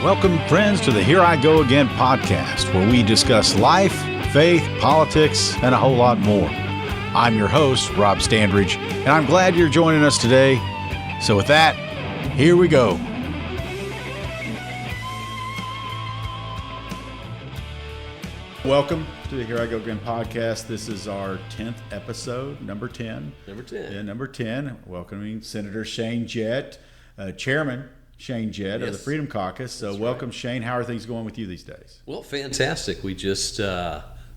Welcome, friends, to the Here I Go Again podcast, where we discuss life, faith, politics, and a whole lot more. I'm your host, Rob Standridge, and I'm glad you're joining us today. So with that, here we go. Welcome to the Here I Go Again podcast. This is our 10th episode, number 10. Number 10. Yeah, number 10. Welcoming Senator Shane Jett, Chairman Shane Jett of the Freedom Caucus. So welcome, right. Shane. How are things going with you these days? Well, fantastic. We just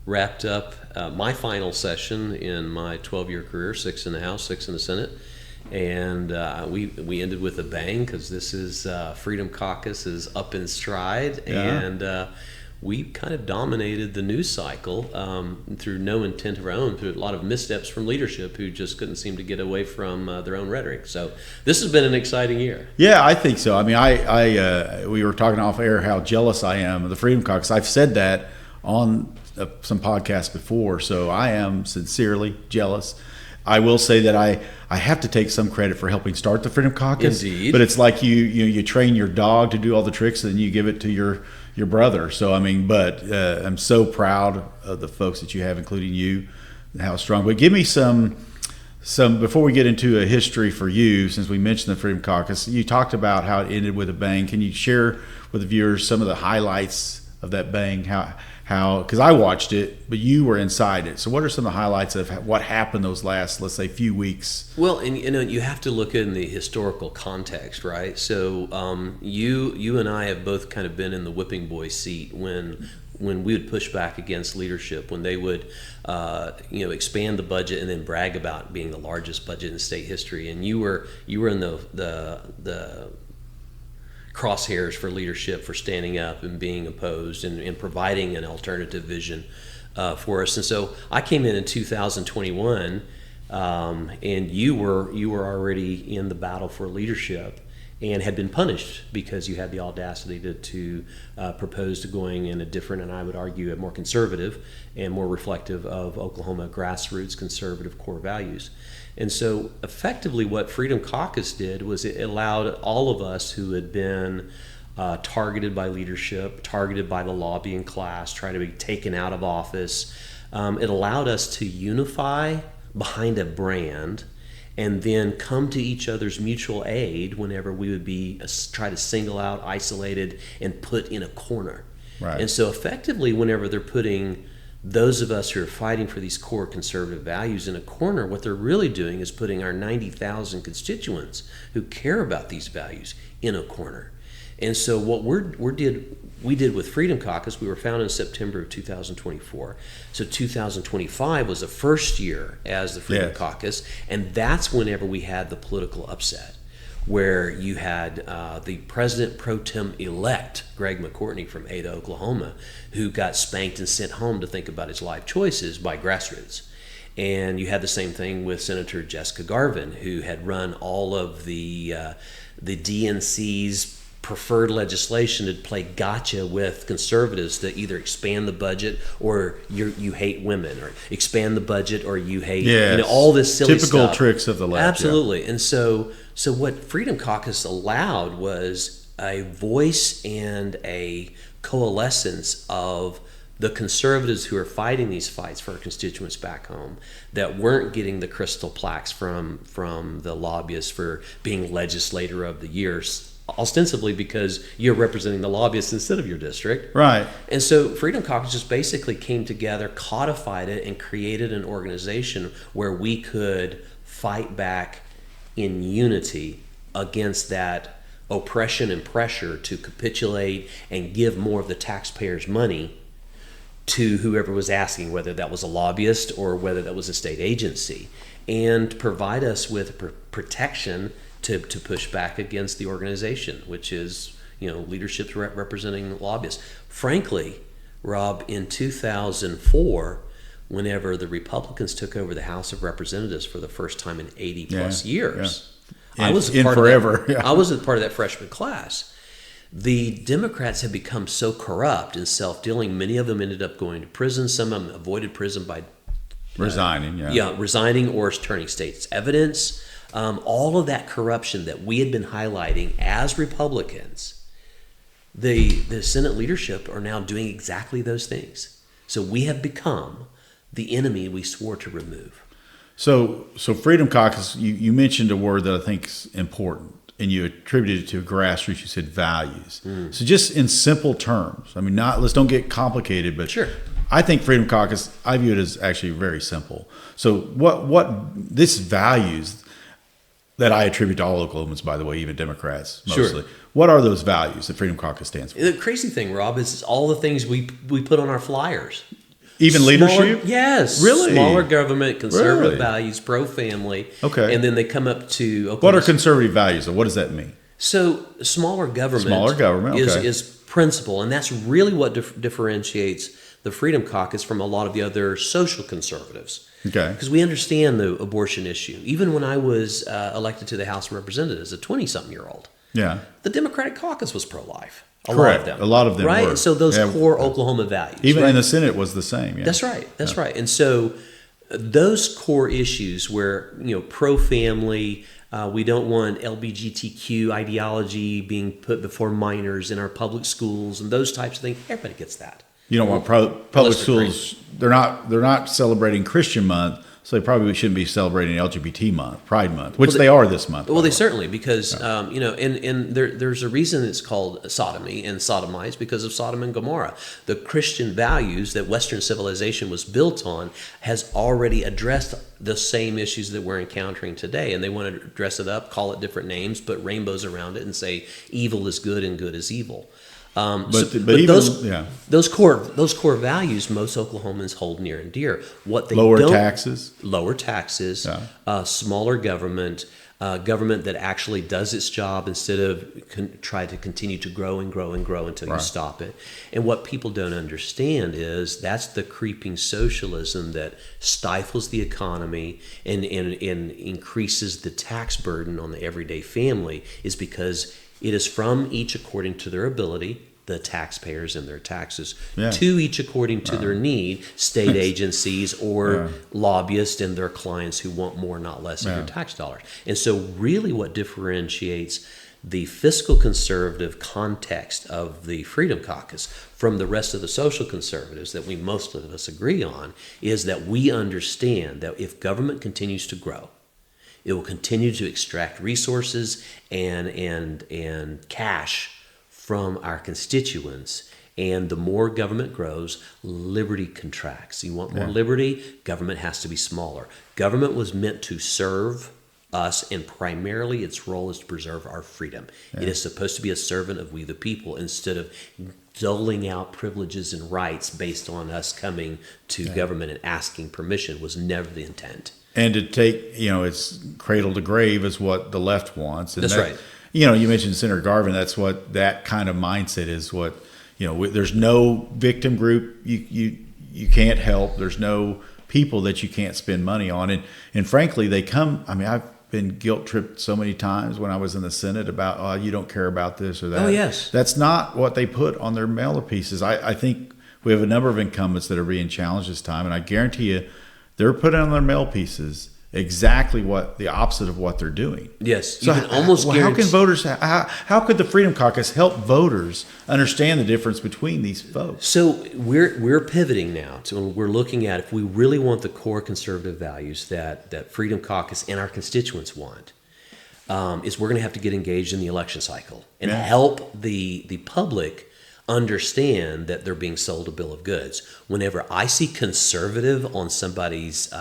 wrapped up my final session in my 12-year career, 6 in the House, 6 in the Senate. And we ended with a bang because this is Freedom Caucus is up in stride. Yeah. And we kind of dominated the news cycle through no intent of our own, through a lot of missteps from leadership who just couldn't seem to get away from their own rhetoric. So this has been an exciting year. Yeah, I think so. I mean, we were talking off air how jealous I am of the Freedom Caucus. I've said that on some podcasts before, so I am sincerely jealous. I will say that I have to take some credit for helping start the Freedom Caucus. Indeed. But it's like you train your dog to do all the tricks and then you give it to your brother. So, I mean, but I'm so proud of the folks that you have, including you, and how strong. But give me some before we get into a history for you, since we mentioned the Freedom Caucus, you talked about how it ended with a bang. Can you share with the viewers some of the highlights of that bang? How because I watched it, but you were inside it. So what are some of the highlights of what happened those last, let's say, few weeks? Well, and you have to look in the historical context, right? So you and I have both kind of been in the whipping boy seat when we would push back against leadership, when they would expand the budget and then brag about being the largest budget in state history. And you were in the crosshairs for leadership, for standing up and being opposed and providing an alternative vision for us. And so I came in 2021, and you were already in the battle for leadership and had been punished because you had the audacity to propose to going in a different, and I would argue a more conservative and more reflective of Oklahoma grassroots conservative core values. And so effectively what Freedom Caucus did was it allowed all of us who had been targeted by leadership, targeted by the lobbying class, trying to be taken out of office, it allowed us to unify behind a brand and then come to each other's mutual aid whenever we would be try to single out, isolated, and put in a corner. Right. And so effectively whenever they're putting those of us who are fighting for these core conservative values in a corner, what they're really doing is putting our 90,000 constituents who care about these values in a corner. And so what we did with Freedom Caucus, we were founded in September of 2024. So 2025 was the first year as the Freedom Caucus, and that's whenever we had the political upset, where you had the President Pro Tem-elect, Greg McCourtney from Ada, Oklahoma, who got spanked and sent home to think about his life choices by grassroots. And you had the same thing with Senator Jessica Garvin, who had run all of the DNC's preferred legislation to play gotcha with conservatives to either expand the budget or you hate women, or expand the budget or you hate all this silly typical stuff. Tricks of the left. Absolutely. Yeah. And so what Freedom Caucus allowed was a voice and a coalescence of the conservatives who are fighting these fights for our constituents back home that weren't getting the crystal plaques from the lobbyists for being legislator of the year, ostensibly because you're representing the lobbyists instead of your district. Right. And so Freedom Caucus just basically came together, codified it, and created an organization where we could fight back in unity against that oppression and pressure to capitulate and give more of the taxpayers' money to whoever was asking, whether that was a lobbyist or whether that was a state agency, and provide us with protection to push back against the organization, which is, leadership representing lobbyists. Frankly, Rob, in 2004, whenever the Republicans took over the House of Representatives for the first time in 80 plus years, I was a part of that freshman class. The Democrats had become so corrupt and self-dealing, many of them ended up going to prison. Some of them avoided prison by resigning or turning state's evidence. All of that corruption that we had been highlighting as Republicans the Senate leadership are now doing exactly those things. So we have become the enemy we swore to remove. So Freedom Caucus, you mentioned a word that I think is important, and you attributed it to grassroots. You said values. So just in simple terms, I mean, let's don't get complicated, but sure. I think Freedom Caucus, I view it as actually very simple. So what this values that I attribute to all Oklahomans, by the way, even Democrats mostly. Sure. What are those values that Freedom Caucus stands for? The crazy thing, Rob, is all the things we put on our flyers. Even leadership? Yes. Really? Smaller government, conservative Really? values, pro-family. Okay. And then they come up to Oklahoma. What are conservative values, or what does that mean? So smaller government, okay. is principle, and that's really what differentiates the Freedom Caucus from a lot of the other social conservatives. Okay. Because we understand the abortion issue. Even when I was elected to the House of Representatives, a 20-something-year-old, Yeah. the Democratic caucus was pro-life. Correct. A lot of them right? were. So those Yeah. core Oklahoma values. Even right? in the Senate was the same. Yeah. That's right. That's right. And so those core issues where, pro-family, we don't want LGBTQ ideology being put before minors in our public schools and those types of things, everybody gets that. You don't want public schools. They're not celebrating Christian month, so they probably shouldn't be celebrating LGBT month, Pride Month, which they are this month. Well, they certainly, because and there's a reason it's called sodomy and sodomized, because of Sodom and Gomorrah. The Christian values that Western civilization was built on has already addressed the same issues that we're encountering today, and they want to dress it up, call it different names, put rainbows around it, and say evil is good and good is evil. But those core values most Oklahomans hold near and dear. What they lower taxes, smaller government, government that actually does its job instead of try to continue to grow and grow and grow until you stop it. And what people don't understand is that's the creeping socialism that stifles the economy and increases the tax burden on the everyday family, is because it is from each according to their ability, the taxpayers and their taxes, to each according to their need, state agencies or lobbyists and their clients who want more, not less, of your tax dollars. And so really what differentiates the fiscal conservative context of the Freedom Caucus from the rest of the social conservatives that most of us agree on is that we understand that if government continues to grow, it will continue to extract resources and cash from our constituents. And the more government grows, liberty contracts. You want more liberty? Government has to be smaller. Government was meant to serve us, and primarily its role is to preserve our freedom. It is supposed to be a servant of we the people, instead of doling out privileges and rights based on us coming to government and asking permission. Was never the intent. And to take, it's cradle to grave is what the left wants. And that's right. You mentioned Senator Garvin. That's what that kind of mindset is. What there's no victim group you can't help. There's no people that you can't spend money on. And frankly, they come. I mean, I've been guilt tripped so many times when I was in the Senate about you don't care about this or that. Oh yes, that's not what they put on their mailer pieces. I think we have a number of incumbents that are being challenged this time, and I guarantee you, they're putting on their mail pieces exactly what the opposite of what they're doing. Yes, so how can voters? How could the Freedom Caucus help voters understand the difference between these folks? So we're pivoting now to, we're looking at, if we really want the core conservative values that Freedom Caucus and our constituents want, is we're going to have to get engaged in the election cycle and help the public understand that they're being sold a bill of goods. Whenever I see conservative on somebody's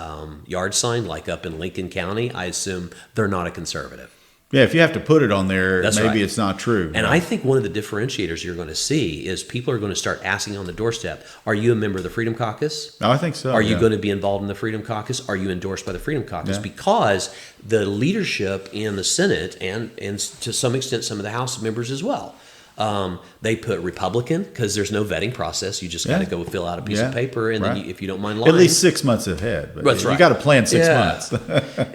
yard sign, like up in Lincoln County, I assume they're not a conservative. Yeah, if you have to put it on there, that's maybe right. It's not true. And I think one of the differentiators you're going to see is people are going to start asking on the doorstep, are you a member of the Freedom Caucus? No, I think so. Are you going to be involved in the Freedom Caucus? Are you endorsed by the Freedom Caucus? Because the leadership in the Senate and to some extent some of the House members as well, they put Republican, because there's no vetting process. You just got to go fill out a piece of paper, and then if you don't mind lying, at least 6 months ahead. But that's right. You got to plan 6 months.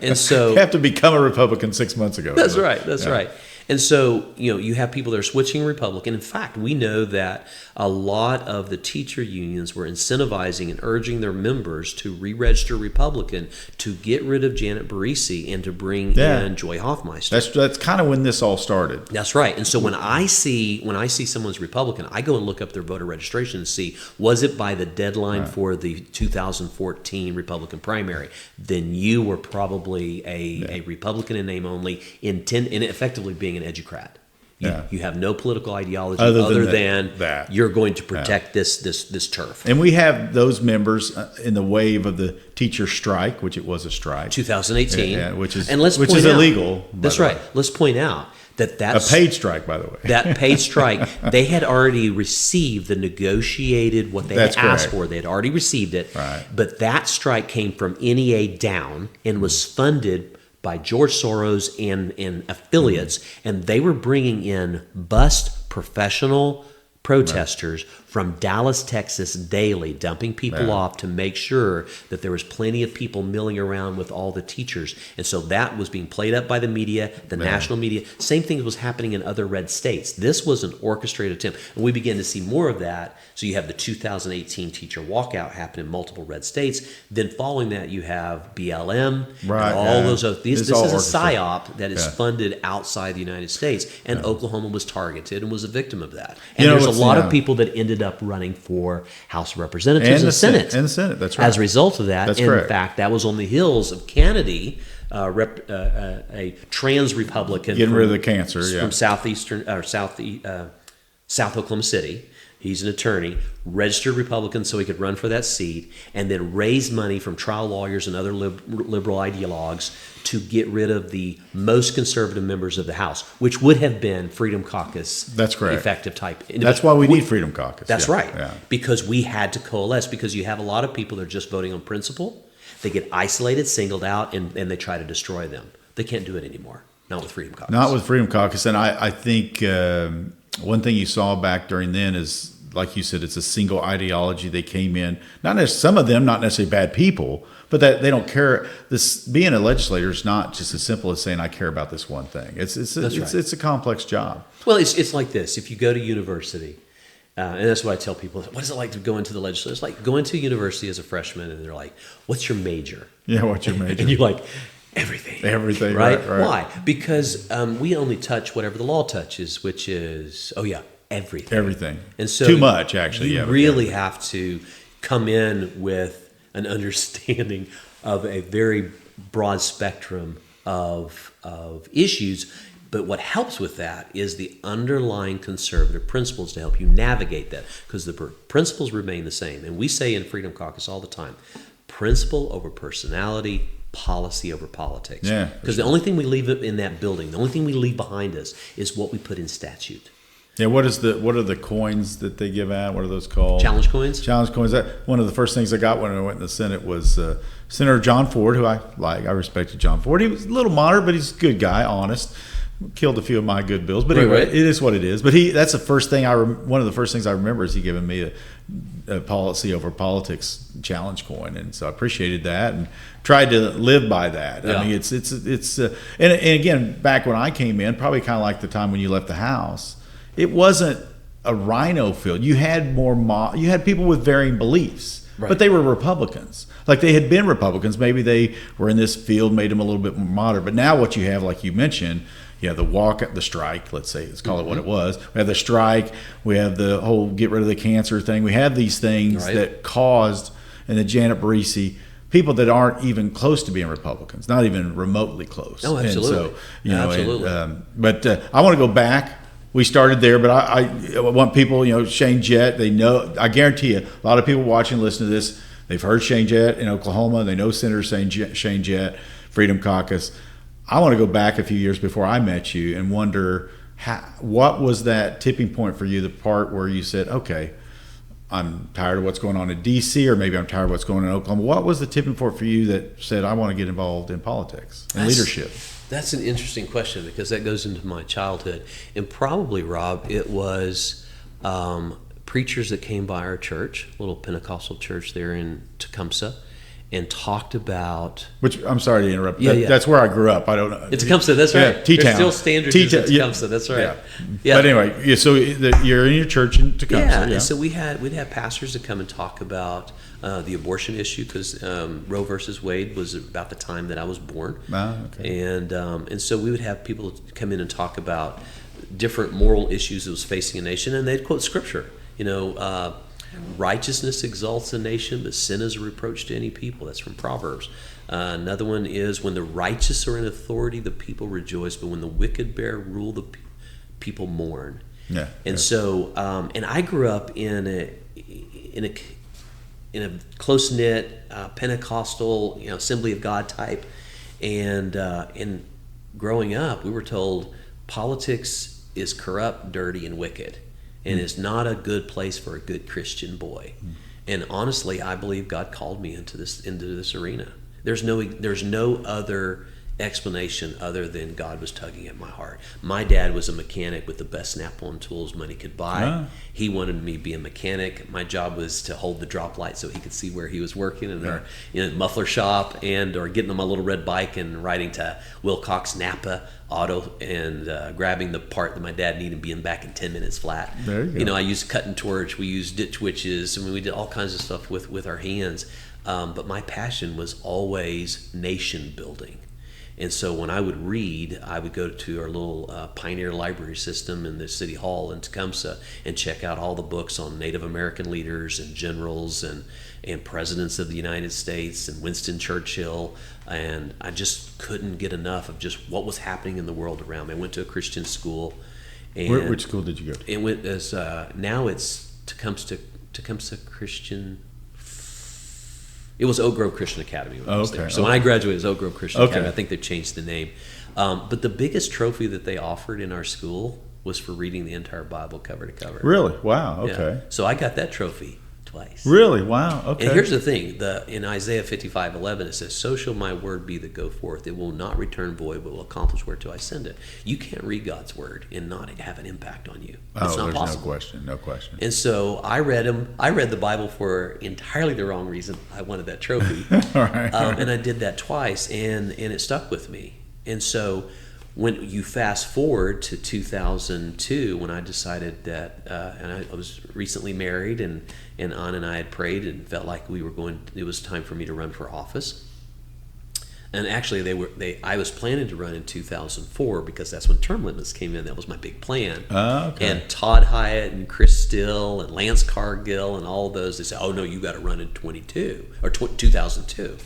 And so you have to become a Republican 6 months ago. That's right. That's right. And so, you have people that are switching Republican. In fact, we know that a lot of the teacher unions were incentivizing and urging their members to re-register Republican to get rid of Janet Barisi and to bring in Joy Hoffmeister. That's kind of when this all started. That's right. And so when I see someone's Republican, I go and look up their voter registration and see, was it by the deadline for the 2014 Republican primary? Then you were probably a Republican in name only, in effectively being an educrat. You have no political ideology other than that. You're going to protect this turf. And we have those members in the wave of the teacher strike, which it was a strike, 2018, which is illegal. That's That's right. Let's point out that's a paid strike, by the way. That paid strike, they had already received the negotiated what they had asked for. They had already received it. Right. But that strike came from NEA down and was funded by George Soros and affiliates, and they were bringing in bust professional protesters from Dallas, Texas daily, dumping people off to make sure that there was plenty of people milling around with all the teachers. And so that was being played up by the media, the national media. Same thing was happening in other red states. This was an orchestrated attempt, and we began to see more of that. So you have the 2018 teacher walkout happen in multiple red states. Then following that, you have BLM and all those other. This is a psyop that is funded outside the United States, and Oklahoma was targeted and was a victim of that. And there's a lot of people that ended up running for House of Representatives and Senate. And the Senate, that's right. As a result of that, that's in correct. fact, that was on the heels of Kennedy, a trans Republican getting rid of the cancer, from South Oklahoma City. He's an attorney, registered Republican so he could run for that seat, and then raise money from trial lawyers and other liberal ideologues to get rid of the most conservative members of the House, which would have been Freedom Caucus. That's correct. Effective type. That's why we need Freedom Caucus. That's right. Yeah. Because we had to coalesce, because you have a lot of people that are just voting on principle. They get isolated, singled out, and they try to destroy them. They can't do it anymore. Not with Freedom Caucus. Not with Freedom Caucus. And I think one thing you saw back during then is, like you said, it's a single ideology. They came in, some of them not necessarily bad people, but that they don't care. This being a legislator is not just as simple as saying I care about this one thing. It's a complex job. Well, it's like this. If you go to university, and that's what I tell people, what is it like to go into the legislature? It's like going to university as a freshman, and they're like, "What's your major?" Yeah, what's your major? And you're like, everything. Everything, right? Right. Why? Because we only touch whatever the law touches, which is everything. Everything. And so too much, actually. You really have to come in with an understanding of a very broad spectrum of issues. But what helps with that is the underlying conservative principles to help you navigate that, because the principles remain the same. And we say in Freedom Caucus all the time, principle over personality, policy over politics. Yeah, because the only thing we leave in that building, the only thing we leave behind us is what we put in statute. Yeah, what are the coins that they give out? What are those called? Challenge coins? Challenge coins. One of the first things I got when I went in the Senate was Senator John Ford, who I like. I respected John Ford. He was a little moderate, but he's a good guy, honest. Killed a few of my good bills, but anyway, it is what it is. But that's the first thing one of the first things I remember is he giving me a policy over politics challenge coin, and so I appreciated that and tried to live by that. Yeah. I mean, it's and again, back when I came in, probably kind of like the time when you left the House, it wasn't a rhino field. You had you had people with varying beliefs. Right. But they were Republicans. Like they had been Republicans. Maybe they were in this field, made them a little bit more moderate. But now what you have, like you mentioned, you have the strike, let's say, let's call it what it was. We have the strike. We have the whole get rid of the cancer thing. We have these things that caused, and the Janet Barisi, people that aren't even close to being Republicans, not even remotely close. Oh, absolutely. And so, absolutely. But I want to go back. We started there, but I want people, Shane Jett, they know, I guarantee you, a lot of people watching, listening to this, they've heard Shane Jett in Oklahoma. They know Senator Shane Jett, Freedom Caucus. I want to go back a few years before I met you and wonder, what was that tipping point for you, the part where you said, okay, I'm tired of what's going on in D.C., or maybe I'm tired of what's going on in Oklahoma. What was the tipping point for you that said, I want to get involved in politics and leadership? That's an interesting question, because that goes into my childhood. And probably, Rob, it was preachers that came by our church, little Pentecostal church there in Tecumseh, and talked about. Which, I'm sorry to interrupt. Yeah, yeah. That's where I grew up. I don't know. It's Tecumseh, that's right. Yeah, T-Town. There's still standards in Tecumseh, that's right. Yeah. But anyway, so you're in your church in Tecumseh. Yeah, and so we'd have pastors that come and talk about the abortion issue, because Roe versus Wade was about the time that I was born. Okay. And so we would have people come in and talk about different moral issues that was facing a nation, and they'd quote scripture. Righteousness exalts a nation, but sin is a reproach to any people. That's from Proverbs. Another one is, when the righteous are in authority, the people rejoice, but when the wicked bear rule, the people mourn. Yeah. And so, and I grew up in a close knit Pentecostal, Assembly of God type, and in growing up, we were told politics is corrupt, dirty, and wicked. And it's not a good place for a good Christian boy. And honestly, I believe God called me into this arena. There's no other explanation other than God was tugging at my heart. My dad was a mechanic with the best snap-on tools money could buy. He wanted me to be a mechanic. My job was to hold the drop light so he could see where he was working in our muffler shop, or getting on my little red bike and riding to Wilcox Napa Auto and grabbing the part that my dad needed, being back in 10 minutes flat. There you go. I used a cutting torch. We used ditch witches. I mean, we did all kinds of stuff with our hands. But my passion was always nation building. And so when I would read, I would go to our little pioneer library system in the city hall in Tecumseh and check out all the books on Native American leaders and generals and presidents of the United States and Winston Churchill. And I just couldn't get enough of just what was happening in the world around me. I went to a Christian school. And which school did you go to? It went as now it's Tecumseh Christian. It was Oak Grove Christian Academy when I was there. So when I graduated, it was Oak Grove Christian Academy. I think they've changed the name. But the biggest trophy that they offered in our school was for reading the entire Bible cover to cover. Really? Wow. Okay. Yeah. So I got that trophy twice. Really? Wow. Okay. And here's the thing: in Isaiah 55:11, it says, "So shall my word be that go forth; it will not return void, but will accomplish whereto I send it." You can't read God's word and not have an impact on you. It's not possible. No question. And so I read them. I read the Bible for entirely the wrong reason. I wanted that trophy, All right. And I did that twice, and it stuck with me. And so when you fast forward to 2002, when I decided that, and I was recently married, and Ann and I had prayed and felt like it was time for me to run for office. And actually, I was planning to run in 2004 because that's when term limits came in. That was my big plan. Okay. And Todd Hyatt and Chris Still and Lance Cargill and all of those, they said, "Oh no, you got to run in 2002."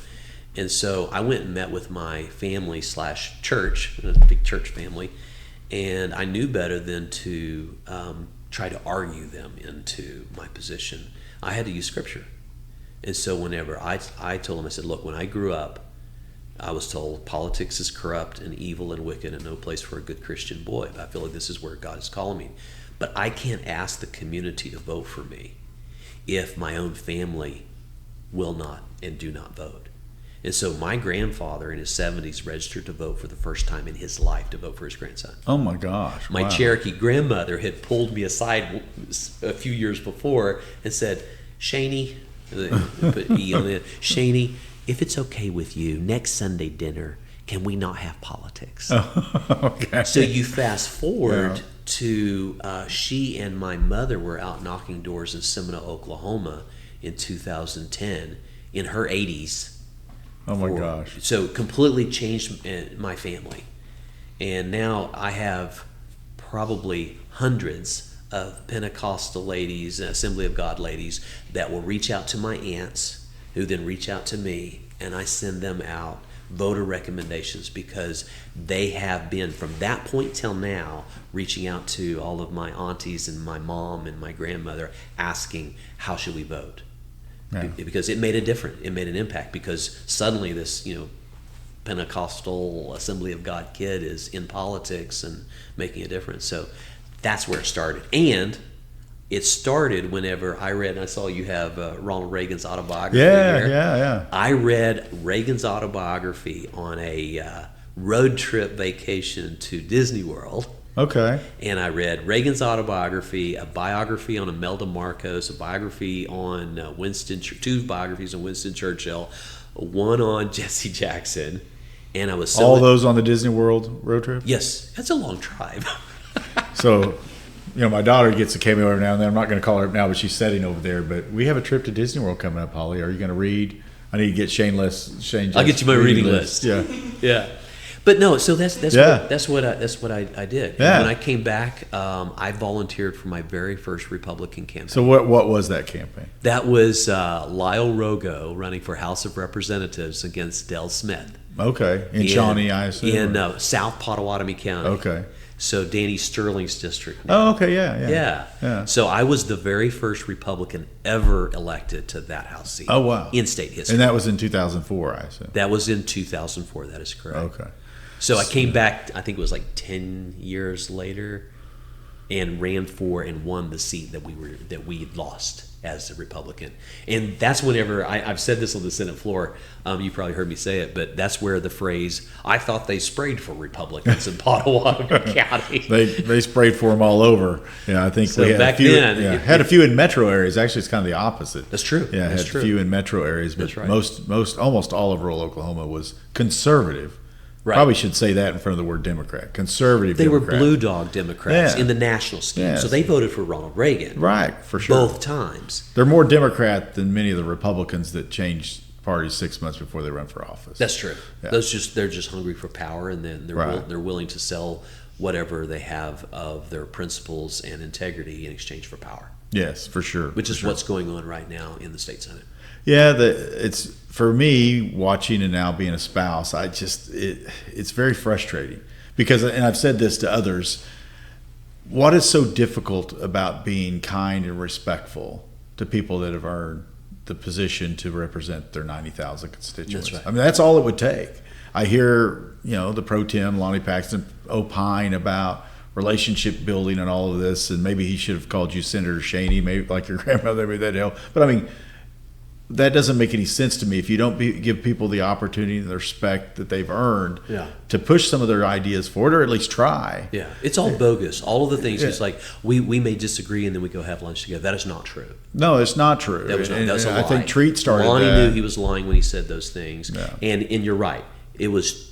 And so I went and met with my family / church, a big church family, and I knew better than to try to argue them into my position. I had to use scripture. And so whenever I told them, I said, "Look, when I grew up, I was told politics is corrupt and evil and wicked and no place for a good Christian boy. But I feel like this is where God is calling me. But I can't ask the community to vote for me if my own family will not and do not vote." And so my grandfather in his 70s registered to vote for the first time in his life, to vote for his grandson. Oh my gosh. My wow. Cherokee grandmother had pulled me aside a few years before and said, "Shaney," put E on it, "Shaney, if it's okay with you, next Sunday dinner, can we not have politics?" Okay. So you fast forward to she and my mother were out knocking doors in Seminole, Oklahoma in 2010 in her 80s. Oh my gosh. So completely changed my family. And now I have probably hundreds of Pentecostal ladies, Assembly of God ladies, that will reach out to my aunts, who then reach out to me, and I send them out voter recommendations because they have been, from that point till now, reaching out to all of my aunties and my mom and my grandmother asking, how should we vote? Yeah. Because it made a difference. It made an impact because suddenly this, Pentecostal Assembly of God kid is in politics and making a difference. So that's where it started. And it started whenever I read, and I saw you have Ronald Reagan's autobiography here. Yeah. I read Reagan's autobiography on a road trip vacation to Disney World. Okay. And I read Reagan's autobiography, a biography on Imelda Marcos, a biography on two biographies on Winston Churchill, one on Jesse Jackson, and I was all those on the Disney World road trip. Yes, that's a long drive. So, my daughter gets a cameo every now and then. I'm not going to call her up now, but she's sitting over there. But we have a trip to Disney World coming up, Holly. Are you going to read? I need to get Shane. I'll get you my reading list. Yeah, yeah. But no, so that's yeah. what I did. Yeah. When I came back, I volunteered for my very first Republican campaign. So what was that campaign? That was Lyle Rogo running for House of Representatives against Del Smith. Okay, in Shawnee, I assume. In South Pottawatomie County. Okay. So Danny Sterling's district now. Oh, okay, yeah. So I was the very first Republican ever elected to that House seat. Oh, wow. In state history. And that was in 2004, I assume. That was in 2004. That is correct. Okay. So I came back, I think it was like 10 years later, and ran for and won the seat that we lost as a Republican. And that's whenever, I've said this on the Senate floor, you probably heard me say it, but that's where the phrase, I thought they sprayed for Republicans in Pottawatomie County. They sprayed for them all over. Yeah, I think so we had back a few, then. Had a few in metro areas. Actually, it's kind of the opposite. That's true. Yeah, that's had true. a few in metro areas, but that's right. almost all of rural Oklahoma was conservative. Right. Probably should say that in front of the word Democrat. Conservative They Democrat. were blue dog Democrats Yeah. in the national scheme. Yes. So they voted for Ronald Reagan. Right, for sure. Both times. They're more Democrat than many of the Republicans that changed parties 6 months before they run for office. That's true. Yeah. They're just hungry for power, and then they're willing to sell whatever they have of their principles and integrity in exchange for power. Yes, for sure. Which is what's going on right now in the state Senate. Yeah, it's for me watching and now being a spouse. It's very frustrating because, and I've said this to others. What is so difficult about being kind and respectful to people that have earned the position to represent their 90,000 constituents? That's right. I mean, that's all it would take. I hear the pro tem Lonnie Paxton opine about relationship building and all of this, and maybe he should have called you Senator Shaney, maybe like your grandmother, maybe that'd help. But I mean, that doesn't make any sense to me if you don't give people the opportunity and the respect that they've earned to push some of their ideas forward, or at least try. Yeah, it's all bogus. All of the things, it's like we may disagree and then we go have lunch together. That is not true. No, it's not true. That was a lie. I think Treat started Lonnie that. knew he was lying when he said those things. Yeah. And you're right. It was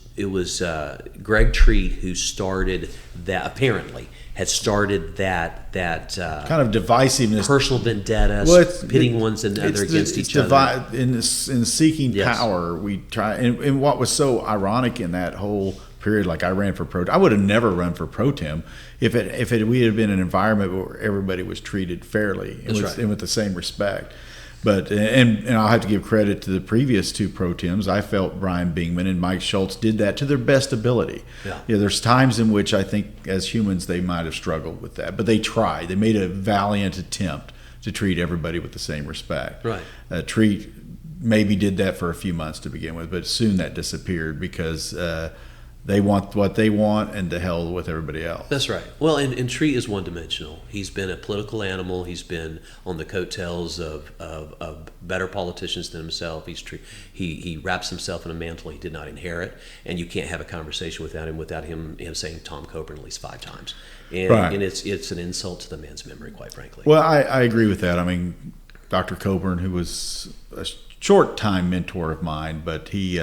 Greg Treat who started that, apparently had started that kind of divisiveness, personal vendettas, pitting one another against each other. In seeking power, we try. And what was so ironic in that whole period, like I ran for pro, I would have never run for pro tem if we had been an environment where everybody was treated fairly and with the same respect. But and I'll have to give credit to the previous two pro tems. I felt Brian Bingman and Mike Schultz did that to their best ability. Yeah. There's times in which I think as humans they might have struggled with that, but they tried. They made a valiant attempt to treat everybody with the same respect. Right. Treat maybe did that for a few months to begin with, but soon that disappeared because they want what they want, and to hell with everybody else. That's right. Well, and Treat is one-dimensional. He's been a political animal. He's been on the coattails of better politicians than himself. He wraps himself in a mantle he did not inherit, and you can't have a conversation without him saying Tom Coburn at least 5 times. And it's an insult to the man's memory, quite frankly. Well, I agree with that. I mean, Dr. Coburn, who was a short-time mentor of mine, but he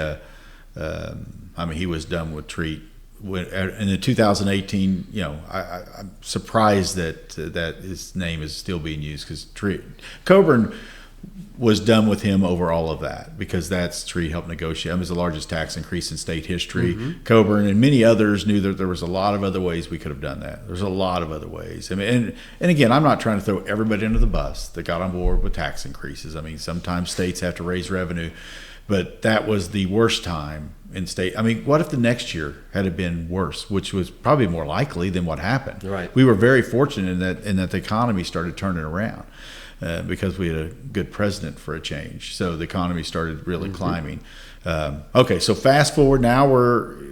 was done with Treat. In the 2018, I'm surprised that his name is still being used because Coburn was done with him over all of that because that's Treat helped negotiate. It was the largest tax increase in state history. Mm-hmm. Coburn and many others knew that there was a lot of other ways we could have done that. There's a lot of other ways. I mean, and again, I'm not trying to throw everybody under the bus that got on board with tax increases. I mean, sometimes states have to raise revenue, but that was the worst time in state. I mean, what if the next year had been worse, which was probably more likely than what happened. Right. We were very fortunate in that the economy started turning around because we had a good president for a change. So the economy started really climbing. Okay, so fast forward now,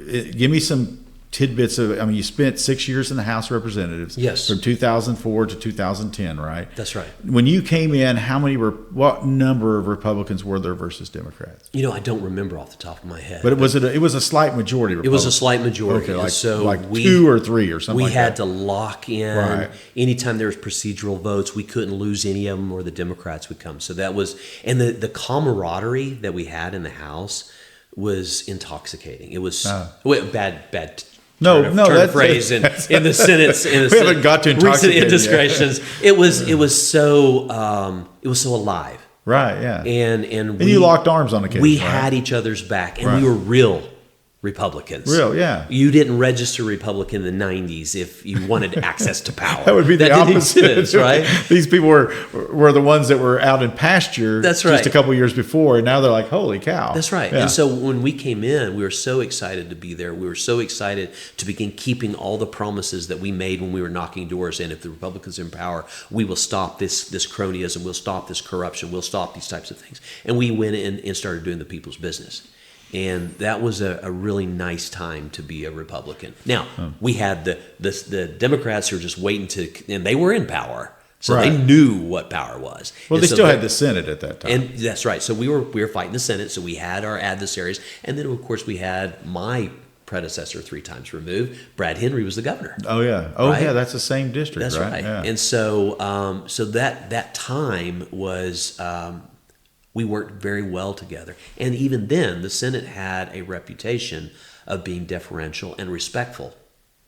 give me some tidbits of, I mean, you spent 6 years in the House of Representatives. Yes. From 2004 to 2010, right? That's right. When you came in, what number of Republicans were there versus Democrats? I don't remember off the top of my head. But it was a slight majority It Republican. was a slight majority. Okay, so like 2 or 3 or something we like had that. to lock in. Right. Anytime there was procedural votes, we couldn't lose any of them, or the Democrats would come. So that was, and the camaraderie that we had in the House was intoxicating. It was bad. Turn of phrase in the Senate. We haven't got to intoxicating indiscretions. It was so alive. Right. Yeah. And you locked arms on occasion. We right? had each other's back, and we were real Republicans. Real, yeah. You didn't register Republican in the 90s if you wanted access to power. That would be the opposite, didn't exist, right? These people were the ones that were out in pasture. That's right. Just a couple years before, and now they're like, holy cow. That's right. Yeah. And so when we came in, we were so excited to be there. We were so excited to begin keeping all the promises that we made when we were knocking doors. And if the Republicans are in power, we will stop this cronyism. We'll stop this corruption. We'll stop these types of things. And we went in and started doing the people's business. And that was a really nice time to be a Republican. Now, we had the Democrats who were just waiting and they were in power. So right. they knew what power was. Well, and they so still had the Senate at that time. And that's right. So we were fighting the Senate. So we had our adversaries. And then, of course, we had my predecessor 3 times removed. Brad Henry was the governor. Oh, yeah. Oh, right? yeah. That's the same district, that's right. Yeah. And so so that time was... we worked very well together. And even then, the Senate had a reputation of being deferential and respectful.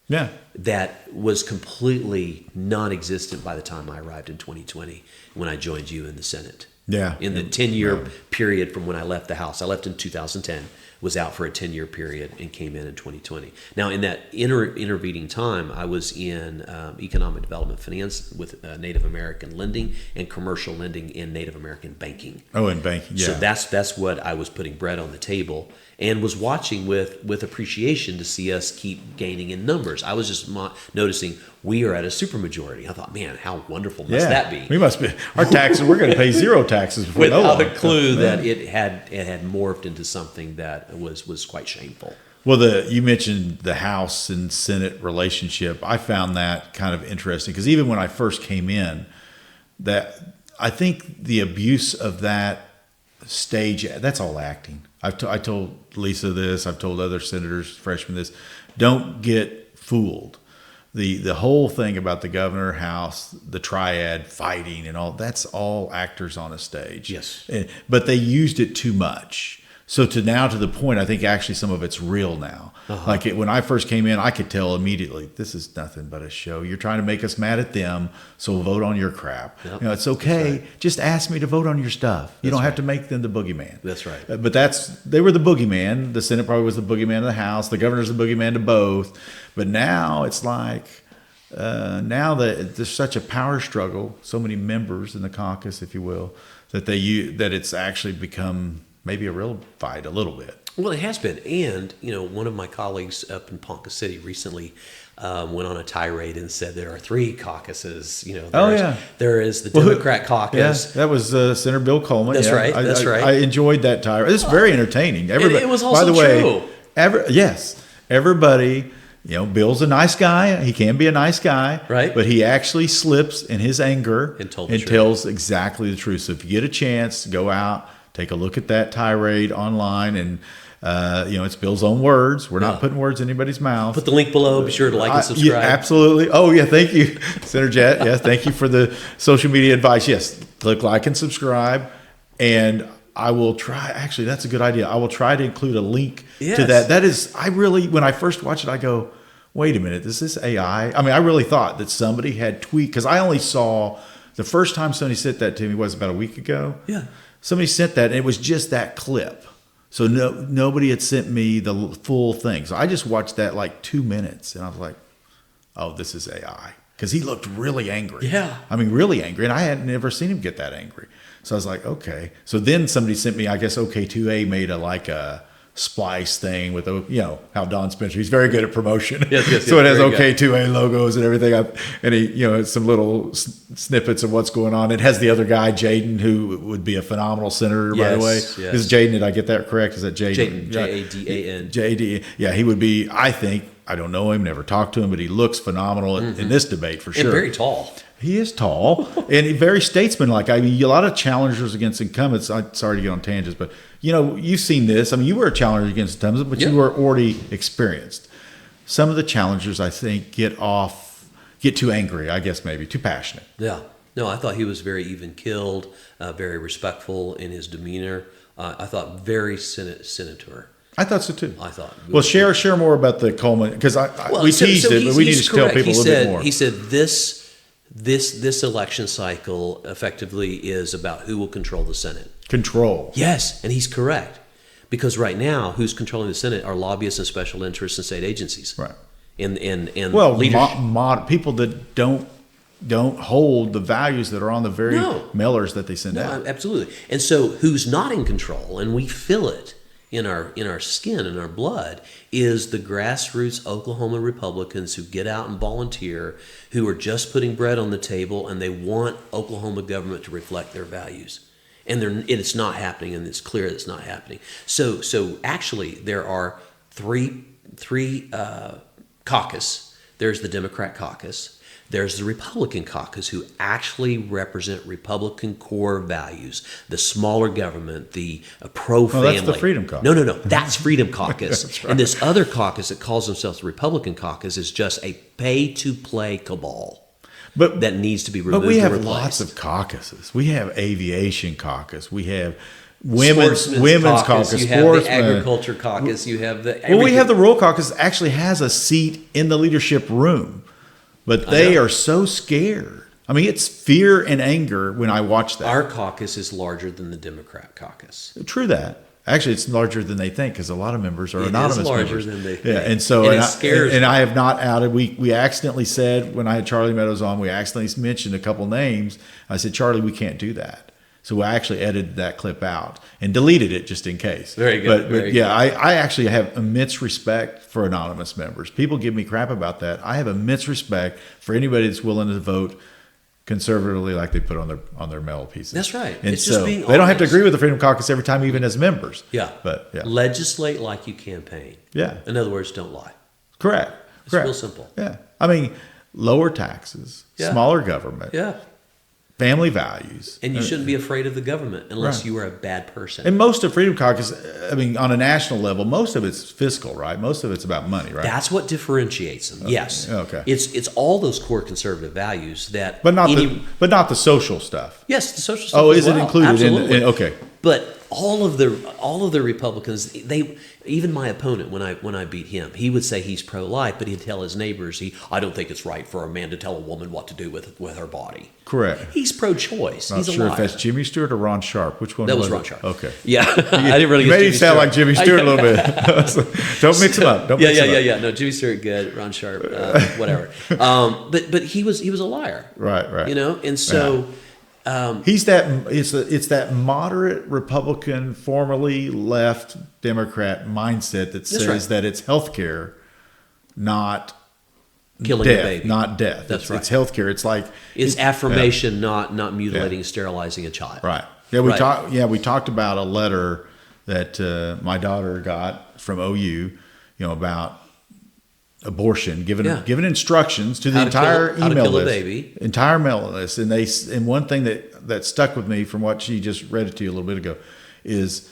Yeah. That was completely non-existent by the time I arrived in 2020 when I joined you in the Senate. Yeah. In the 10-year period from when I left the House. I left in 2010, was out for a 10-year period, and came in 2020. Now, in that intervening time, I was in economic development finance with Native American lending and commercial lending in Native American banking. Oh, in banking, yeah. So that's what I was putting bread on the table, and was watching with appreciation to see us keep gaining in numbers. I was just noticing we are at a supermajority. I thought, man, how wonderful must that be? We must be. Our taxes, we're going to pay 0 taxes before without a clue that it had morphed into something that was quite shameful. Well, you mentioned the House and Senate relationship. I found that kind of interesting because even when I first came in, that I think the abuse of that stage, that's all acting. I told Lisa this. I've told other senators, freshmen this. Don't get fooled. The whole thing about the governor, House, the triad fighting and all, that's all actors on a stage. Yes. But they used it too much. So to the point, I think actually some of it's real now. Uh-huh. Like when I first came in, I could tell immediately, this is nothing but a show. You're trying to make us mad at them, so we'll vote on your crap. Yep. It's okay. Right. Just ask me to vote on your stuff. You don't have to make them the boogeyman. That's right. But they were the boogeyman. The Senate probably was the boogeyman of the House. The governor's the boogeyman to both. But now it's like, now that there's such a power struggle, so many members in the caucus, if you will, that it's actually become maybe a real fight a little bit. Well, it has been. And, one of my colleagues up in Ponca City recently went on a tirade and said there are 3 caucuses. There is the Democrat caucus. Yes, that was Senator Bill Coleman. That's right. That's right. I enjoyed that tirade. It's very entertaining. Everybody, it was also by the true. Way, everybody... Bill's a nice guy. He can be a nice guy, right? But he actually slips in his anger and tells exactly the truth. So if you get a chance, go out, take a look at that tirade online, and it's Bill's own words. We're not putting words in anybody's mouth. Put the link below. Be sure to like and subscribe. Yeah, absolutely. Oh yeah, thank you, Senator Jett. Yes, thank you for the social media advice. Yes, click like and subscribe, and I will try. Actually, that's a good idea. I will try to include a link to that. That is, when I first watched it, I go, wait a minute, is this AI? I mean, I really thought that somebody had tweaked, because I only saw the first time somebody sent that to me was about a week ago. Yeah. Somebody sent that, and it was just that clip. So nobody had sent me the full thing. So I just watched that like 2 minutes, and I was like, oh, this is AI. Because he looked really angry. Yeah. I mean, really angry. And I had never seen him get that angry. So I was like, okay. So then somebody sent me, I guess OK2A made a splice thing with, how Don Spencer, he's very good at promotion. Yes, so it has OK2A logos and everything. And he, some little snippets of what's going on. It has the other guy, Jaden, who would be a phenomenal senator, by the way. Yes. Is Jaden, did I get that correct? Is that Jaden? Jaden, Jadan. J-A-D. Yeah, he would be, I think, I don't know him, never talked to him, but he looks phenomenal in this debate for sure. And very tall. He is tall and very statesmanlike. I mean, a lot of challengers against incumbents. I'm sorry to get on tangents, but you've seen this. I mean, you were a challenger against incumbents, but you were already experienced. Some of the challengers, I think, get too angry. I guess maybe too passionate. Yeah. No, I thought he was very even-keeled, very respectful in his demeanor. I thought very senator. I thought so too. I thought. Well, share more about the Coleman, because we teased it, but we need to tell people a little bit more. He said this election cycle effectively is about who will control the Senate. Control. Yes, and he's correct, because right now, who's controlling the Senate are lobbyists and special interests and state agencies. Right. And leadership. People that don't hold the values that are on the very mailers that they send out. Absolutely. And so who's not in control, and we feel it in our skin, in our blood, is the grassroots Oklahoma Republicans who get out and volunteer, who are just putting bread on the table, and they want Oklahoma government to reflect their values. And it's not happening, and it's clear that it's not happening. So actually there are three caucus. There's the Democrat caucus. There's the Republican caucus, who actually represent Republican core values, the smaller government, the pro-family. That's the Freedom Caucus. No. That's Freedom Caucus. That's right. And this other caucus that calls themselves the Republican caucus is just a pay-to-play cabal that needs to be removed. But we have and replaced. lots of caucuses. We have aviation caucus. We have women's caucus. You have the agriculture caucus. You have the everything. Well, we have the rural caucus that actually has a seat in the leadership room. But they are so scared. I mean, it's fear and anger when I watch that. Our caucus is larger than the Democrat caucus. True that. Actually, it's larger than they think, because a lot of members are anonymous members. It is larger than they think. Yeah, and so it scares me. And I have not outed. We accidentally said, when I had Charlie Meadows on, we accidentally mentioned a couple names. I said, Charlie, we can't do that. So we actually edited that clip out and deleted it just in case. Very good. But yeah, I actually have immense respect for anonymous members. People give me crap about that. I have immense respect for anybody that's willing to vote conservatively, like they put on their mail pieces. That's right. And it's so just being honest. They don't have to agree with the Freedom Caucus every time, even as members. Yeah. But yeah. Legislate like you campaign. Yeah. In other words, don't lie. Correct. It's real simple. Yeah. I mean, lower taxes, smaller government. Yeah. Family values. And you shouldn't be afraid of the government unless you are a bad person. And most of Freedom Caucus, I mean, on a national level, most of it's fiscal, right? Most of it's about money, right? That's what differentiates them. Okay. Yes. Okay. It's all those core conservative values that. But not the social stuff. Yes, the social stuff. Oh, as is it well. included Absolutely. in okay. But all of the Republicans, even my opponent, when I beat him, he would say he's pro-life, but he'd tell his neighbors, I don't think it's right for a man to tell a woman what to do with her body. Correct. He's pro-choice. Not He's sure a liar. if that's Jimmy Stewart or Ron Sharp. Which one? That was Ron Sharp. Okay. Yeah, I didn't really. You made him sound like Jimmy Stewart a little bit. Don't mix them up. Don't mix them up. Yeah. No, Jimmy Stewart, good. Ron Sharp, whatever. But he was a liar. Right. You know, and so. Yeah. It's that moderate Republican, formerly left Democrat mindset that says that it's healthcare, not killing death, a baby, not death. That's right. It's healthcare. It's like it's affirmation, not mutilating, sterilizing a child. Right. Yeah, we talked about a letter that my daughter got from OU, about abortion, given instructions to the entire email list, entire mail list, and one thing that stuck with me from what she just read it to you a little bit ago is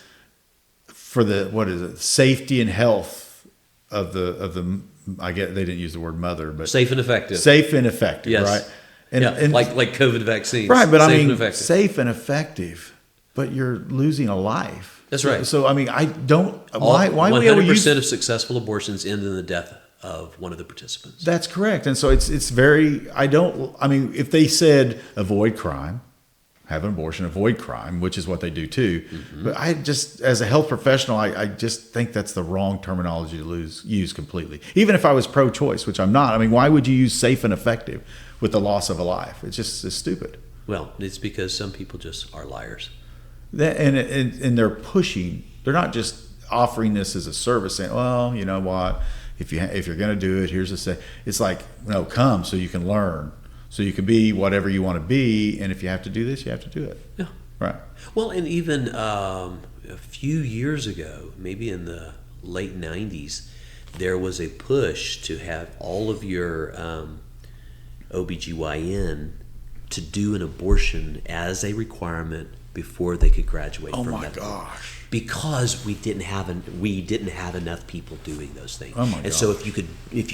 for the safety and health of the I get they didn't use the word mother, but safe and effective, yes. Right, and like COVID vaccines, right? But safe and effective, but you're losing a life. That's right. So I mean, I don't. Why 100% of successful abortions end in the death of one of the participants. That's correct. And so it's very, if they said avoid crime, have an abortion, avoid crime, which is what they do too. Mm-hmm. But I just, as a health professional, I just think that's the wrong terminology to use completely. Even if I was pro-choice, which I'm not. I mean, why would you use safe and effective with the loss of a life? It's stupid. Well, it's because some people just are liars. And they're pushing, they're not just offering this as a service saying, well, you know what? If you're going to do it, here's a say. It's like, no, come so you can learn, so you can be whatever you want to be, and if you have to do this, you have to do it. Yeah. Right. Well, and even a few years ago, maybe in the late '90s, there was a push to have all of your OBGYN to do an abortion as a requirement before they could graduate Oh from my medical. gosh. Because we didn't have enough people doing those things. Oh my and so if you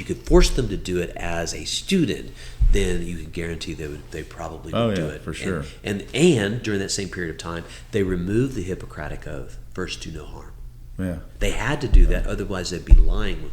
could force them to do it as a student, then you can guarantee they probably would do it for sure. And during that same period of time, they removed the Hippocratic Oath, first do no harm. Yeah. They had to do that, otherwise they'd be lying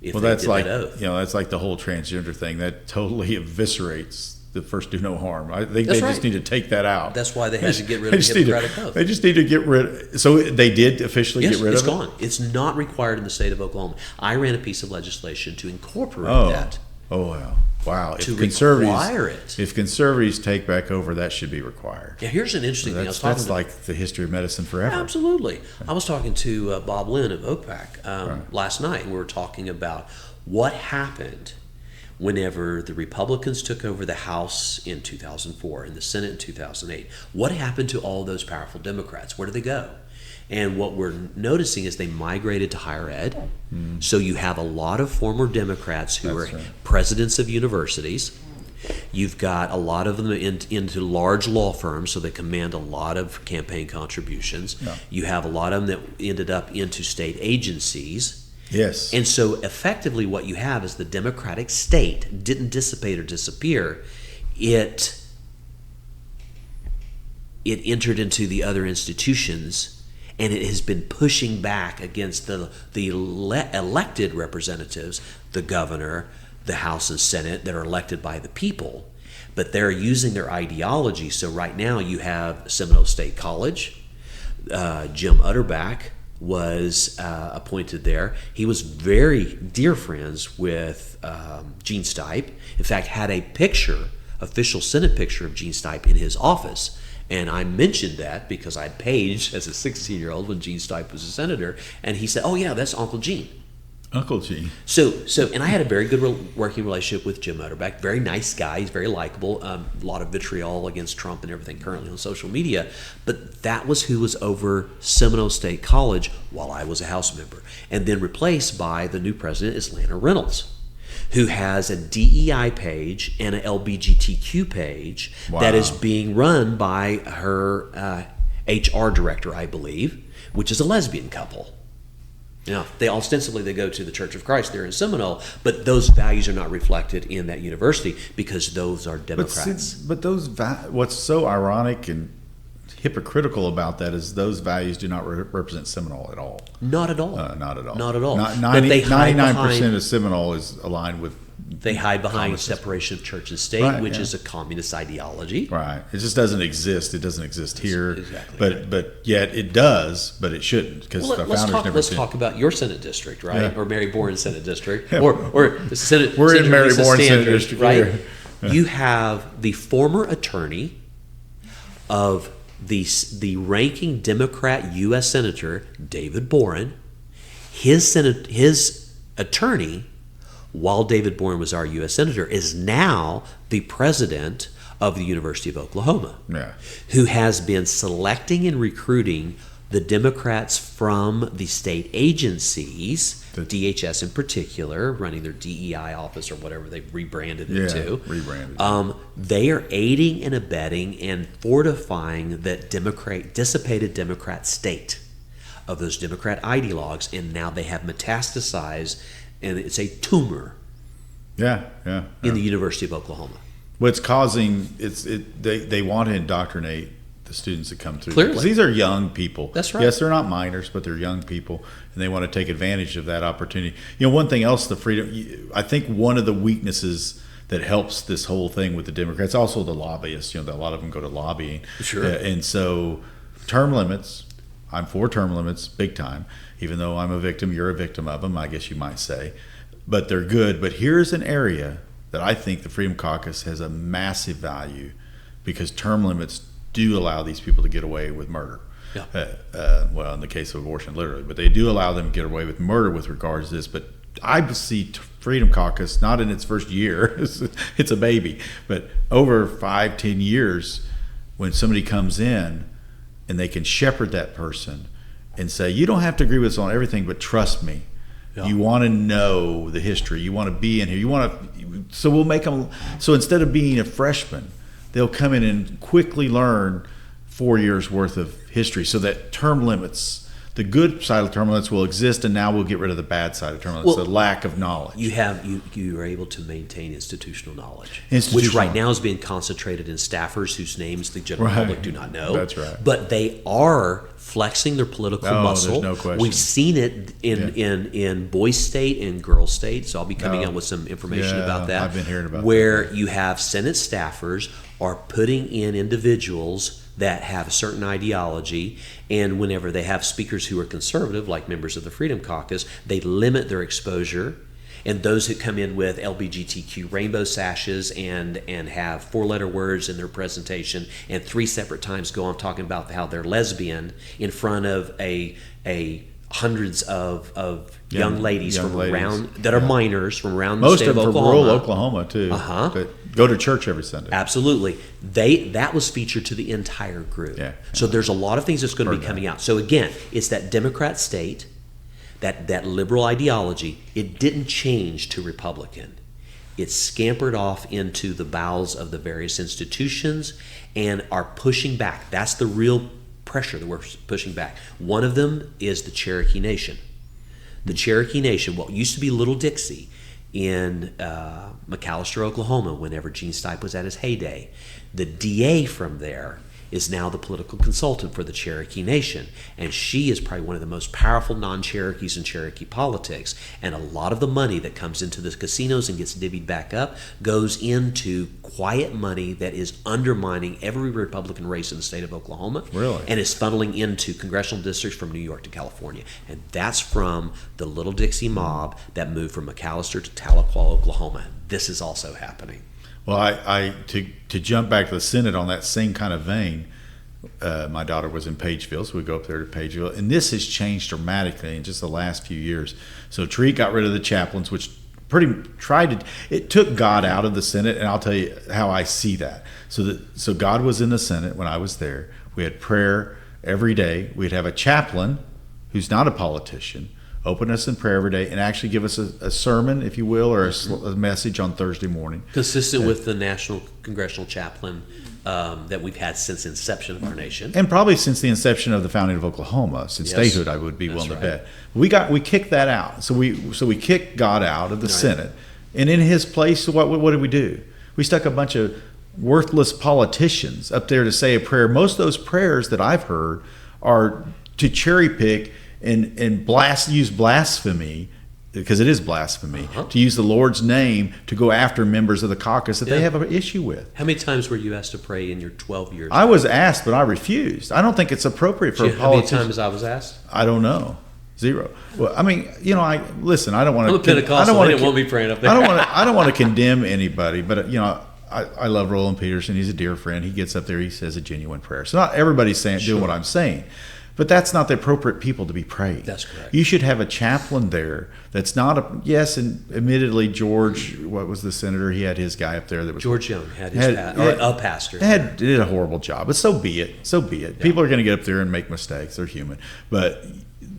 if Well, they that's did like that oath. that's like the whole transgender thing. That totally eviscerates the first do no harm. I think That's they just right. need to take that out. That's why they had to get rid of the Hippocratic Oath. They just need to get rid. So they did officially get rid of it. It's gone. It's not required in the state of Oklahoma. I ran a piece of legislation to incorporate that. Oh wow! Wow! To require it. If conservatives take back over, that should be required. Yeah, here's an interesting thing. That's like the history of medicine forever. Absolutely. I was talking to Bob Lynn of OPAC last night, and we were talking about what happened whenever the Republicans took over the House in 2004 and the Senate in 2008. What happened to all those powerful Democrats? Where did they go? And what we're noticing is they migrated to higher ed. So you have a lot of former Democrats who are presidents of universities. You've got a lot of them into large law firms, so they command a lot of campaign contributions. Yeah. You have a lot of them that ended up into state agencies. Yes. And so effectively what you have is the Democratic state didn't dissipate or disappear. It entered into the other institutions, and it has been pushing back against the elected representatives, the governor, the House and Senate, that are elected by the people. But they're using their ideology. So right now you have Seminole State College. Jim Utterback was appointed there. He was very dear friends with Gene Stipe. In fact, had a picture, official Senate picture of Gene Stipe in his office. And I mentioned that because I'd paged as a 16-year-old when Gene Stipe was a senator, and he said, "Oh yeah, that's Uncle Gene." Uncle Gene. So, and I had a very good working relationship with Jim Utterback. Very nice guy. He's very likable. A lot of vitriol against Trump and everything currently on social media. But that was who was over Seminole State College while I was a House member. And then replaced by the new president is Lana Reynolds, who has a DEI page and an LGBTQ page that is being run by her HR director, I believe, which is a lesbian couple. Now, they ostensibly go to the Church of Christ there in Seminole, but those values are not reflected in that university because those are Democrats. But those what's so ironic and hypocritical about that is those values do not represent Seminole at all. Not at all. Not at all. Not at all. 99% of Seminole is aligned with. They hide behind separation of church and state, which is a communist ideology. Right. It just doesn't exist. It doesn't exist here. Exactly. But yet it does, but it shouldn't because the founders never Let's did. talk about your Senate district, right? Yeah. Or Mary Bourne Senate district, or the Senate. We're in Mary Lisa Bourne Senate Standard, district, right? here. You have the former attorney of the ranking Democrat U.S. Senator David Boren. His attorney, while David Boren was our U.S. Senator, is now the president of the University of Oklahoma, who has been selecting and recruiting the Democrats from the state agencies, DHS in particular, running their DEI office or whatever they've rebranded it to. Rebranded. They are aiding and abetting and fortifying that dissipated Democrat state of those Democrat ideologues, and now they have metastasized, and it's a tumor in the University of Oklahoma. What's causing they want to indoctrinate the students that come through. Clearly. Because these are young people. That's right. Yes, they're not minors, but they're young people, and they want to take advantage of that opportunity. You know, one thing else, the freedom, I think one of the weaknesses that helps this whole thing with the Democrats, also the lobbyists, a lot of them go to lobbying. Sure. And so term limits, I'm for term limits big time, even though I'm a victim, you're a victim of them, I guess you might say. But they're good. But here's an area that I think the Freedom Caucus has a massive value because term limits do allow these people to get away with murder. Yeah. Well, in the case of abortion, literally, but they do allow them to get away with murder with regards to this. But I see Freedom Caucus not in its first year; it's a baby, but over 5-10 years, when somebody comes in and they can shepherd that person and say, "You don't have to agree with us on everything, but trust me." Yeah. You want to know the history. You want to be in here. You want to. So we'll make them. So instead of being a freshman, they'll come in and quickly learn 4 years worth of history. So that term limits, the good side of term limits will exist, and now we'll get rid of the bad side of term limits, the lack of knowledge. You are able to maintain institutional knowledge, which right now is being concentrated in staffers whose names the general public do not know. That's right. But they are flexing their political muscle. There's no question. We've seen it in boys' state and girls' state, so I'll be coming out with some information about that. I've been hearing about where that. You have Senate staffers are putting in individuals that have a certain ideology, and whenever they have speakers who are conservative, like members of the Freedom Caucus, they limit their exposure. And those who come in with LGBTQ rainbow sashes and have four-letter words in their presentation, and 3 separate times go on talking about how they're lesbian in front of a hundreds of young ladies from around that are minors from around the state of Oklahoma. Most of them from rural Oklahoma too. That go to church every Sunday. Absolutely. That was featured to the entire group. Yeah. So there's a lot of things that's going to be coming out. So again, it's that Democrat state, that liberal ideology. It didn't change to Republican. It scampered off into the bowels of the various institutions and are pushing back. That's the real pressure that we're pushing back. One of them is the Cherokee Nation. The Cherokee Nation, what used to be Little Dixie in McAlester, Oklahoma, whenever Gene Stipe was at his heyday, the DA from there is now the political consultant for the Cherokee Nation. And she is probably one of the most powerful non-Cherokees in Cherokee politics. And a lot of the money that comes into the casinos and gets divvied back up goes into quiet money that is undermining every Republican race in the state of Oklahoma. Really? And is funneling into congressional districts from New York to California. And that's from the Little Dixie mob that moved from McAlester to Tahlequah, Oklahoma. This is also happening. Well, to jump back to the Senate on that same kind of vein, my daughter was in Pageville, so we go up there to Pageville, and this has changed dramatically in just the last few years. So Treat got rid of the chaplains, which it took God out of the Senate, and I'll tell you how I see that. So God was in the Senate when I was there. We had prayer every day. We'd have a chaplain who's not a politician open us in prayer every day and actually give us a sermon, if you will, or a message on Thursday morning. Consistent with the National Congressional Chaplain that we've had since the inception of our nation. And probably since the inception of the founding of Oklahoma, since statehood, I would be willing to bet. We kicked that out. So we kicked God out of the Senate. And in his place, what did we do? We stuck a bunch of worthless politicians up there to say a prayer. Most of those prayers that I've heard are to cherry pick and use blasphemy, because it is blasphemy, to use the Lord's name to go after members of the caucus that they have an issue with. How many times were you asked to pray in your 12 years? I was asked, but I refused. I don't think it's appropriate for a politician. How many times I was asked? I don't know. 0. Well, I mean, I don't want to. I'm a Pentecostal. They didn't want me praying up there. I don't want to condemn anybody, but I love Roland Peterson. He's a dear friend. He gets up there. He says a genuine prayer. So not everybody's doing what I'm saying. But that's not the appropriate people to be praying. That's correct. You should have a chaplain there that's not and admittedly George, what was the senator? He had his guy up there that was George Young had a pastor. Did a horrible job, but so be it. Yeah. People are going to get up there and make mistakes. They're human. But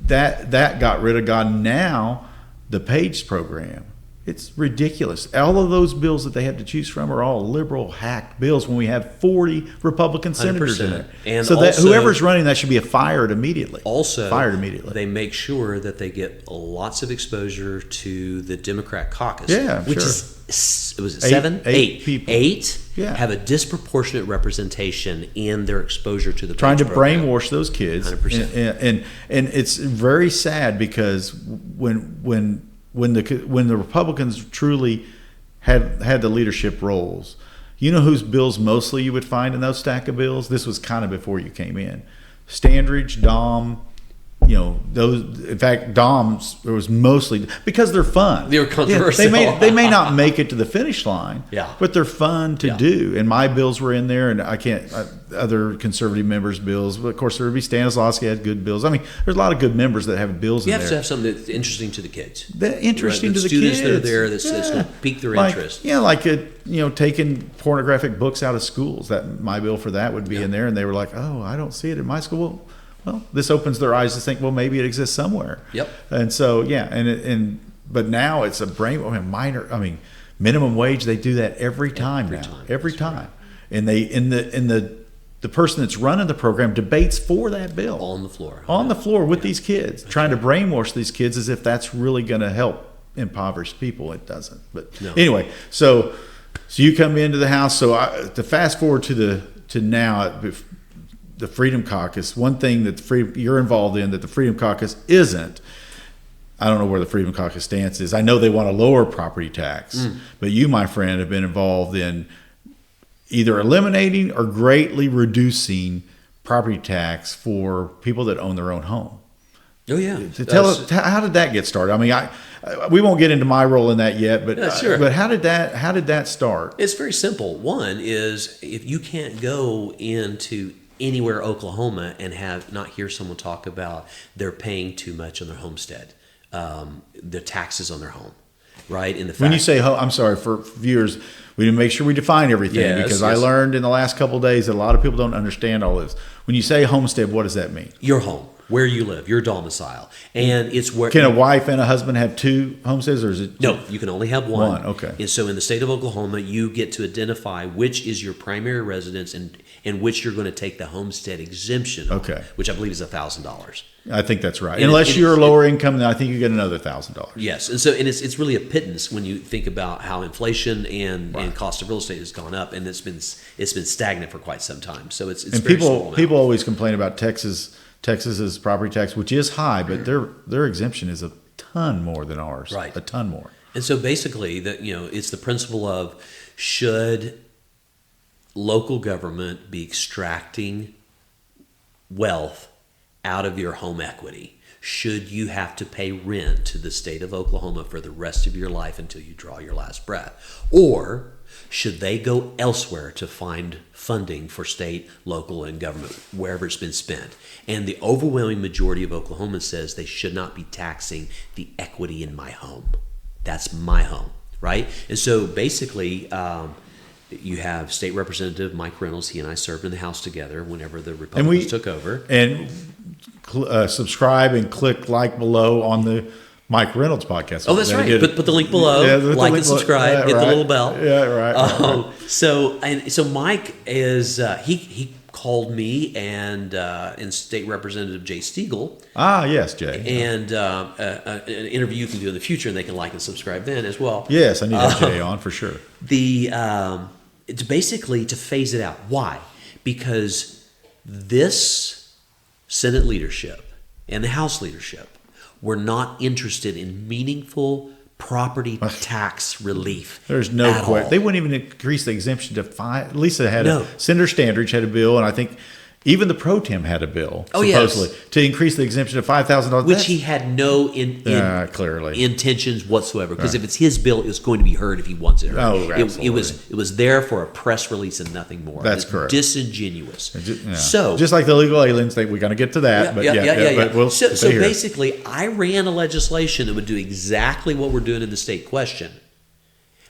that got rid of God. Now the Page program, it's ridiculous. All of those bills that they had to choose from are all liberal hacked bills when we have 40 Republican senators in it. And so that whoever's running that should be fired immediately. They make sure that they get lots of exposure to the Democrat caucus. Yeah, which is, was it 7? 8 people. 8 have a disproportionate representation in their exposure to the trying to program. Brainwash those kids. 100%. And it's very sad because when the Republicans truly had the leadership roles, you know whose bills mostly you would find in those stack of bills? This was kind of before you came in. Standridge, Dom, those. In fact, Dom's there was mostly because they're fun. They were controversial. They may not make it to the finish line. Yeah. But they're fun to do. And my bills were in there, and I can't. Other conservative members' bills, but of course there would be Stanislawski had good bills. I mean, there's a lot of good members that have bills in there. You have to have something that's interesting to the kids. To the students kids. that are there that's going to pique their interest. Yeah, taking pornographic books out of schools. That my bill for that would be in there, and they were like, "Oh, I don't see it in my school." well, this opens their eyes to think, well, maybe it exists somewhere. Yep. And so, yeah, but now it's a minimum wage. They do that every time now. Every time. And the person that's running the program debates for that bill on the floor with these kids, trying to brainwash these kids as if that's really going to help impoverished people. It doesn't. But anyway, so you come into the House. So to fast forward to now, the Freedom Caucus. One thing that you're involved in that the Freedom Caucus isn't. I don't know where the Freedom Caucus stance is. I know they want to lower property tax, but you, my friend, have been involved in either eliminating or greatly reducing property tax for people that own their own home. Oh yeah. Tell us, how did that get started? I mean, we won't get into my role in that yet, but sure. But how did that start? It's very simple. One is, if you can't go into anywhere Oklahoma and not hear someone talk about they're paying too much on their homestead, the taxes on their home, right? When you say home, I'm sorry for viewers. We need to make sure we define everything because I learned in the last couple of days that a lot of people don't understand all this. When you say homestead, what does that mean? Your home, where you live, your domicile, and it's where. Can a wife and a husband have two homesteads, or is it? No, you can only have one. One, okay. And so in the state of Oklahoma, you get to identify which is your primary residence and which you're going to take the homestead exemption on, which I believe is $1,000. I think that's right. Unless you're lower income, then I think you get another $1,000. Yes, and it's really a pittance when you think about how inflation and cost of real estate has gone up, and it's been stagnant for quite some time. So it's and people always complain about Texas's property tax, which is high, but their exemption is a ton more than ours. Right, a ton more. And so basically, it's the principle of, should local government be extracting wealth out of your home equity? Should you have to pay rent to the state of Oklahoma for the rest of your life until you draw your last breath? Or should they go elsewhere to find funding for state, local, and government, wherever it's been spent? And the overwhelming majority of Oklahomans says they should not be taxing the equity in my home. That's my home, right? And so basically, you have State Representative Mike Reynolds. He and I served in the House together whenever the Republicans took over. And subscribe and click like below on the Mike Reynolds podcast. Oh, that's right. Put the link below. Like and subscribe. Hit the little bell. Yeah, right. So Mike is he called me and State Representative Jay Stiegel. Ah, yes, Jay. And an interview you can do in the future, and they can like and subscribe then as well. Yes, I need to have Jay on for sure. It's basically to phase it out. Why? Because this Senate leadership and the House leadership were not interested in meaningful property tax relief. There's no question. They wouldn't even increase the exemption to 5. At least they had Senator Standridge had a bill, and I think even the pro tem had a bill, supposedly, to increase the exemption to $5,000. Which he had no clearly intentions whatsoever. Because if it's his bill, it's going to be heard if he wants it heard. Oh, absolutely. It was there for a press release and nothing more. That's correct. Disingenuous. So just like the illegal aliens thing, we're going to get to that. So basically, I ran a legislation that would do exactly what we're doing in the state question.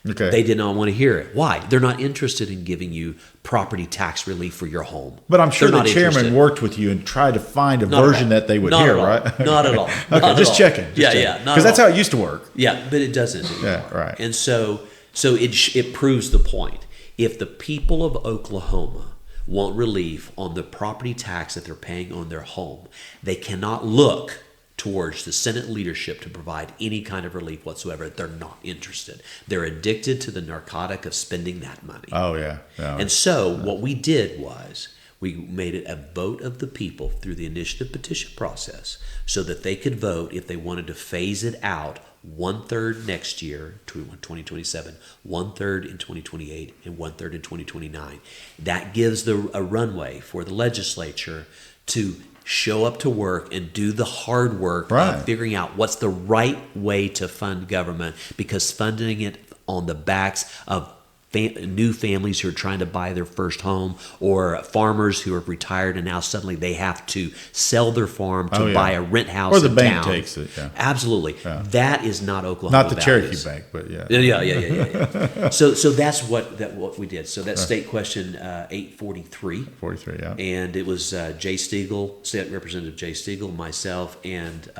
Okay. They did not want to hear it. Why? They're not interested in giving you property tax relief for your home. But I'm sure the chairman worked with you and tried to find a version that they would hear, right? Not at all. Okay, just checking. Because that's how it used to work. Yeah, but it doesn't anymore. Yeah, right. And so it proves the point. If the people of Oklahoma want relief on the property tax that they're paying on their home, they cannot look towards the Senate leadership to provide any kind of relief whatsoever. They're not interested. They're addicted to the narcotic of spending that money. Oh, yeah. And so what we did was we made it a vote of the people through the initiative petition process so that they could vote if they wanted to phase it out 1/3 next year, 2027, 1/3 in 2028, and 1/3 in 2029. That gives a runway for the legislature to show up to work and do the hard work of figuring out what's the right way to fund government, because funding it on the backs of new families who are trying to buy their first home, or farmers who have retired and now suddenly they have to sell their farm to buy a rent house or the in bank town. takes it. Yeah. Absolutely, that is not Oklahoma. Not the values. Cherokee Bank, but yeah. Yeah. So that's what we did. So that's state question 843. 43, yeah. And it was Jay Stegall, State Representative Jay Stegall, myself, and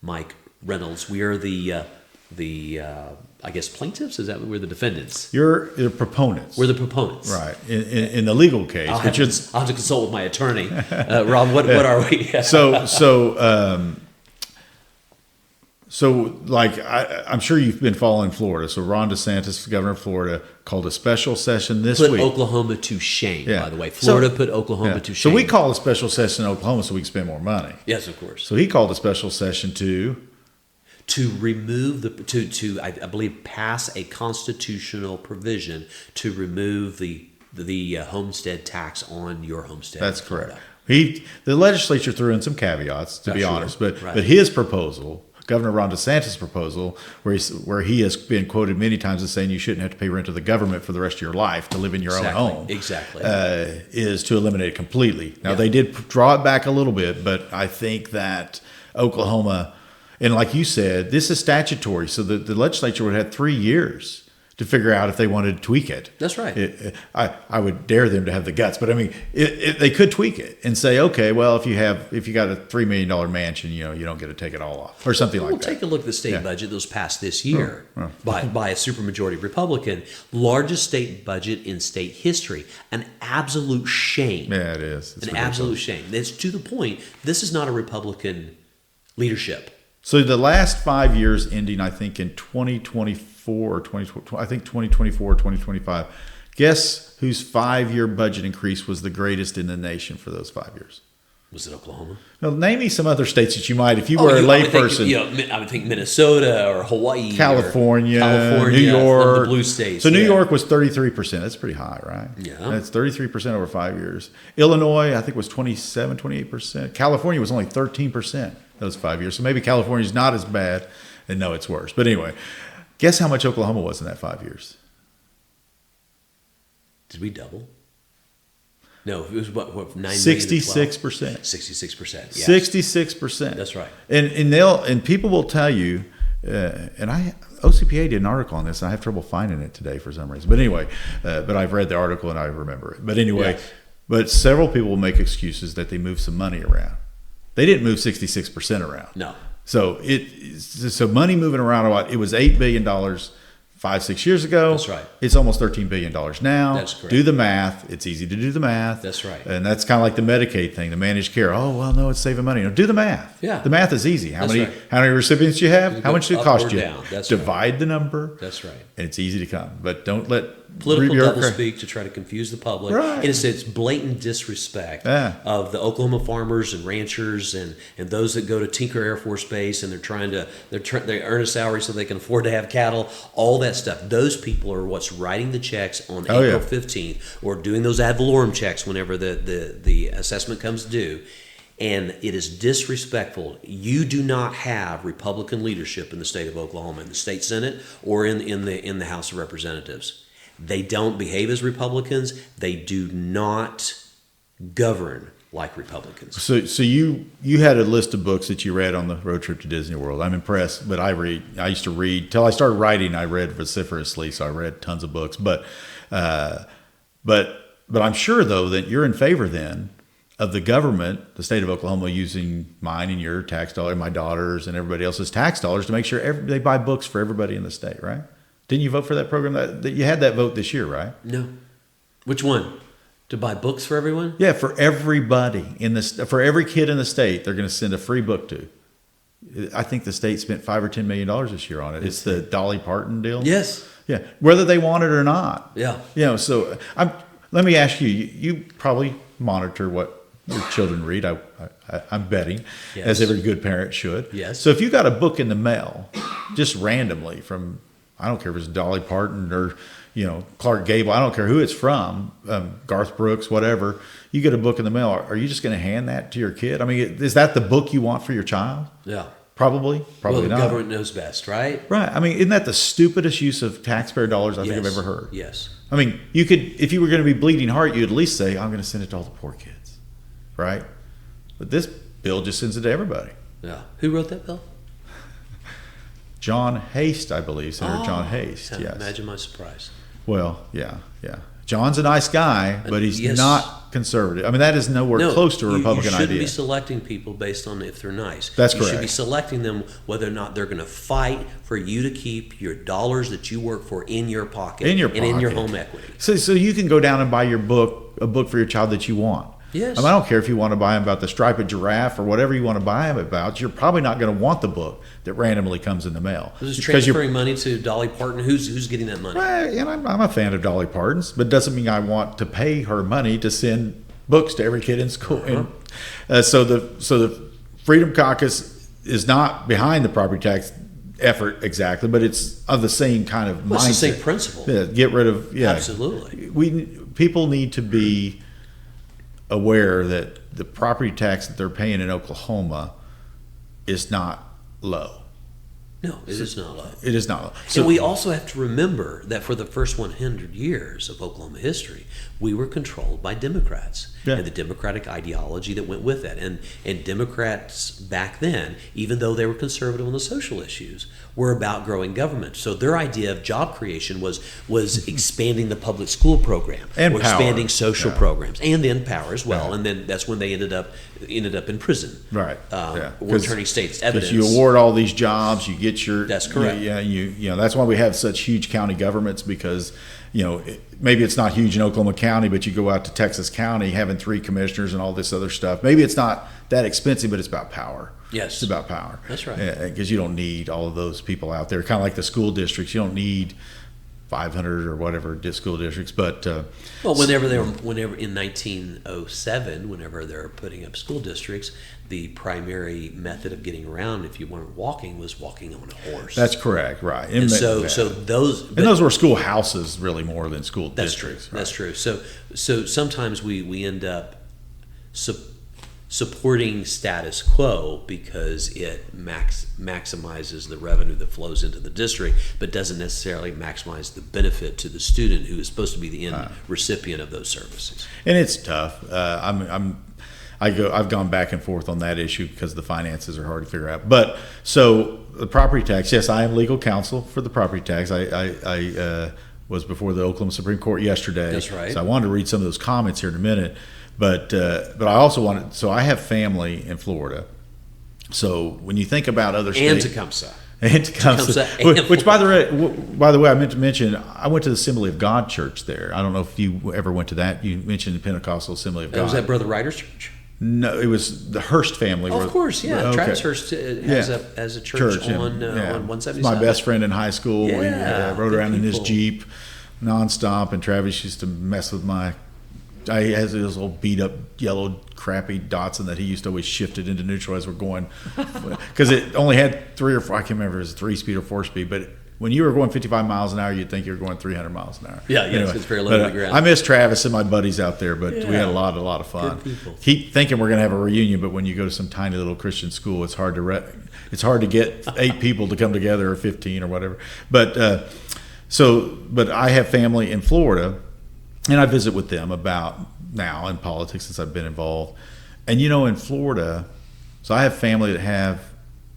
Mike Reynolds. We are the I guess plaintiffs. Is that we're the defendants? You're the proponents. We're the proponents, right? In the legal case, I'll have to consult with my attorney, Rob. What are we? So like I'm sure you've been following Florida. So Ron DeSantis, governor of Florida, called a special session this Put week. Oklahoma to shame. By the way, Florida put Oklahoma to shame. So we called a special session in Oklahoma so we can spend more money. Yes, of course. So he called a special session to remove I believe pass a constitutional provision to remove the homestead tax on your homestead. That's correct. The legislature threw in some caveats, to be honest, but his proposal, Governor Ron DeSantis' proposal, where he has been quoted many times as saying you shouldn't have to pay rent to the government for the rest of your life to live in your own home. Exactly. Is to eliminate it completely. Now they did draw it back a little bit, but I think that Oklahoma. And like you said, this is statutory, so the legislature would have had 3 years to figure out if they wanted to tweak it. That's right. I would dare them to have the guts, but I mean, they could tweak it and say, okay, well, if you got a $3 million mansion, you don't get to take it all off or something like that. Take a look at the state budget that was passed this year by a supermajority Republican, largest state budget in state history. An absolute shame. Yeah, it is. It's an absolute shame. It's to the point. This is not a Republican leadership. So the last 5 years ending, I think, in 2024 or 2020, I think 2024 or 2025, guess whose 5-year budget increase was the greatest in the nation for those 5 years? Was it Oklahoma? Now, name me some other states that you might, if you were a layperson. I would think Minnesota or Hawaii, California, New York, the blue states. So New York was 33%. That's pretty high, right? Yeah, that's 33% over 5 years. Illinois, I think, was 27, 28%. California was only 13% those 5 years. So maybe California's not as bad, and no, it's worse. But anyway, guess how much Oklahoma was in that 5 years? Did we double? No, it was what 9 66%. 66%. Yes. 66%. That's right. And people will tell you, OCPA did an article on this, and I have trouble finding it today for some reason. But anyway, but I've read the article and I remember it. But anyway, but several people will make excuses that they moved some money around. They didn't move 66% around. No. So money moving around a lot. It was $8 billion 5-6 years ago. That's right. It's almost $13 billion now. That's correct. Do the math. It's easy to do the math. That's right. And that's kind of like the Medicaid thing, the managed care. Oh, well, no, it's saving money. No, do the math. Yeah. The math is easy. How That's many recipients do you have? How much did it cost you? Down. That's Divide the number. That's right. And it's easy to come. But don't let political doublespeak to try to confuse the public. Right. And it's blatant disrespect of the Oklahoma farmers and ranchers and those that go to Tinker Air Force Base and they earn a salary so they can afford to have cattle. All that stuff. Those people are what's writing the checks on April 15th or doing those ad valorem checks whenever the assessment comes due. And it is disrespectful. You do not have Republican leadership in the state of Oklahoma, in the state Senate or in the House of Representatives. They don't behave as Republicans. They do not govern like Republicans. So you had a list of books that you read on the road trip to Disney World. I'm impressed, but I used to read till I started writing. I read vociferously, so I read tons of books. But I'm sure though that you're in favor then of the government, the state of Oklahoma, using mine and your tax dollar, my daughter's, and everybody else's tax dollars to make sure they buy books for everybody in the state, right? Didn't you vote for that program? That you had that vote this year, right? No. Which one? To buy books for everyone? Yeah, for everybody for every kid in the state, they're going to send a free book to. I think the state spent $5 or $10 million this year on it. It's the Dolly Parton deal. Yes. Yeah, whether they want it or not. Yeah. So let me ask you. You probably monitor what your children read. I'm betting, as every good parent should. Yes. So if you got a book in the mail, just randomly from, I don't care if it's Dolly Parton or Clark Gable, I don't care who it's from, Garth Brooks, whatever. You get a book in the mail. Are you just going to hand that to your kid? I mean, is that the book you want for your child? Yeah. Probably well, the not. Government knows best, right? Right. I mean, isn't that the stupidest use of taxpayer dollars I think I've ever heard? Yes. I mean, you could, if you were going to be bleeding heart, you'd at least say, I'm going to send it to all the poor kids, right? But this bill just sends it to everybody. Yeah. Who wrote that bill? John Haste, I believe, Senator John Haste. Yeah, Yes. imagine my surprise. Well, yeah. John's a nice guy, but he's Yes. not conservative. I mean, that is nowhere close to a Republican you shouldn't idea. be selecting people based on if they're nice. That's You should correct. be selecting them whether or not they're going to fight for you to keep your dollars that you work for in your pocket, In your and in your pocket. home equity. So you can go down and buy a book for your child that you want. Yes. I mean, I don't care if you want to buy him about the striped giraffe or whatever you want to buy him about. You're probably not going to want the book that randomly comes in the mail. This is Because transferring money to Dolly Parton. Who's getting that money? And I'm a fan of Dolly Parton's, but it doesn't mean I want to pay her money to send books to every kid in school. So the Freedom Caucus is not behind the property tax effort exactly, but it's of the same kind of mindset. It's the same principle. Yeah, get rid of Absolutely. People need to be aware that the property tax that they're paying in Oklahoma is not low. No, it is not low. It is not low. And we also have to remember that for the first 100 years of Oklahoma history, we were controlled by Democrats and the Democratic ideology that went with that. And Democrats back then, even though they were conservative on the social issues, were about growing government. So their idea of job creation was expanding the public school program, and or power. expanding social programs, and then power as well. And then that's when they ended up in prison, Right. or turning states evidence. Because you award all these jobs, you get your. That's correct. You know that's why we have such huge county governments, because maybe it's not huge in Oklahoma County, but you go out to Texas County having 3 commissioners and all this other stuff. Maybe it's not that expensive, but it's about power. Yes. It's about power. That's right. Because you don't need all of those people out there. Kind of like the school districts. You don't need 500 or whatever school districts, but well, whenever in 1907, whenever they were putting up school districts, the primary method of getting around, if you weren't walking, was walking on a horse. that's correct, right? And so those were schoolhouses really more than school that's districts. true. That's true. So sometimes we end up supporting status quo because it maximizes the revenue that flows into the district, but doesn't necessarily maximize the benefit to the student who is supposed to be the end recipient of those services. And it's tough. I've gone back and forth on that issue because the finances are hard to figure out. But so the property tax, yes, I am legal counsel for the property tax. I was before the Oklahoma Supreme Court yesterday. That's right. So I wanted to read some of those comments here in a minute. But I also wanted, so I have family in Florida. So when you think about other states, And Tecumseh, which by the way, I meant to mention, I went to the Assembly of God church there. I don't know if you ever went to that. You mentioned the Pentecostal Assembly of God. Was that Brother Ryder's church? No, it was the Hurst family. Of course, yeah. Okay. Travis Hurst has a church on 177. My best friend in high school. Yeah, we rode around in his people. Jeep nonstop, and Travis used to mess with he has those old beat up yellow crappy Datsun that he used to always shift it into neutral as we're going, because it only had 3 or 4. I can't remember if it was 3-speed or 4-speed, but when you were going 55 miles an hour, you'd think you were going 300 miles an hour. Yeah, anyway, it's very low to the ground. I miss Travis and my buddies out there, but we had a lot of fun. Good people. Keep thinking we're going to have a reunion, but when you go to some tiny little Christian school, it's hard to get 8 people to come together, or 15 or whatever. But I have family in Florida, and I visit with them about now in politics since I've been involved. And in Florida, so I have family that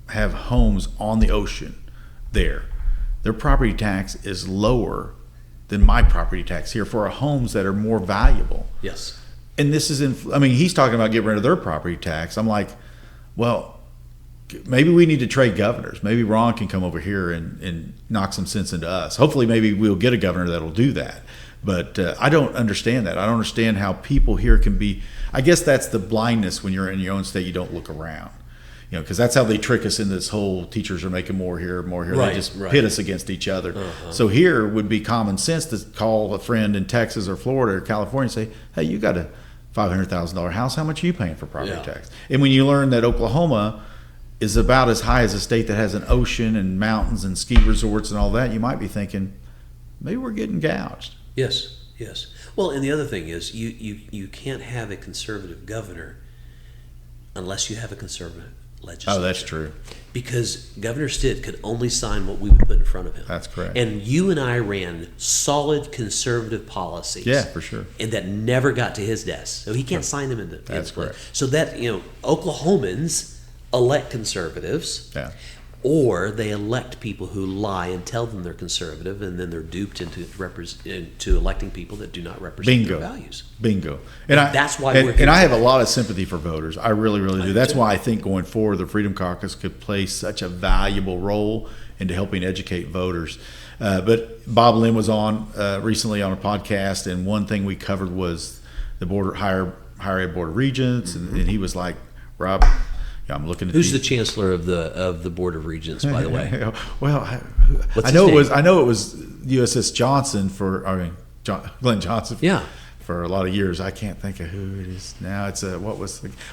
have homes on the ocean there. Their property tax is lower than my property tax here for homes that are more valuable. Yes. And this is he's talking about getting rid of their property tax. I'm like, well, maybe we need to trade governors. Maybe Ron can come over here and knock some sense into us. Hopefully maybe we'll get a governor that'll do that. But I don't understand that. I don't understand how people here can be. I guess that's the blindness when you're in your own state. You don't look around, because that's how they trick us in this whole teachers are making more here. Right, they just pit us against each other. So here would be common sense to call a friend in Texas or Florida or California and say, hey, you got a $500,000 house. How much are you paying for property tax? And when you learn that Oklahoma is about as high as a state that has an ocean and mountains and ski resorts and all that, you might be thinking, maybe we're getting gouged. Yes. Well, and the other thing is you can't have a conservative governor unless you have a conservative legislature. Oh, that's true. Because Governor Stitt could only sign what we would put in front of him. That's correct. And you and I ran solid conservative policies. Yeah, for sure. And that never got to his desk. So he can't sign them into. That's correct. So that, Oklahomans elect conservatives. Yeah. Or they elect people who lie and tell them they're conservative, and then they're duped into electing people that do not represent their values. Bingo. That's why we're here. And I have a lot of sympathy for voters. I really, really do. That's why I think going forward, the Freedom Caucus could play such a valuable role into helping educate voters. But Bob Lynn was on recently on a podcast, and one thing we covered was the higher ed board of regents, and he was like, Rob, I'm looking at who's the chancellor of the Board of Regents, by the way. Well, What's I know his it name? was USS Johnson Glenn Johnson. Yeah. For a lot of years. I can't think of who it is now. It's the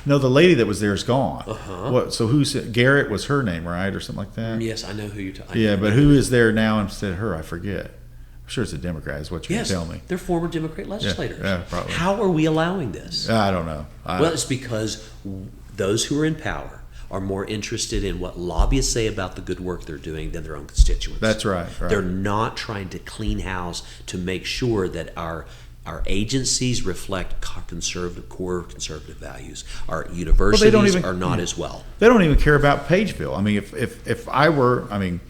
lady that was there is gone. So Garrett was her name, right, or something like that? Yes, I know who you're talking. Yeah, but who is there now instead of her? I forget. I'm sure it's a Democrat. Is what you're going to tell me? They're former Democrat legislators. Yeah, probably. How are we allowing this? I don't know. Well, it's because those who are in power are more interested in what lobbyists say about the good work they're doing than their own constituents. That's right. They're not trying to clean house to make sure that our agencies reflect core conservative values. Our universities are not as well. They don't even care about Pageville. I mean, if I were, I mean,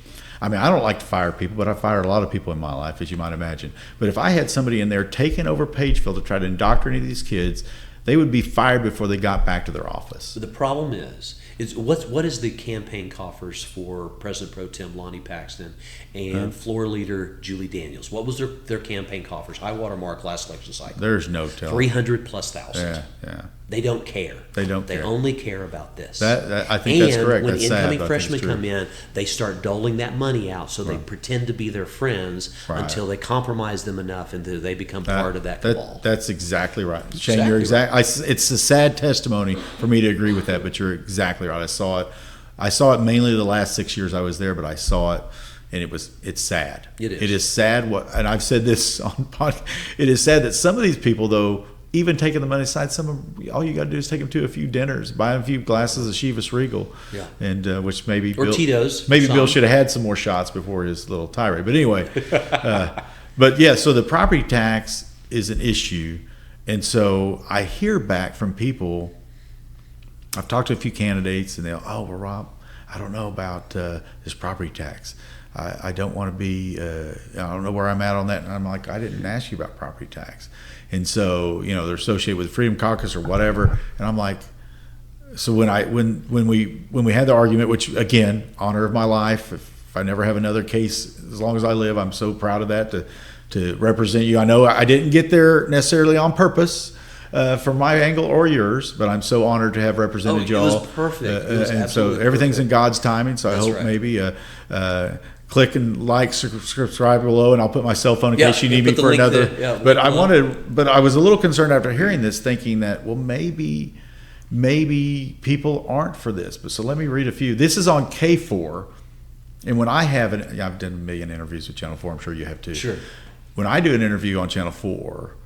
I don't like to fire people, but I fired a lot of people in my life, as you might imagine. But if I had somebody in there taking over Pageville to try to indoctrinate these kids, they would be fired before they got back to their office. But the problem is what is the campaign coffers for President Pro Tem Lonnie Paxton and floor leader Julie Daniels? What was their campaign coffers? High water mark last election cycle. There's no telling. 300,000+. Yeah. They don't care. They only care about this. That I think that's correct. And when that's incoming sad, freshmen come in, they start doling that money out. So they pretend to be their friends until they compromise them enough and they become part of that cabal. That's exactly right. Shane, you're exactly. It's a sad testimony for me to agree with that, but you're exactly right. I saw it mainly the last 6 years I was there, but I saw it, and it's sad. It is. It is sad. And I've said this on podcast. It is sad that some of these people, though, even taking the money aside, all you got to do is take them to a few dinners, buy them a few glasses of Chivas Regal, and which maybe or Tito's. Maybe Bill should have had some more shots before his little tirade. But anyway, but yeah, so the property tax is an issue, and so I hear back from people. I've talked to a few candidates, and they'll, well, Rob, I don't know about this property tax. I don't want to be, I don't know where I'm at on that. And I'm like, I didn't ask you about property tax. And so, they're associated with Freedom Caucus or whatever. And I'm like, so when we had the argument, which again, honor of my life, if I never have another case, as long as I live, I'm so proud of that to represent you. I know I didn't get there necessarily on purpose, from my angle or yours, but I'm so honored to have represented y'all. It was perfect. It was and so everything's in God's timing. So I hope right. maybe click and like, subscribe below, and I'll put my cell phone in case you need me for another. But I was a little concerned after hearing this, thinking that, well, maybe people aren't for this. But so let me read a few. This is on K4, and when I've done a million interviews with Channel 4. I'm sure you have too. Sure. When I do an interview on Channel 4,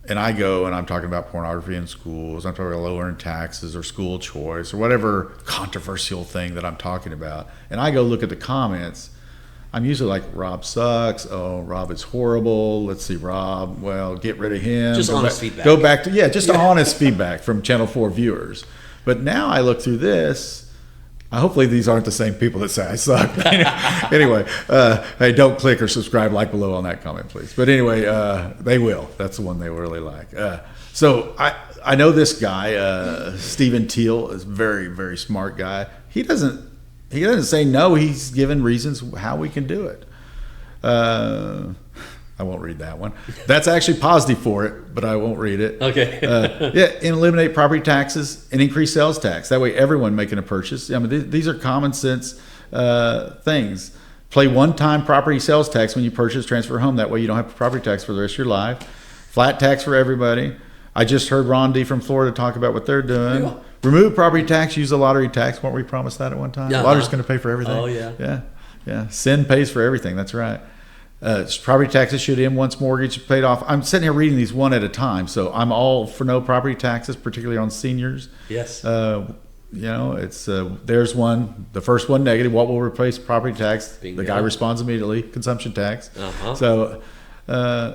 and I go and I'm talking about pornography in schools, I'm talking about lowering taxes or school choice or whatever controversial thing that I'm talking about, and I go look at the comments, I'm usually like, Rob sucks. Oh, Rob is horrible. Let's see, Rob. Well, get rid of him. Just honest feedback. Go back to honest feedback from Channel 4 viewers. But now I look through this. Hopefully these aren't the same people that say I suck. Anyway, hey, don't click or subscribe, like below on that comment, please. But anyway, they will. That's the one they really like. So I know this guy, Stephen Teal, is a very, very smart guy. He doesn't say no. He's given reasons how we can do it. I won't read that one. That's actually positive for it, but I won't read it. Okay. And eliminate property taxes and increase sales tax. That way everyone making a purchase. I mean, these are common sense things. Play one-time property sales tax when you purchase, transfer home. That way you don't have property tax for the rest of your life. Flat tax for everybody. I just heard Ron D. from Florida talk about what they're doing. Yeah. Remove property tax, use the lottery tax. Weren't we promised that at one time? Yeah. Lottery's going to pay for everything. Oh, yeah. Yeah. Sin pays for everything. That's right. Property taxes should end once mortgage is paid off. I'm sitting here reading these one at a time, so I'm all for no property taxes, particularly on seniors. Yes. it's there's one. The first one negative. What will replace property tax? Bingo. The guy responds immediately. Consumption tax. Uh-huh. So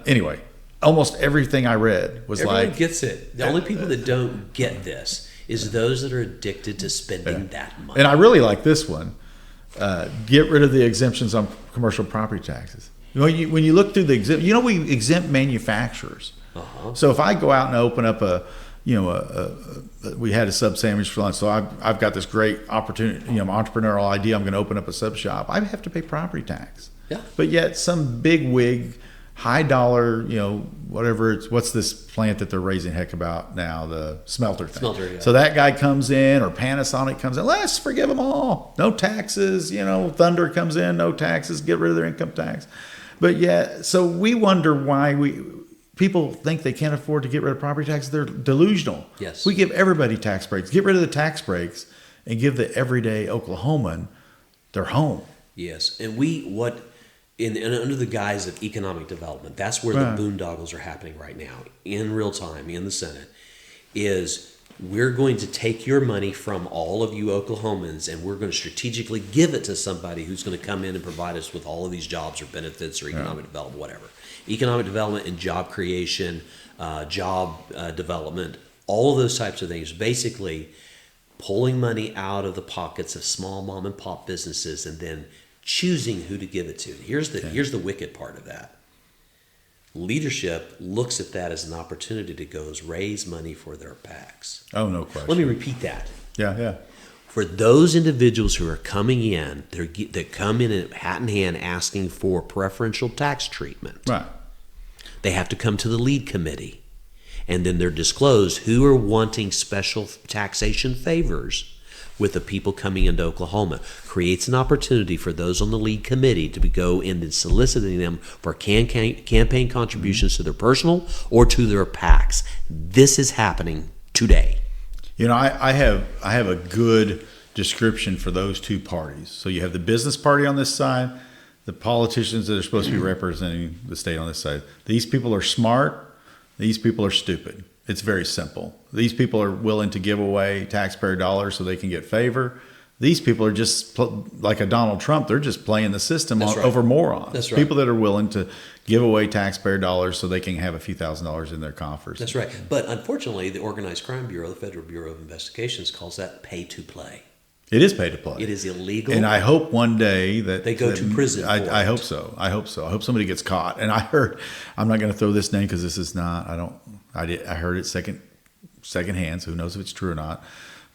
anyway, almost everything I read was Everyone like gets it. The only people that don't get this is those that are addicted to spending that money. And I really like this one. Get rid of the exemptions on commercial property taxes. When you look through the exempt, we exempt manufacturers. Uh-huh. So if I go out and open up we had a sub sandwich for lunch. So I've got this great opportunity, entrepreneurial idea. I'm going to open up a sub shop. I have to pay property tax. Yeah. But yet some big wig, high dollar, what's this plant that they're raising heck about now, the smelter thing. Smelter, yeah. So that guy comes in, or Panasonic comes in, let's forgive them all. No taxes, Thunder comes in, no taxes, get rid of their income tax. But yeah, so we wonder why people think they can't afford to get rid of property taxes. They're delusional. Yes. We give everybody tax breaks. Get rid of the tax breaks and give the everyday Oklahoman their home. Yes, and under the guise of economic development, that's where Right. the boondoggles are happening right now in real time in the Senate. Is we're going to take your money from all of you Oklahomans, and we're going to strategically give it to somebody who's going to come in and provide us with all of these jobs or benefits or economic development, whatever. Economic development and job creation, job development, all of those types of things. Basically, pulling money out of the pockets of small mom and pop businesses and then choosing who to give it to. Here's the wicked part of that. Leadership looks at that as an opportunity to go raise money for their PACs. Oh, no question. Let me repeat that. Yeah. For those individuals who are coming in, that come in hat in hand asking for preferential tax treatment, Right. they have to come to the lead committee. And then they're disclosed who are wanting special taxation favors with the people coming into Oklahoma. Creates an opportunity for those on the lead committee to go in and soliciting them for campaign contributions to their personal or to their PACs. This is happening today. I have a good description for those two parties. So you have the business party on this side, the politicians that are supposed to be representing the state on this side. These people are smart. These people are stupid. It's very simple. These people are willing to give away taxpayer dollars so they can get favor. These people are just like a Donald Trump. They're just playing the system over morons. That's right. People that are willing to give away taxpayer dollars so they can have a few $1,000s in their coffers. That's right. But unfortunately, the Organized Crime Bureau, the Federal Bureau of Investigations, calls that pay to play. It is pay to play. It is illegal. And I hope one day that they go to prison. I hope so. I hope somebody gets caught. And I heard, I'm not going to throw this name because this is not. I heard it secondhand. So who knows if it's true or not?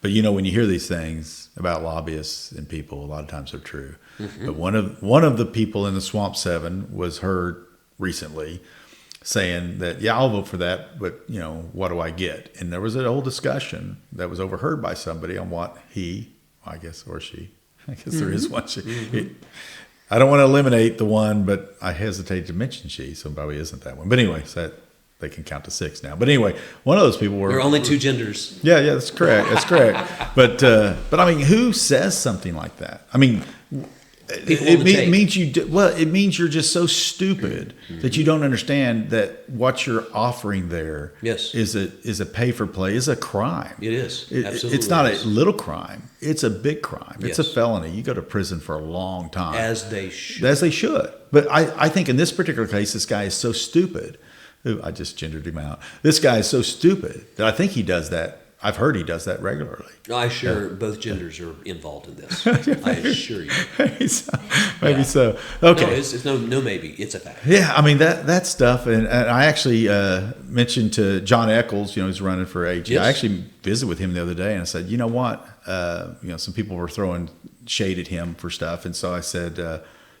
But when you hear these things about lobbyists and people, a lot of times they're true. Mm-hmm. But one of the people in the Swamp 7 was heard recently saying that, yeah, I'll vote for that, but what do I get? And there was an old discussion that was overheard by somebody on what I guess, or she. I guess there is one. I don't want to eliminate the one, but I hesitate to mention she, so probably isn't that one. But anyway, so they can count to 6 now. But anyway, one of those people were. There are only two genders. Yeah, that's correct. That's correct. But I mean, who says something like that? I mean, it means you're just so stupid that you don't understand that what you're offering there is a pay for play, is a crime. It is. Absolutely. It's not a little crime. It's a big crime. It's a felony. You go to prison for a long time. As they should. But I think in this particular case, this guy is so stupid. I just gendered him out. This guy is so stupid that I think he does that. I've heard he does that regularly. Both genders are involved in this. I assure you. Maybe so. Okay. No, it's no maybe. It's a fact. Yeah, I mean that stuff, and I actually mentioned to John Eccles, who's running for AG. Yes. I actually visited with him the other day, and I said, you know what? Some people were throwing shade at him for stuff, and so I said,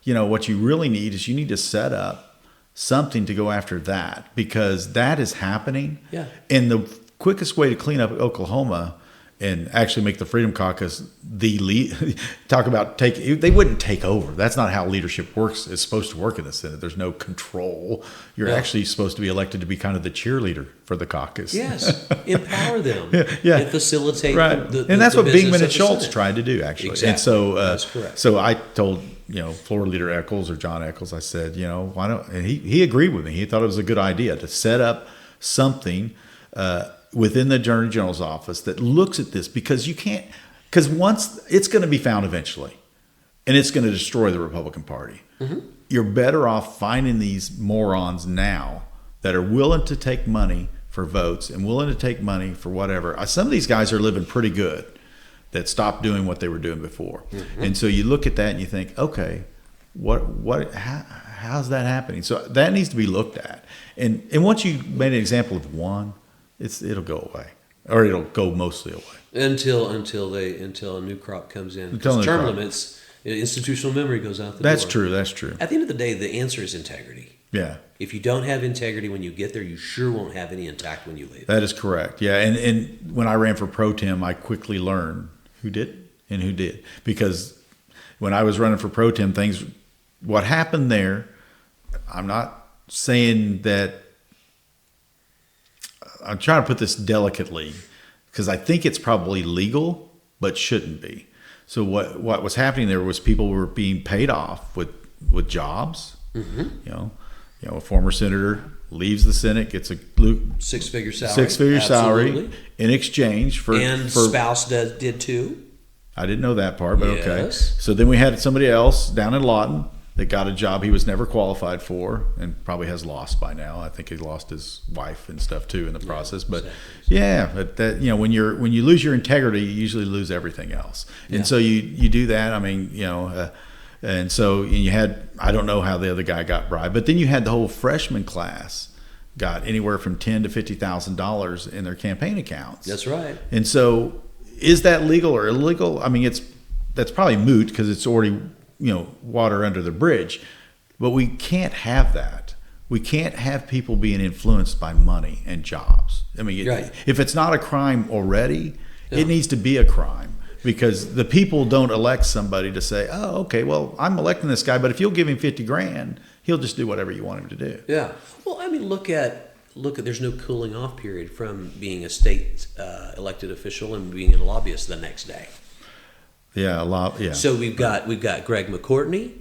what you really need is you need to set up something to go after that, because that is happening. Yeah. And the quickest way to clean up Oklahoma and actually make the Freedom Caucus they wouldn't take over. That's not how leadership works. It's supposed to work in the Senate. There's no control. You're actually supposed to be elected to be kind of the cheerleader for the caucus. Yes, empower them. Yeah. And facilitate. Right. And that's what Bingman and Schultz tried to do, actually. Exactly. And so that's correct. So I told Floor Leader Eccles, or John Eccles, I said, why don't? And he agreed with me. He thought it was a good idea to set up something within the Attorney General's office that looks at this, because you can't. because once it's going to be found eventually, and it's going to destroy the Republican Party. You're better off finding these morons now that are willing to take money for votes and willing to take money for whatever. Some of these guys are living pretty good that stopped doing what they were doing before. And so you look at that and you think, okay, how's that happening? So that needs to be looked at. And once you made an example of one, it'll go away, or it'll go mostly away until a new crop comes in. Until term limits, institutional memory goes out the door. That's true. That's true. At the end of the day, the answer is integrity. Yeah. If you don't have integrity when you get there, you sure won't have any intact when you leave. That is correct. Yeah. And when I ran for pro tem, I quickly learned who did and who did, because when I was running for pro tem, what happened there, I'm not saying that, I'm trying to put this delicately, because I think it's probably legal, but shouldn't be. So what was happening there was people were being paid off with jobs. You know, a former senator leaves the Senate, gets a six-figure salary. Salary in exchange for spouse did too. I didn't know that part, but yes. Okay. So then we had somebody else down in Lawton that got a job he was never qualified for, and probably has lost by now. I think he lost his wife and stuff too in the process. But but that, you know, when you lose your integrity, you usually lose everything else. And so you do that. I mean, you know, and so you had, I don't know how the other guy got bribed, but then you had the whole freshman class got anywhere from $10,000 to $50,000 in their campaign accounts. That's right. And so, is that legal or illegal? I mean, that's probably moot because it's already, you know, water under the bridge. But we can't have that. We can't have people being influenced by money and jobs. I mean, if it's not a crime already, it needs to be a crime, because the people don't elect somebody to say, oh, okay, well, I'm electing this guy, but if you'll give him $50,000, he'll just do whatever you want him to do. Yeah. Well, I mean, look at there's no cooling off period from being a state elected official and being a lobbyist the next day. Yeah, a lot. Yeah. So we've got Greg McCourtney,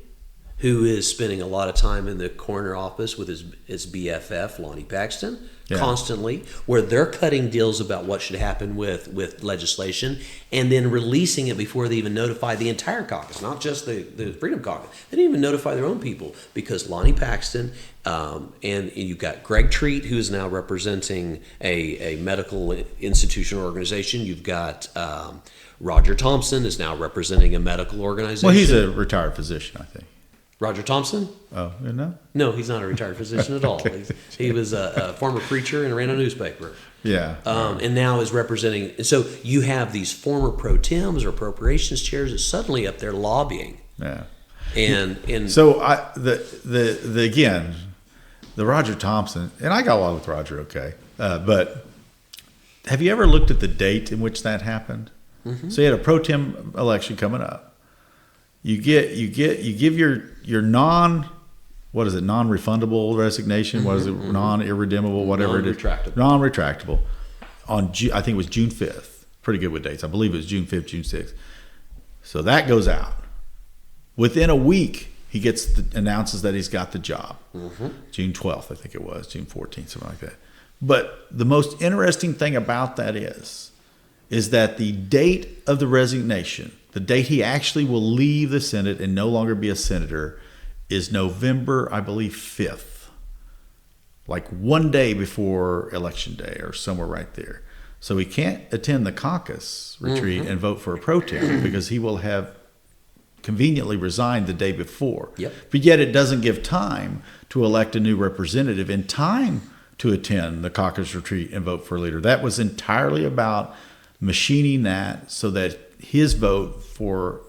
who is spending a lot of time in the corner office with his BFF Lonnie Paxton constantly, where they're cutting deals about what should happen with legislation, and then releasing it before they even notify the entire caucus, not just the Freedom Caucus. They didn't even notify their own people, because Lonnie Paxton and you've got Greg Treat, who is now representing a medical institution or organization. You've got Roger Thompson is now representing a medical organization. Well, he's a retired physician, I think. Roger Thompson? Oh, no? No, he's not a retired physician at all. Okay. He was a former preacher and ran a newspaper. Yeah. And now is representing. And so you have these former pro tems or appropriations chairs that suddenly up there lobbying. Yeah. And so the Roger Thompson, and I got along with Roger, okay, but have you ever looked at the date in which that happened? Mm-hmm. So you had a pro tem election coming up. You give your non-refundable resignation. Mm-hmm, what is it? Mm-hmm. Non-irredeemable, whatever it is. Non-retractable. I think it was June 5th. Pretty good with dates. I believe it was June 5th, June 6th. So that goes out. Within a week, he announces that he's got the job. Mm-hmm. June 12th, I think it was. June 14th, something like that. But the most interesting thing about that is that the date of the resignation, the date he actually will leave the Senate and no longer be a senator, is November, I believe, 5th. Like one day before Election Day or somewhere right there. So he can't attend the caucus retreat and vote for a pro tem because he will have conveniently resigned the day before. Yep. But yet it doesn't give time to elect a new representative in time to attend the caucus retreat and vote for a leader. That was entirely about machining that so that his vote for,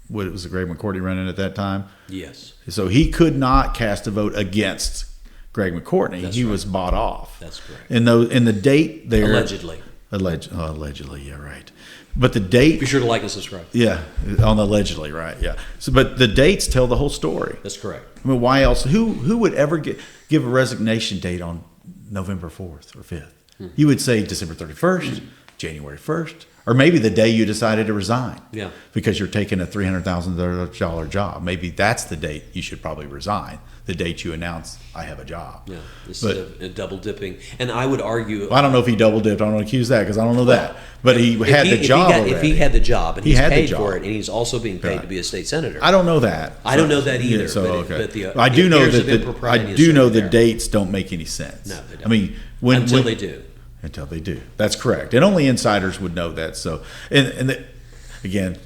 what was the Greg McCourtney running at that time? Yes. So he could not cast a vote against Greg McCourtney. That's he right. was bought off. That's correct. In the date there. Allegedly. Allegedly, yeah, right. But the date. Be sure to like and subscribe. Yeah, on the allegedly, right? Yeah. So, but the dates tell the whole story. That's correct. I mean, why else? Who would ever give a resignation date on November 4th or 5th? You would say December 31st, January 1st, Or maybe the day you decided to resign. Yeah. Because you're taking a $300,000 job. Maybe that's the date you should probably resign. The date you announce I have a job. Yeah. Instead of double dipping. And I would argue. Well, I don't know if he double dipped. I don't accuse that because I don't know that. But he had the job already. If he had the job and he's paid job. for it, and he's also being paid to be a state senator. I don't know that. I don't know that either. Yeah, so okay. But I do know that the there. dates don't make any sense. No, they don't. I mean, until they do. Until they do. That's correct. And only insiders would know that. So, again,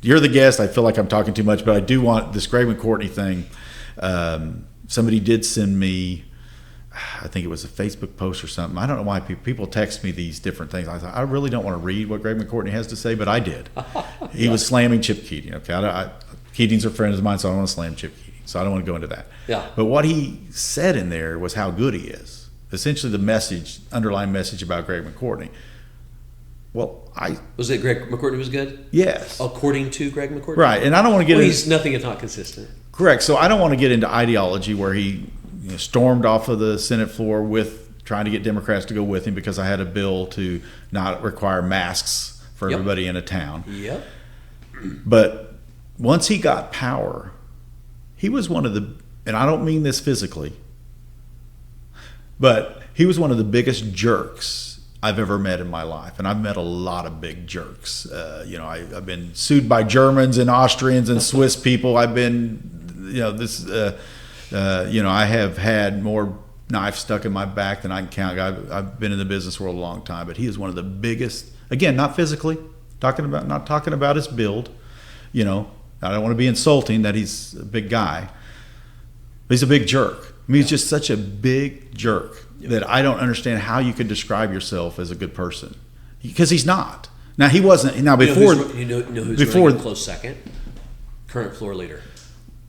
you're the guest. I feel like I'm talking too much, but I do want this Greg McCourtney thing. Somebody did send me, I think it was a Facebook post or something. I don't know why people text me these different things. I thought, I really don't want to read what Greg McCourtney has to say, but I did. He was slamming Chip Keating. Okay, Keating's a friend of mine, so I don't want to slam Chip Keating. So I don't want to go into that. Yeah. But what he said in there was how good he is. Essentially, the underlying message about Greg McCourtney. Well, was it Greg McCourtney was good? Yes. According to Greg McCourtney? Right, and I don't want to get into... he's nothing if not consistent. Correct. So I don't want to get into ideology where he stormed off of the Senate floor with trying to get Democrats to go with him because I had a bill to not require masks for everybody in a town. Yep. But once he got power, he was one of the, and I don't mean this physically, but he was one of the biggest jerks I've ever met in my life. And I've met a lot of big jerks. I've been sued by Germans and Austrians and Swiss people. I've been, I have had more knives stuck in my back than I can count. I've been in the business world a long time, but he is one of the biggest, again, not physically, not talking about his build. I don't want to be insulting that he's a big guy, but he's a big jerk. I mean, he's just such a big jerk that I don't understand how you could describe yourself as a good person, because he's not. Now he wasn't. Now before, who's running a close second? Current floor leader.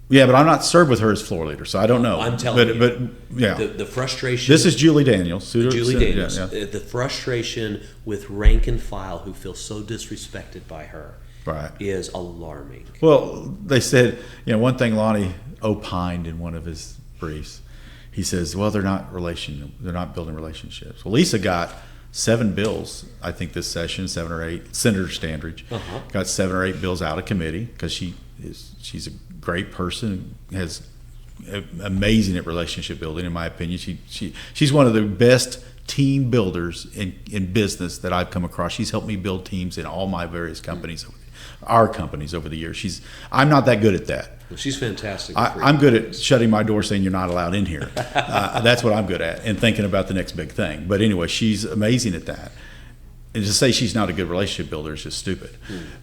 Yeah, but I'm not served with her as floor leader, so I don't know. I'm telling you. But yeah, the frustration. This is Julie Daniels. Julie Daniels. Yeah. The frustration with rank and file who feel so disrespected by her. Right. Is alarming. Well, they said, one thing Lonnie opined in one of his briefs. He says, well, they're not building relationships. Well, Lisa got 7 bills, I think this session, 7 or 8. Senator Standridge got 7 or 8 bills out of committee because she's a great person, has amazing at relationship building, in my opinion. She's one of the best team builders in business that I've come across. She's helped me build teams in all my various companies, our companies over the years. I'm not that good at that. Well, she's fantastic. I'm good at shutting my door saying you're not allowed in here. That's what I'm good at, and thinking about the next big thing. But anyway, she's amazing at that. And to say she's not a good relationship builder is just stupid.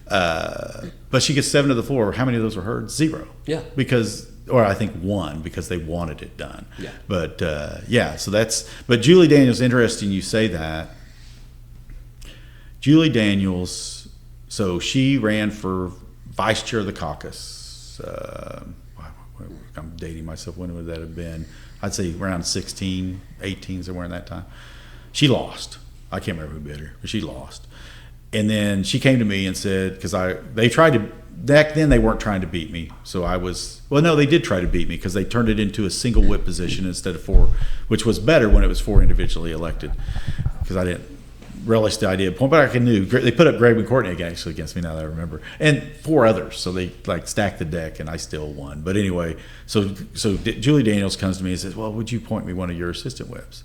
But she gets 7 to the floor. How many of those were heard? 0. Yeah. Or I think 1 because they wanted it done. Yeah. But but Julie Daniels, interesting you say that. Julie Daniels, so she ran for vice chair of the caucus. I'm dating myself. When would that have been? I'd say around 16, 18, somewhere in that time. She lost. I can't remember who beat her, but she lost. And then she came to me and said, because they tried to, back then they weren't trying to beat me. So they did try to beat me because they turned it into a single whip position instead of 4, which was better when it was 4 individually elected, because I didn't relish the idea. Point back, I knew they put up Greg McCourtney actually against me, now that I remember, and 4 others. So they stacked the deck, and I still won. But anyway, so Julie Daniels comes to me and says, "Well, would you point me one of your assistant whips?"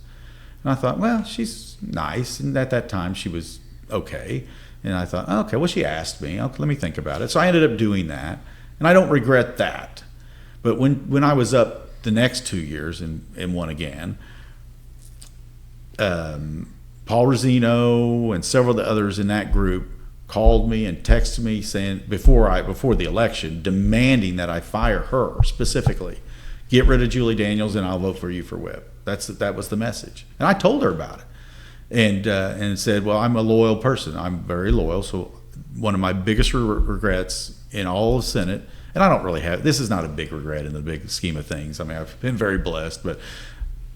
And I thought, well, she's nice, and at that time she was okay. And I thought, okay, well, she asked me. Okay, let me think about it. So I ended up doing that, and I don't regret that. But when I was up the next 2 years and won again, Paul Rosino and several of the others in that group called me and texted me saying before the election, demanding that I fire her specifically, get rid of Julie Daniels, and I'll vote for you for whip. That was the message, and I told her about it, and said, well, I'm a loyal person. I'm very loyal. So one of my biggest regrets in all of Senate, and I don't really have, this is not a big regret in the big scheme of things. I mean, I've been very blessed, but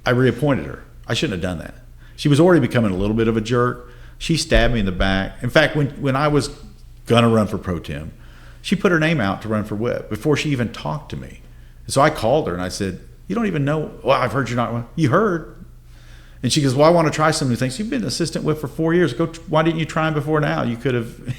I reappointed her. I shouldn't have done that. She was already becoming a little bit of a jerk. She stabbed me in the back. In fact, when I was going to run for pro tem, she put her name out to run for whip before she even talked to me. And so I called her and I said, you don't even know, well, I've heard you're not, you heard. And she goes, well, I want to try some new things. You've been assistant whip for 4 years. Why didn't you try them before now? You could have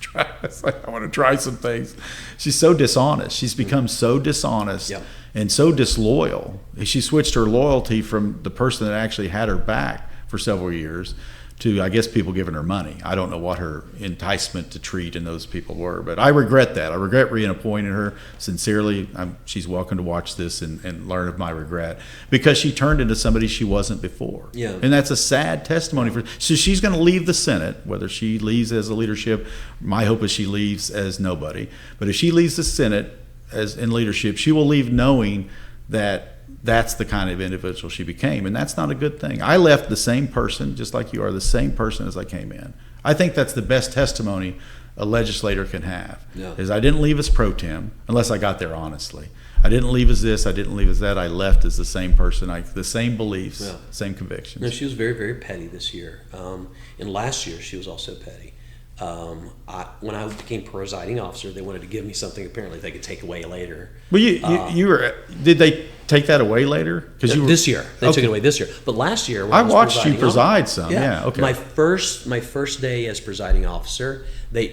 tried. It's like, I want to try some things. She's so dishonest. She's become so dishonest and so disloyal. She switched her loyalty from the person that actually had her back for several years to, I guess, people giving her money. I don't know what her enticement to treat and those people were, but I regret that. I regret reappointing her. Sincerely, she's welcome to watch this and learn of my regret, because she turned into somebody she wasn't before. Yeah. And that's a sad testimony for. So she's going to leave the Senate, whether she leaves as a leadership. My hope is she leaves as nobody. But if she leaves the Senate as in leadership, she will leave knowing that that's the kind of individual she became, and that's not a good thing. I left the same person, just like you are, the same person as I came in. I think that's the best testimony a legislator can have, is I didn't leave as pro tem, unless I got there honestly. I didn't leave as this, I didn't leave as that. I left as the same person, the same beliefs, same convictions. No, she was very, very petty this year. And last year, she was also petty. When I became presiding officer, they wanted to give me something apparently they could take away later. Well, you were. Did they take that away later? Because this year they took it away this year. But last year, when I watched you preside some. Yeah. Okay. My first day as presiding officer,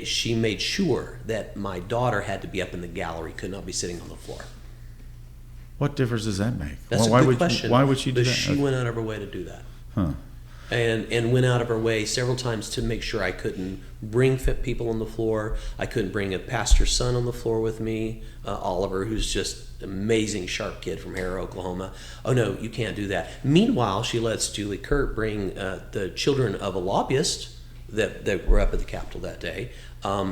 she made sure that my daughter had to be up in the gallery, could not be sitting on the floor. What difference does that make? That's a good question. Why would she do that? She went out of her way to do that. Huh. And went out of her way several times to make sure I couldn't bring fit people on the floor. I couldn't bring a pastor's son on the floor with me, Oliver, who's just an amazing, sharp kid from Harrow, Oklahoma. Oh, no, you can't do that. Meanwhile, she lets Julie Kurt bring the children of a lobbyist that were up at the Capitol that day.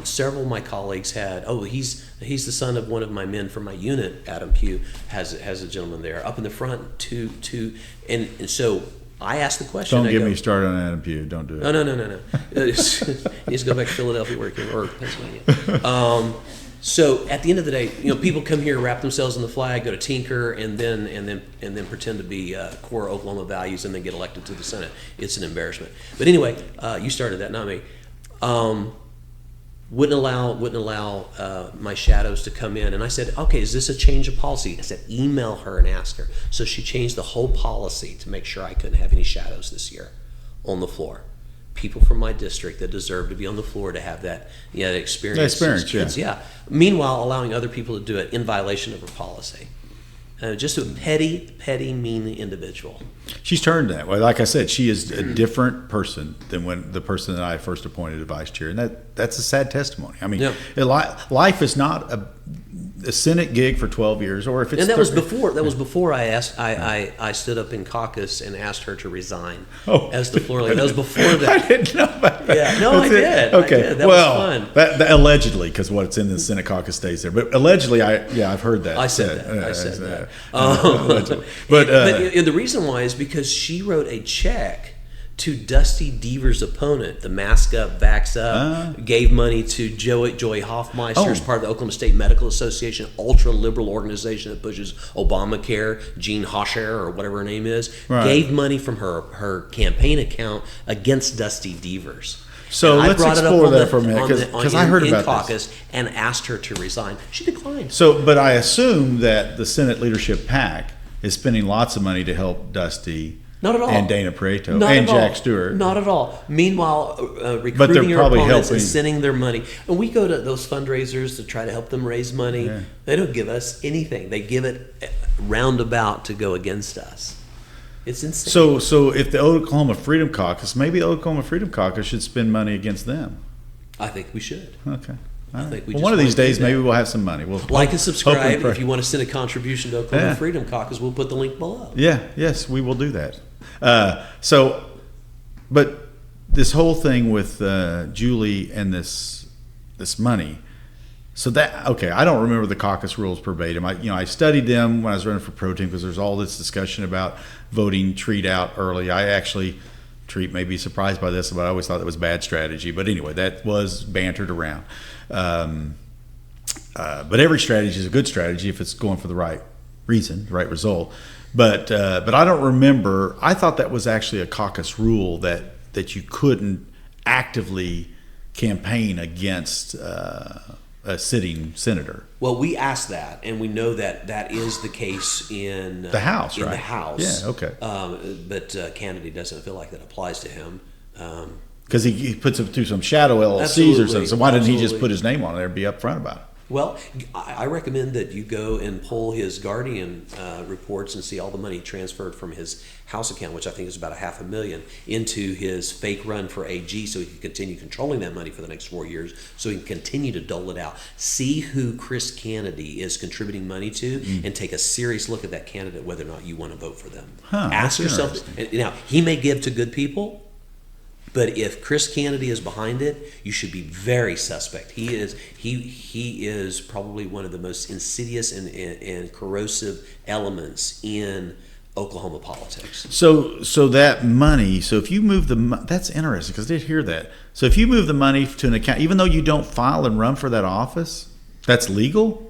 Several of my colleagues had, he's the son of one of my men from my unit, Adam Pugh, has a gentleman there. Up in the front, and so I asked the question. Don't get me started on Adam Pugh. Don't do it. No. He needs to go back to Philadelphia or Pennsylvania. So at the end of the day, people come here, wrap themselves in the flag, go to tinker, and then pretend to be core Oklahoma values, and then get elected to the Senate. It's an embarrassment. But anyway, you started that, not me. Wouldn't allow my shadows to come in, and I said, okay, is this a change of policy? I said, email her and ask her. So she changed the whole policy to make sure I couldn't have any shadows this year on the floor. People from my district that deserve to be on the floor to have that experience. Yeah. Meanwhile, allowing other people to do it in violation of her policy. Just a petty, mean individual. She's turned that way. Like I said, she is a different person than when the person that I first appointed as vice chair, and that's a sad testimony. I mean, life is not a Senate gig for 12 years, or if it's. And that was before I asked. I stood up in caucus and asked her to resign as the floor leader. That was before that. I didn't know about that. Yeah, no, I did. Okay, I did. That was fun. That allegedly, because what's in the Senate caucus stays there. But allegedly, I've heard that. I said that. But the reason why is because she wrote a check to Dusty Deaver's opponent, the Mask Up, Vax Up, gave money to Joey Hoffmeister as part of the Oklahoma State Medical Association, ultra-liberal organization that pushes Obamacare. Jean Hosher, or whatever her name is, gave money from her campaign account against Dusty Deavers. So let's explore that for a minute, because I heard about caucus and asked her to resign. She declined. But I assume that the Senate Leadership PAC is spending lots of money to help Dusty. Not at all. And Dana Pareto and Jack Stewart. Not at all. Meanwhile, recruiting your opponents and sending their money. And we go to those fundraisers to try to help them raise money. Yeah. They don't give us anything. They give it roundabout to go against us. It's insane. So if the Oklahoma Freedom Caucus, maybe the Oklahoma Freedom Caucus should spend money against them. I think we should. Okay. I think one of these days, maybe we'll have some money. We'll like and subscribe. If you want to send a contribution to Oklahoma Freedom Caucus, we'll put the link below. Yes, we will do that. But this whole thing with Julie and this money. So I don't remember the caucus rules verbatim. I studied them when I was running for pro tem, because there's all this discussion about voting Treat out early. Treat may be surprised by this, but I always thought that was bad strategy. But anyway, that was bantered around. But every strategy is a good strategy if it's going for the right reason, the right result. But I don't remember. I thought that was actually a caucus rule that you couldn't actively campaign against a sitting senator. Well, we asked that, and we know that that is the case in The House, in right? the House. Yeah, okay. But Kennedy doesn't feel like that applies to him. Because he puts it through some shadow LLCs or Absolutely. something. So why didn't he just Absolutely. put his name on there and be upfront about it? Well, I recommend that you go and pull his Guardian reports and see all the money transferred from his House account, which I think is about $500,000, into his fake run for AG, so he can continue controlling that money for the next 4 years, so he can continue to dole it out. See who Chris Kennedy is contributing money to, and take a serious look at that candidate, whether or not you want to vote for them. that's Ask yourself. Now, he may give to good people. But if Chris Kennedy is behind it, you should be very suspect. He is probably one of the most insidious and corrosive elements in Oklahoma politics. So that money, so if you move that's interesting because I did hear that. So if you move the money to an account, even though you don't file and run for that office, that's legal?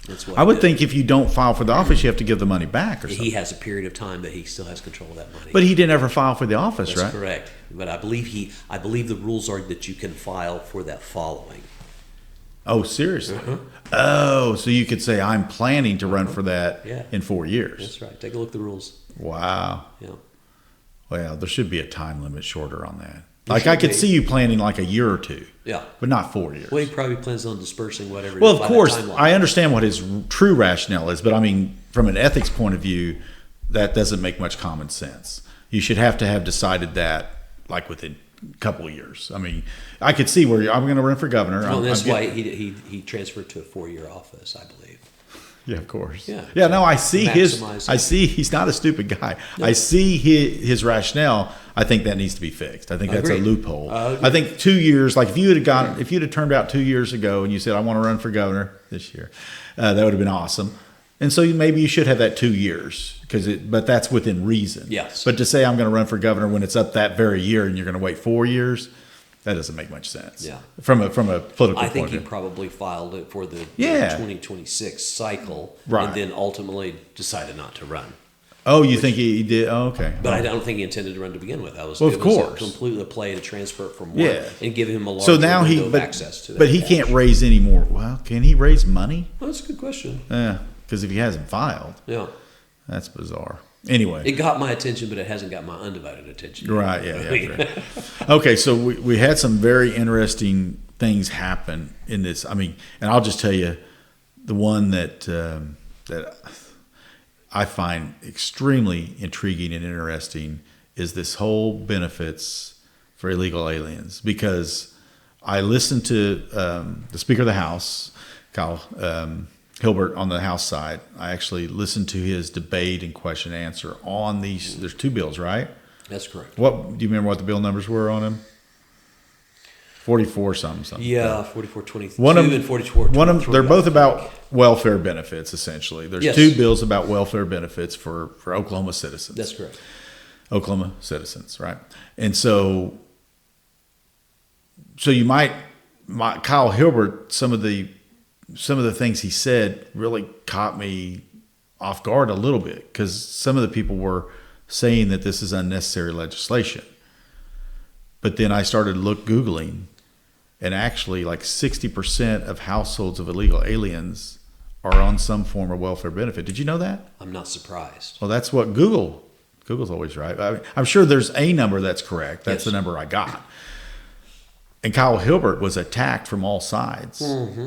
That's what I would think if you don't file for the office, you have to give the money back or something. he has a period of time that he still has control of that money. But he didn't ever file for the office, That's right? correct. But I believe the rules are that you can file for that following. Oh, seriously? Oh, so you could say, I'm planning to run for that Yeah. in 4 years. That's right. Take a look at the rules. Wow. Yeah. Well, there should be a time limit shorter on that. There Like I should could be. see you planning like a year or two, Yeah. but not 4 years. Well, he probably plans on dispersing whatever. Well, of by that course, timeline. I understand what his true rationale is, but I mean, from an ethics point of view, that doesn't make much common sense. You should have to have decided that like within a couple of years. I mean, I could see where I'm going to run for governor. Well, that's I'm why getting- he transferred to a 4-year office, I believe. Yeah, of course. Yeah. Yeah. No, I see Maximize I it. see he's not a stupid guy. I see his rationale. I think that needs to be fixed. I think that's a Agreed. loophole. Agreed. I think 2 years. Like if you'd have turned out 2 years ago and you said I want to run for governor this year, that would have been awesome. And so maybe you should have that 2 years but that's within reason. Yes. But to say I'm going to run for governor when it's up that very year and you're going to wait 4 years, that doesn't make much sense. Yeah. From a political I think point he of view. probably filed it for the Yeah. 2026 cycle, Right. and then ultimately decided not to run. Oh, you think he did? Oh, okay. But I don't think he intended to run to begin with. Well, of It was course. a complete play to transfer it from one Yeah. and give him a larger So now window of access to that. but he cash. can't raise any more. Well, can he raise money? Well, that's a good question. Yeah, because if he hasn't filed, Yeah. that's bizarre. Anyway, It got my attention, but it hasn't got my undivided attention. right? Yeah. Right. Okay, so we had some very interesting things happen in this. I mean, and I'll just tell you, the one that I find extremely intriguing and interesting is this whole benefits for illegal aliens, because I listened to the Speaker of the House, Kyle Hilbert, on the House side. I actually listened to his debate and question and answer on these. There's 2 bills, right? That's correct. What do you remember? What the bill numbers were on them? 44 something. Yeah, 4422 One of and 44. One of them, they're both about welfare benefits. Essentially, there's Yes. 2 bills about welfare benefits for Oklahoma citizens. That's correct. Oklahoma citizens, right? And so you might Kyle Hilbert, some of the things he said really caught me off guard a little bit, because some of the people were saying that this is unnecessary legislation. But then I started Googling, and actually like 60% of households of illegal aliens are on some form of welfare benefit. Did you know that? I'm not surprised. Well, that's what Google's always right. I'm sure there's a number that's correct. That's Yes. the number I got. And Kyle Hilbert was attacked from all sides,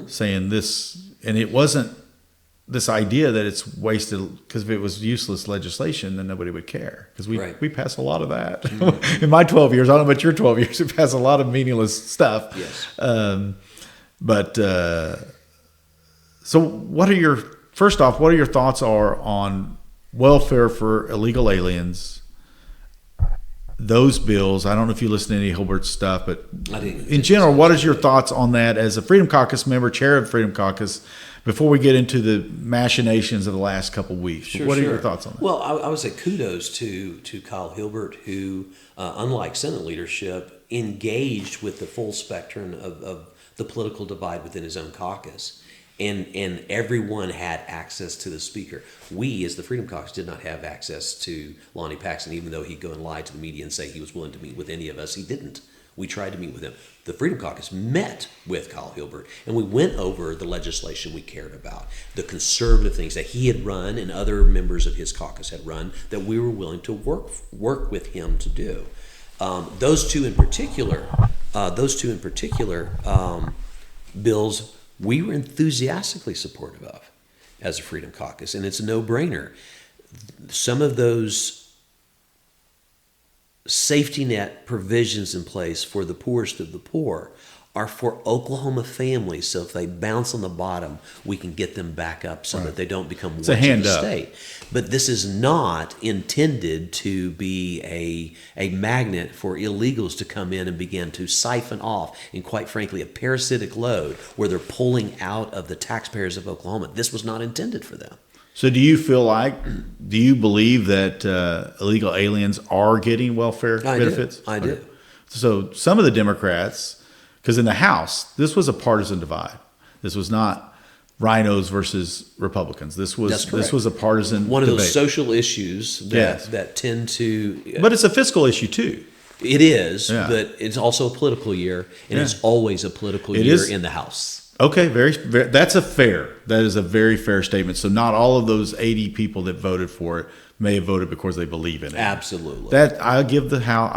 saying this, and it wasn't this idea that it's wasted, because if it was useless legislation, then nobody would care, because Right. we pass a lot of that. In my 12 years, I don't know about your 12 years, we pass a lot of meaningless stuff. Yes. So what are your thoughts on welfare for illegal aliens? Those bills, I don't know if you listen to any Hilbert's stuff, but I didn't. in general, what is your thoughts on that as a Freedom Caucus member, chair of the Freedom Caucus, before we get into the machinations of the last couple of weeks? Sure, what are sure. your thoughts on that? Well, I would say kudos to Kyle Hilbert, who, unlike Senate leadership, engaged with the full spectrum of the political divide within his own caucus. And everyone had access to the speaker. We, as the Freedom Caucus, did not have access to Lonnie Paxton, even though he'd go and lie to the media and say he was willing to meet with any of us. He didn't. We tried to meet with him. The Freedom Caucus met with Kyle Hilbert, and we went over the legislation we cared about, the conservative things that he had run and other members of his caucus had run that we were willing to work with him to do. Those two in particular, bills we were enthusiastically supportive of as a Freedom Caucus, and it's a no-brainer. Some of those safety net provisions in place for the poorest of the poor are for Oklahoma families, so if they bounce on the bottom, we can get them back up so that they don't become it's a hand the up. state. But this is not intended to be a magnet for illegals to come in and begin to siphon off, and quite frankly, a parasitic load where they're pulling out of the taxpayers of Oklahoma. This was not intended for them. So do you believe that illegal aliens are getting welfare benefits? I do. So some of the Democrats, because in the House, this was a partisan divide. This was not rhinos versus Republicans. This was a partisan one of debate. Those social issues that tend to. But it's a fiscal issue too. It is, but it's also a political year, and it's always a political year in the House. Okay, very, that is a very fair statement. So not all of those 80 people that voted for it may have voted because they believe in it. Absolutely. That I'll give the House.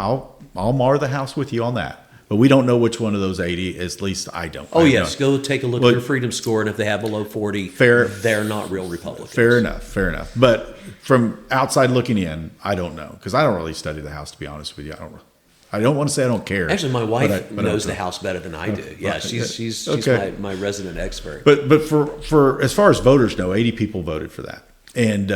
I'll mar the House with you on that. But we don't know which one of those 80. At least I don't. Oh yes, go take a look at your freedom score, and if they have below 40, they're not real Republicans. Fair enough. But from outside looking in, I don't know, because I don't really study the House, to be honest with you. I don't want to say I don't care. Actually, my wife knows the House better than I do. Yeah, she's okay. my resident expert. But for as far as voters know, 80 people voted for that. And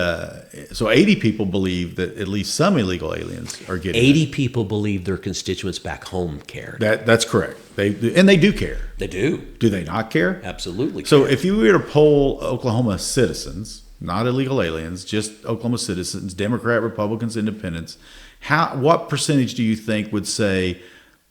so 80 people believe that at least some illegal aliens are getting 80 people believe their constituents back home cared. That's correct. They do care. They do. Do they not care? Absolutely. So if you were to poll Oklahoma citizens, not illegal aliens, just Oklahoma citizens, Democrat, Republicans, Independents, what percentage do you think would say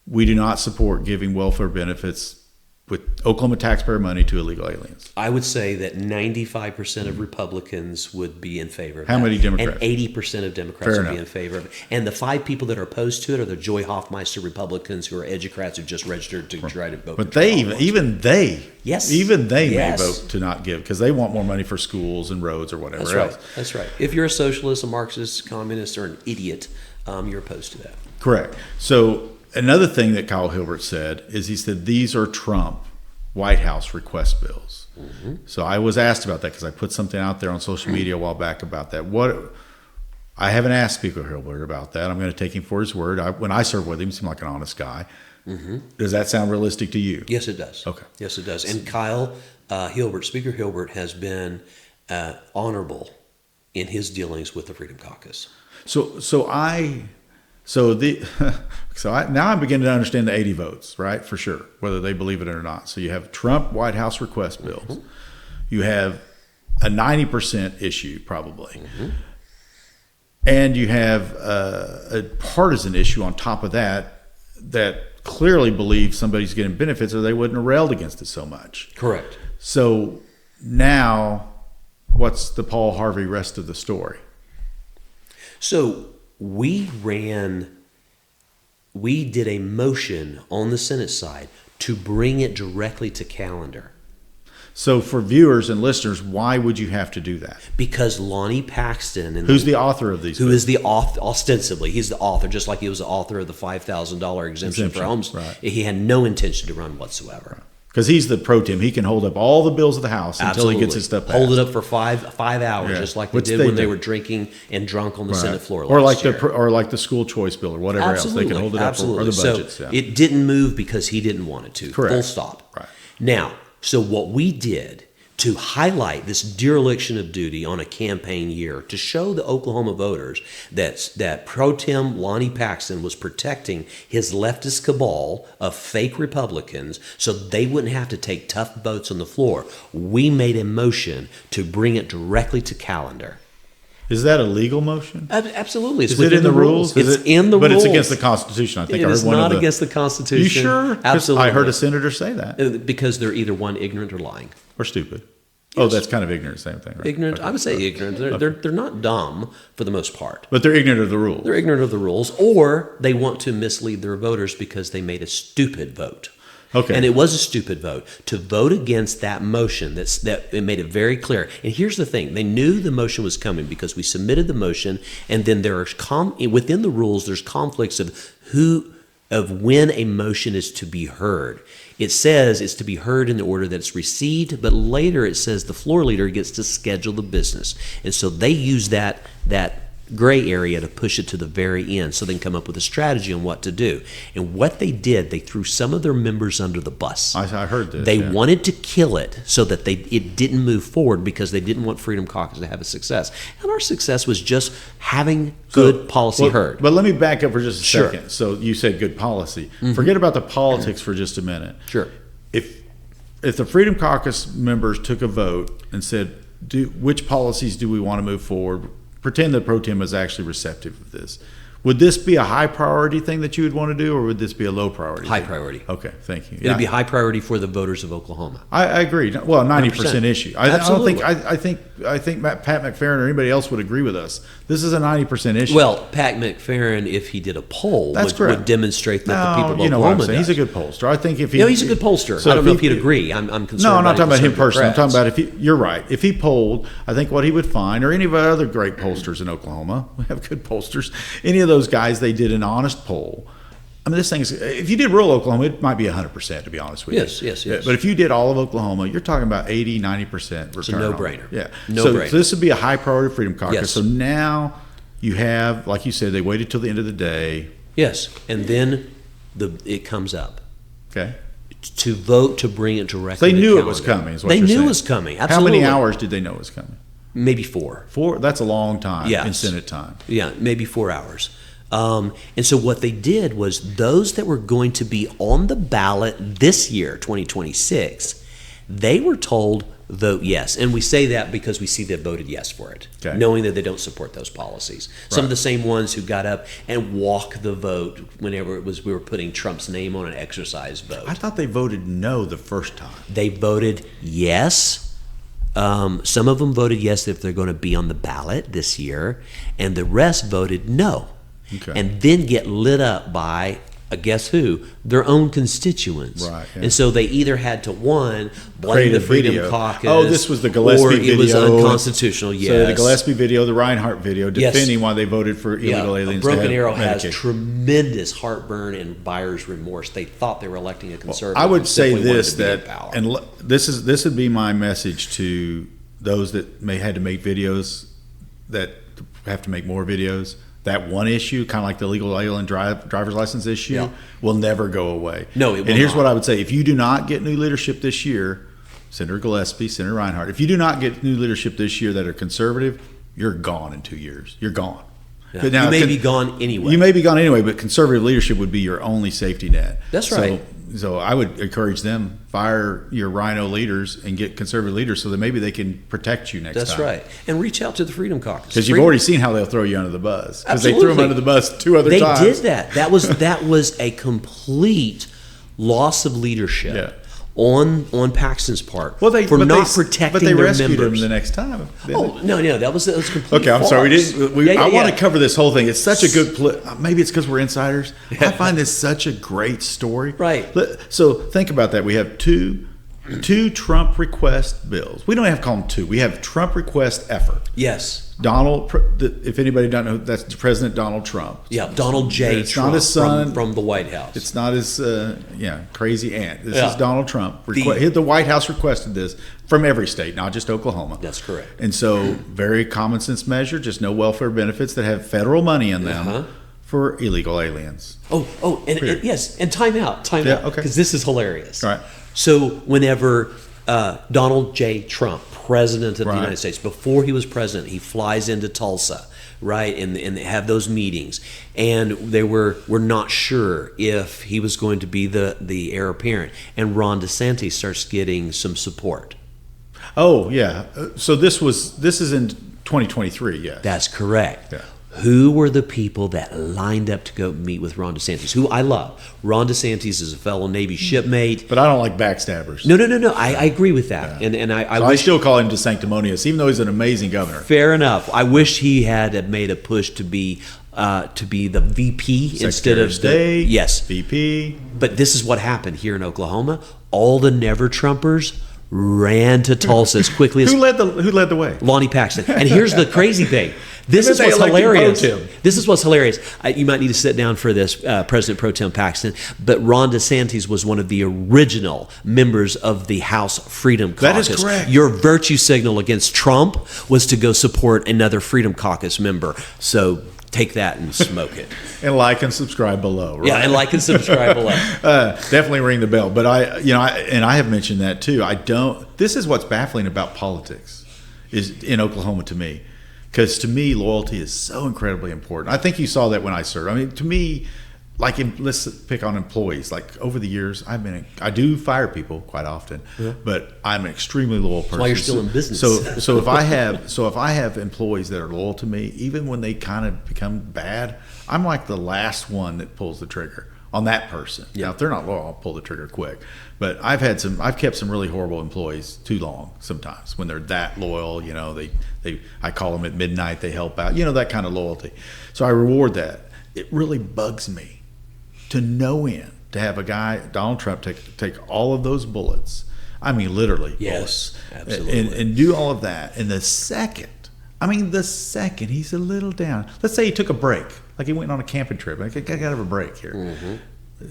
we do not support giving welfare benefits with Oklahoma taxpayer money to illegal aliens? I would say that 95% of Republicans would be in favor of that. How many Democrats? And 80% of Democrats would be in favor of it. And the 5 people that are opposed to it are the Joy Hoffmeister Republicans, who are educrats who just registered to try to vote. But they may Yes. vote to not give because they want more money for schools and roads or whatever else. That's right. If you're a socialist, a Marxist, communist, or an idiot, you're opposed to that. Correct. So another thing that Kyle Hilbert said is he said these are Trump White House request bills. Mm-hmm. So I was asked about that because I put something out there on social media a while back about that. I haven't asked Speaker Hilbert about that. I'm going to take him for his word. When I served with him, he seemed like an honest guy. Mm-hmm. Does that sound realistic to you? Yes, it does. Okay. Yes, it does. And Kyle Hilbert, Speaker Hilbert, has been honorable in his dealings with the Freedom Caucus. Now I'm beginning to understand the 80 votes, right? For sure, whether they believe it or not. So you have Trump White House request bills. Mm-hmm. You have a 90% issue, probably. Mm-hmm. And you have a partisan issue on top of that clearly believes somebody's getting benefits or they wouldn't have railed against it so much. Correct. So now what's the Paul Harvey rest of the story? So we did a motion on the Senate side to bring it directly to calendar. So for viewers and listeners, why would you have to do that? Because Lonnie Paxton, who's the author of these? Who is the author? Ostensibly, he's the author, just like he was the author of the $5,000 exemption for homes. Right. He had no intention to run whatsoever. Because he's the pro tem. He can hold up all the bills of the House until he gets his stuff passed. Hold it up for five hours, just like they did when they were drinking and drunk on the Senate floor last year. Or like the school choice bill or whatever else. They can hold it up or the budgets. So it didn't move because he didn't want it to. Correct. Full stop. Right. Now, so what we did to highlight this dereliction of duty on a campaign year, to show the Oklahoma voters that pro tem Lonnie Paxton was protecting his leftist cabal of fake Republicans so they wouldn't have to take tough votes on the floor, we made a motion to bring it directly to calendar. Is that a legal motion? Absolutely. Is it in the rules? It's in the rules. But it's against the Constitution. I think it is not against the Constitution. You sure? Absolutely. I heard a senator say that. Because they're either one, ignorant or lying. Or stupid. Oh, that's kind of ignorant, same thing, right? Ignorant. Okay. I would say ignorant. They're not dumb for the most part. But they're ignorant of the rules. They're ignorant of the rules, or they want to mislead their voters because they made a stupid vote. Okay. And it was a stupid vote to vote against that motion. That it made it very clear. And here's the thing: they knew the motion was coming because we submitted the motion, and then there are within the rules. There's conflicts of when a motion is to be heard. It says it's to be heard in the order that it's received, but later it says the floor leader gets to schedule the business, and so they use that gray area to push it to the very end so they can come up with a strategy on what to do. And what they did, they threw some of their members under the bus. I heard this. They wanted to kill it so that it didn't move forward because they didn't want Freedom Caucus to have a success. And our success was just having good policy heard. But let me back up for just a Sure. second. So you said good policy. Forget about the politics for just a minute. Sure. If the Freedom Caucus members took a vote and said, which policies do we want to move forward? Pretend that Pro Tem is actually receptive of this. Would this be a high priority thing that you would want to do, or would this be a low priority? High thing? priority. Okay, thank you. It'd be high priority for the voters of Oklahoma. I agree. Well, 90% 100%. issue. Absolutely. I think Pat McFerrin or anybody else would agree with us. This is a 90% issue. Well, Pat McFerrin, if he did a poll, would demonstrate that the people of you know what I'm Oklahoma saying. does. He's a good pollster. I think if he, he's a good pollster. So I don't know if he- he'd agree. I'm concerned. No, I'm not talking about him conservative personally. I'm talking Democrats. about you're right. If he polled, I think what he would find, or any of our other great pollsters in Oklahoma, we have good pollsters, any of those guys, they did an honest poll. I mean, this thing is, if you did rural Oklahoma, it might be 100%, to be honest with you. Yes. But if you did all of Oklahoma, you're talking about 80, 90% return. It's a no-brainer. Yeah. No-brainer. So this would be a high priority Freedom Caucus. Yes. So now you have, like you said, they waited till the end of the day. Yes, and then it comes up Okay. to vote to bring it directly. So they to knew it calendar. was coming, is what They you're knew saying. it was coming. Absolutely. How many hours did they know it was coming? Maybe 4. 4? That's a long time Yes. in Senate time. Yeah, maybe 4 hours. And so what they did was those that were going to be on the ballot this year, 2026, they were told vote yes. And we say that because we see they voted yes for it, Okay. knowing that they don't support those policies. Some of the same ones who got up and walked the vote whenever we were putting Trump's name on an exercise vote. I thought they voted no the first time. They voted yes. Some of them voted yes if they're going to be on the ballot this year, and the rest voted no. Okay. And then get lit up by, guess who? Their own constituents. Right, yeah. And so they either had to, one, blame Create the a Freedom video. Caucus. Oh, this was the Gillespie or it was video. unconstitutional, yes. So the Gillespie video, the Reinhardt video, Yes. defending why they voted for illegal aliens. to Broken have Arrow has Medicaid. tremendous heartburn and buyer's remorse. They thought they were electing a conservative. I would who say simply wanted this, to be in that, power. and this would be my message to those that had to make videos, that have to make more videos. That one issue, kind of like the illegal alien driver's license issue, Yeah. will never go away. No, it will And here's not. what I would say: if you do not get new leadership this year, Senator Gillespie, Senator Reinhardt, if you do not get new leadership this year that are conservative, you're gone in 2 years. You're gone. Yeah. But now, You may be gone anyway. You may be gone anyway, but conservative leadership would be your only safety net. That's right. So I would encourage them, fire your rhino leaders and get conservative leaders so that maybe they can protect you next time. That's right. And reach out to the Freedom Caucus. Because you've already seen how they'll throw you under the bus. Because they threw them Absolutely. under the bus 2 other They times. did that. That was a complete loss of leadership Yeah. on Paxton's part But not protecting but they their rescued members. him the next time. Oh no, that was complete. Okay, I'm sorry. We farce. didn't. We, Yeah, I want yeah. to cover this whole thing. It's such a good. Maybe it's because we're insiders. I find this such a great story. Right. So think about that. We have two Trump request bills. We don't have to call them two. We have Trump request effort. Yes. If anybody don't know, that's President Donald Trump. Yeah, Donald J. It's Trump not his son. from the White House. It's not his crazy aunt. This Yeah. is Donald Trump. The White House requested this from every state, not just Oklahoma. That's correct. And so, very common sense measure, just no welfare benefits that have federal money in them Uh-huh. for illegal aliens. And yes, and time out, Yeah, okay. because this is hilarious. All right. So whenever Donald J. Trump, president of Right. the United States, before he was president, he flies into Tulsa, right, and they have those meetings, and they were not sure if he was going to be the heir apparent, and Ron DeSantis starts getting some support. Oh yeah. So this is in 2023. Yeah. That's correct. Yeah. who were the people that lined up to go meet with Ron DeSantis, who I love. Ron DeSantis is a fellow Navy shipmate. But I don't like backstabbers. No. I agree with that. Yeah. And I So wish, I still call him DeSanctimonious, even though he's an amazing governor. fair enough. I wish he had made a push to be the VP instead of State, yes. VP. But this is what happened here in Oklahoma. All the Never Trumpers ran to Tulsa as quickly as Who led the way? Lonnie Paxton. And here's the crazy thing. This is They what's elected hilarious. Pro Tem. This is what's hilarious. You might need to sit down for this, President Pro Tem Paxton. But Ron DeSantis was one of the original members of the House Freedom Caucus. That is correct. Your virtue signal against Trump was to go support another Freedom Caucus member. So take that and smoke it. And like and subscribe below. Right? Yeah, and like and subscribe below. Definitely ring the bell. But I have mentioned that too. This is what's baffling about politics is in Oklahoma to me. Because to me, loyalty is so incredibly important. I think you saw that when I served. I mean, to me, let's pick on employees. Like over the years, I do fire people quite often, but I'm an extremely loyal person. That's why you're still in business. So if I have employees that are loyal to me, even when they kind of become bad, I'm like the last one that pulls the trigger on that person. Yeah. Now, if they're not loyal, I'll pull the trigger quick. But I've kept some really horrible employees too long sometimes when they're that loyal. I call them at midnight, they help out, that kind of loyalty. So I reward that. It really bugs me to no end to have a guy, Donald Trump, take all of those bullets. I mean, literally Yes, bullets. absolutely. And do all of that. And the second he's a little down, let's say he took a break, like he went on a camping trip. I got to have a break here. Mm-hmm.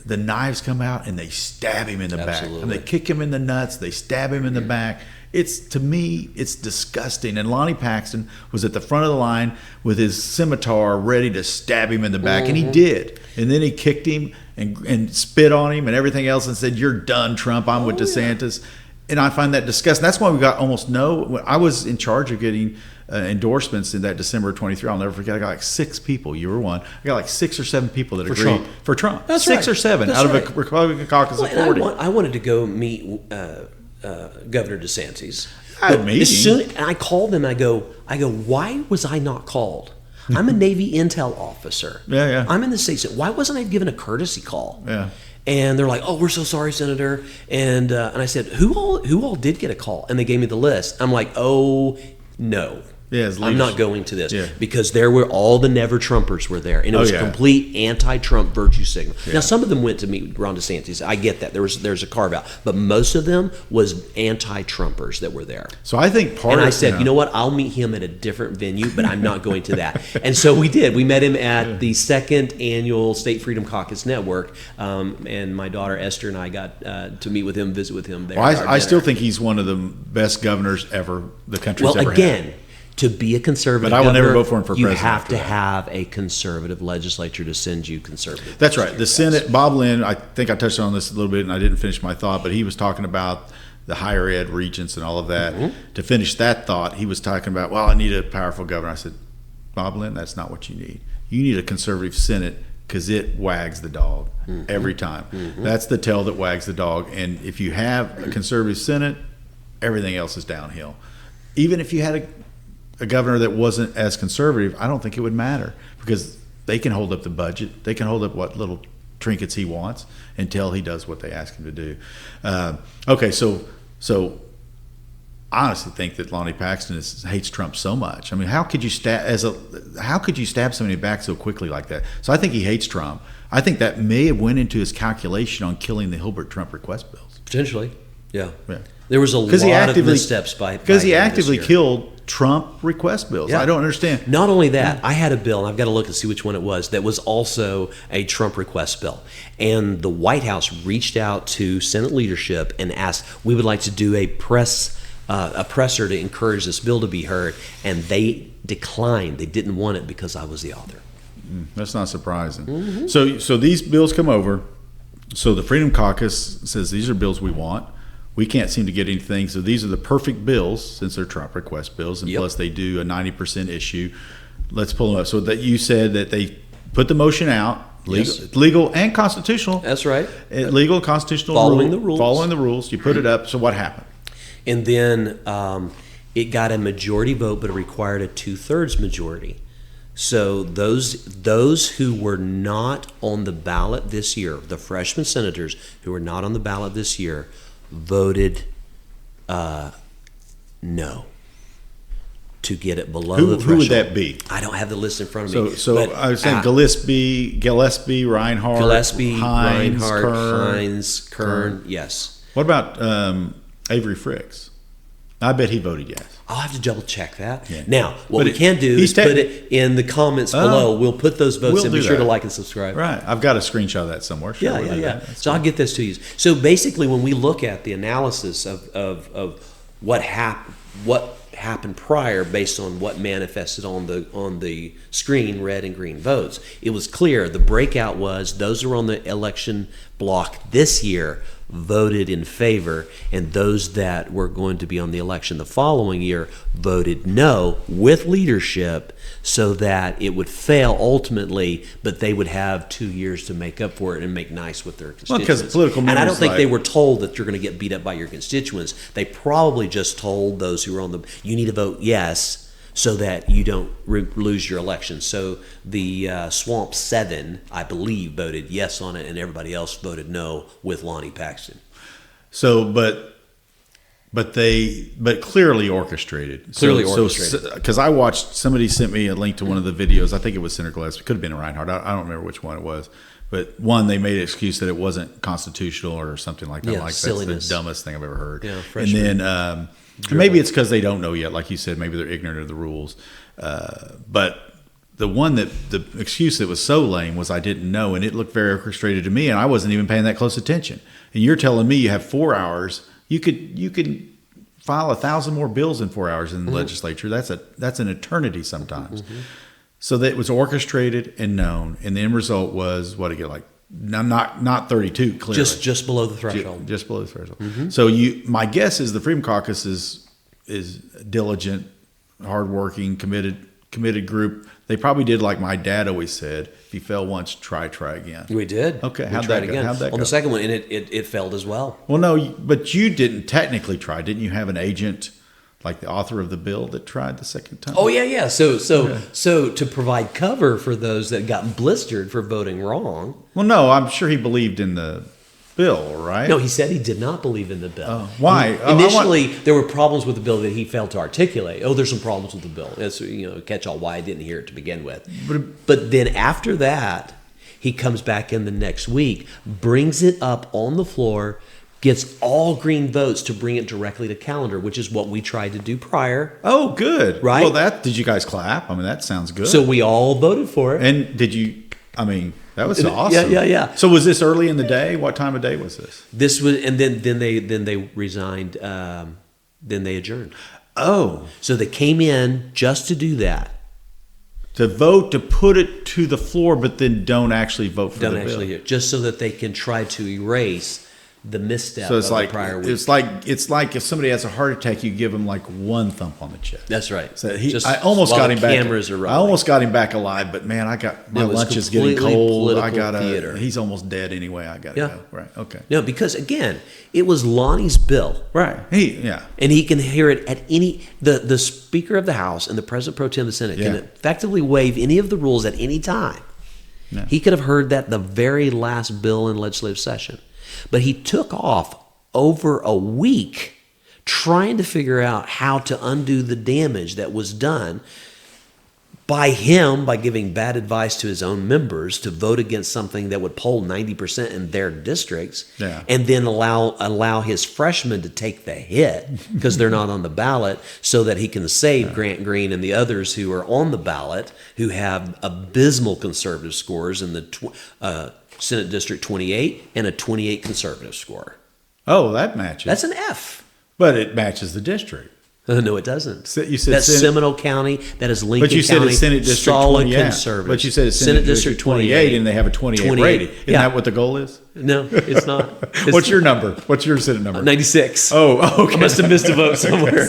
The knives come out and they stab him in the back. Absolutely. And they kick him in the nuts. They stab him in the back. To me, it's disgusting. And Lonnie Paxton was at the front of the line with his scimitar ready to stab him in the back. And he did. And then he kicked him and spit on him and everything else and said, "You're done, Trump. I'm with DeSantis." Yeah. And I find that disgusting. That's why we got I was in charge of getting endorsements in that December of 23. I'll never forget. I got like 6 people. You were one. I got like 6 or 7 people that agreed for Trump. That's 6 right. or 7 That's out of right. a Republican caucus of 40. I wanted to go meet Governor DeSantis. I had a meeting. And I called them. I go. Why was I not called? I'm a Navy intel officer. Yeah. I'm in the state. Why wasn't I given a courtesy call? Yeah. And they're like, "Oh, we're so sorry, Senator." And I said, "Who all did get a call?" And they gave me the list. I'm like, "Oh no." Yeah, I'm not going to this Yeah. because there were all the Never Trumpers were there, and it was a complete anti-Trump virtue signal. Yeah. Now, some of them went to meet Ron DeSantis. I get that there's a carve out, but most of them was anti-Trumpers that were there. So I think And I said, you know what? I'll meet him at a different venue, but I'm not going to that. And so we did. We met him at the 2nd annual State Freedom Caucus Network, and my daughter Esther and I got to meet with him, visit with him there. Well, I still think he's one of the best governors ever the country's ever had. To be a conservative But I will never governor, vote for him for you president have after to that. have a conservative legislature to send you conservative. That's right. The Senate, Bob Lynn, I think I touched on this a little bit and I didn't finish my thought, but he was talking about the higher ed regents and all of that. Mm-hmm. To finish that thought, he was talking about, well, I need a powerful governor. I said, Bob Lynn, that's not what you need. You need a conservative Senate because it wags the dog every time. Mm-hmm. That's the tail that wags the dog. And if you have a conservative Senate, everything else is downhill. Even if you had a governor that wasn't as conservative, I don't think it would matter because they can hold up the budget. They can hold up what little trinkets he wants until he does what they ask him to do. Okay, so I honestly think that Lonnie Paxton hates Trump so much. I mean, how could you stab somebody back so quickly like that? So I think he hates Trump. I think that may have went into his calculation on killing the Hilbert Trump request bills. Potentially, yeah. There was a lot of missteps because he actively killed Trump request bills. Yeah. I don't understand. Not only that, I had a bill, and I've got to look and see which one it was, that was also a Trump request bill. And the White House reached out to Senate leadership and asked, we would like to do a presser to encourage this bill to be heard. And they declined. They didn't want it because I was the author. That's not surprising. Mm-hmm. So these bills come over. So the Freedom Caucus says these are bills we want. We can't seem to get anything, so these are the perfect bills since they're Trump request bills, and plus they do a 90% issue. Let's pull them up. So that you said that they put the motion out, legal and constitutional. That's right. Legal, constitutional, following the rules. Following the rules. You put it up. So what happened? And then it got a majority vote, but it required a 2/3 majority So those who were not on the ballot this year, the freshman senators who were not on the ballot this year, voted no to get it below the threshold. Who would that be? I don't have the list in front of me. So I was saying Gillespie, Reinhardt, Hines, Kern. Yes. What about Avery Fricks? I bet he voted yes. I'll have to double check that. Yeah. Now, what we can do is put it in the comments below. We'll put those votes in. Be sure to like and subscribe. Right. I've got a screenshot of that somewhere. Sure, yeah. So I'll get this to you. So basically, when we look at the analysis of what happened prior, based on what manifested on the screen, red and green votes, it was clear the breakout was those who were on the election block this year voted in favor, and those that were going to be on the election the following year voted no with leadership, so that it would fail ultimately, but they would have 2 years to make up for it and make nice with their constituents. Well, because political and I don't think they were told that you're going to get beat up by your constituents. They probably just told those who were on you need to vote yes so that you don't lose your election. So the Swamp 7, I believe, voted yes on it, and everybody else voted no with Lonnie Paxton. So, but clearly orchestrated. Because I watched, somebody sent me a link to one of the videos. I think it was Senator Gillespie. It could have been Reinhardt. I don't remember which one it was. But one, they made an excuse that it wasn't constitutional or something like that. Yeah, like silliness. That's the dumbest thing I've ever heard. Yeah, and then maybe it's because they don't know yet. Like you said, maybe they're ignorant of the rules. But the one the excuse that was so lame was I didn't know, and it looked very orchestrated to me, and I wasn't even paying that close attention. And you're telling me you have 4 hours. You could file 1,000 more bills in 4 hours in the legislature. That's an eternity sometimes. Mm-hmm. So that it was orchestrated and known, and the end result was what, to get like not 32 clearly, just below the threshold. Just below the threshold. Mm-hmm. So my guess is the Freedom Caucus is diligent, hardworking, committed group. They probably did like my dad always said: if you fail once, try again. We did. Okay, how'd that go? On the second one, and it failed as well. Well, no, but you didn't technically try, didn't you? Have an agent, like the author of the bill, that tried the second time? Oh yeah. So to provide cover for those that got blistered for voting wrong. Well, no, I'm sure he believed in the bill, right? No, he said he did not believe in the bill. Oh, why? Initially, there were problems with the bill that he failed to articulate. Oh, there's some problems with the bill. That's catch all why I didn't hear it to begin with. But then after that, he comes back in the next week, brings it up on the floor, gets all green votes to bring it directly to calendar, which is what we tried to do prior. Oh, good. Right? Well, did you guys clap? I mean, that sounds good. So we all voted for it. And did you? I mean, that was awesome. Yeah. So was this early in the day? What time of day was this? This was, and then they resigned. Then they adjourned. Oh, so they came in just to do that. To vote, to put it to the floor, but then don't actually vote for the bill. Just so that they can try to erase the misstep of the prior week. It's like if somebody has a heart attack, you give them like one thump on the chest. That's right. So I almost got him back. Cameras are rolling. I almost got him back alive, but man, my lunch is getting cold. Theater. He's almost dead anyway. I gotta go. Right. Okay. No, because again, it was Lonnie's bill. Right. And he can hear it at any the Speaker of the House and the President Pro Tem of the Senate can effectively waive any of the rules at any time. Yeah. He could have heard that the very last bill in legislative session. But he took off over a week trying to figure out how to undo the damage that was done by giving bad advice to his own members to vote against something that would poll 90% in their districts, and then allow his freshmen to take the hit because they're not on the ballot, so that he can save Grant Green and the others who are on the ballot who have abysmal conservative scores in the Senate District 28 and a 28 conservative score. Oh, that matches. That's an F. But it matches the district. No, it doesn't. You said that's Seminole County. That is Lincoln County. But you said it's Senate District solid 28. Conservative. But you said it's Senate District 28, and they have a 28 rating. Isn't that what the goal is? No, it's not. What's your number? What's your Senate number? 96. Oh, okay. I must have missed a vote somewhere.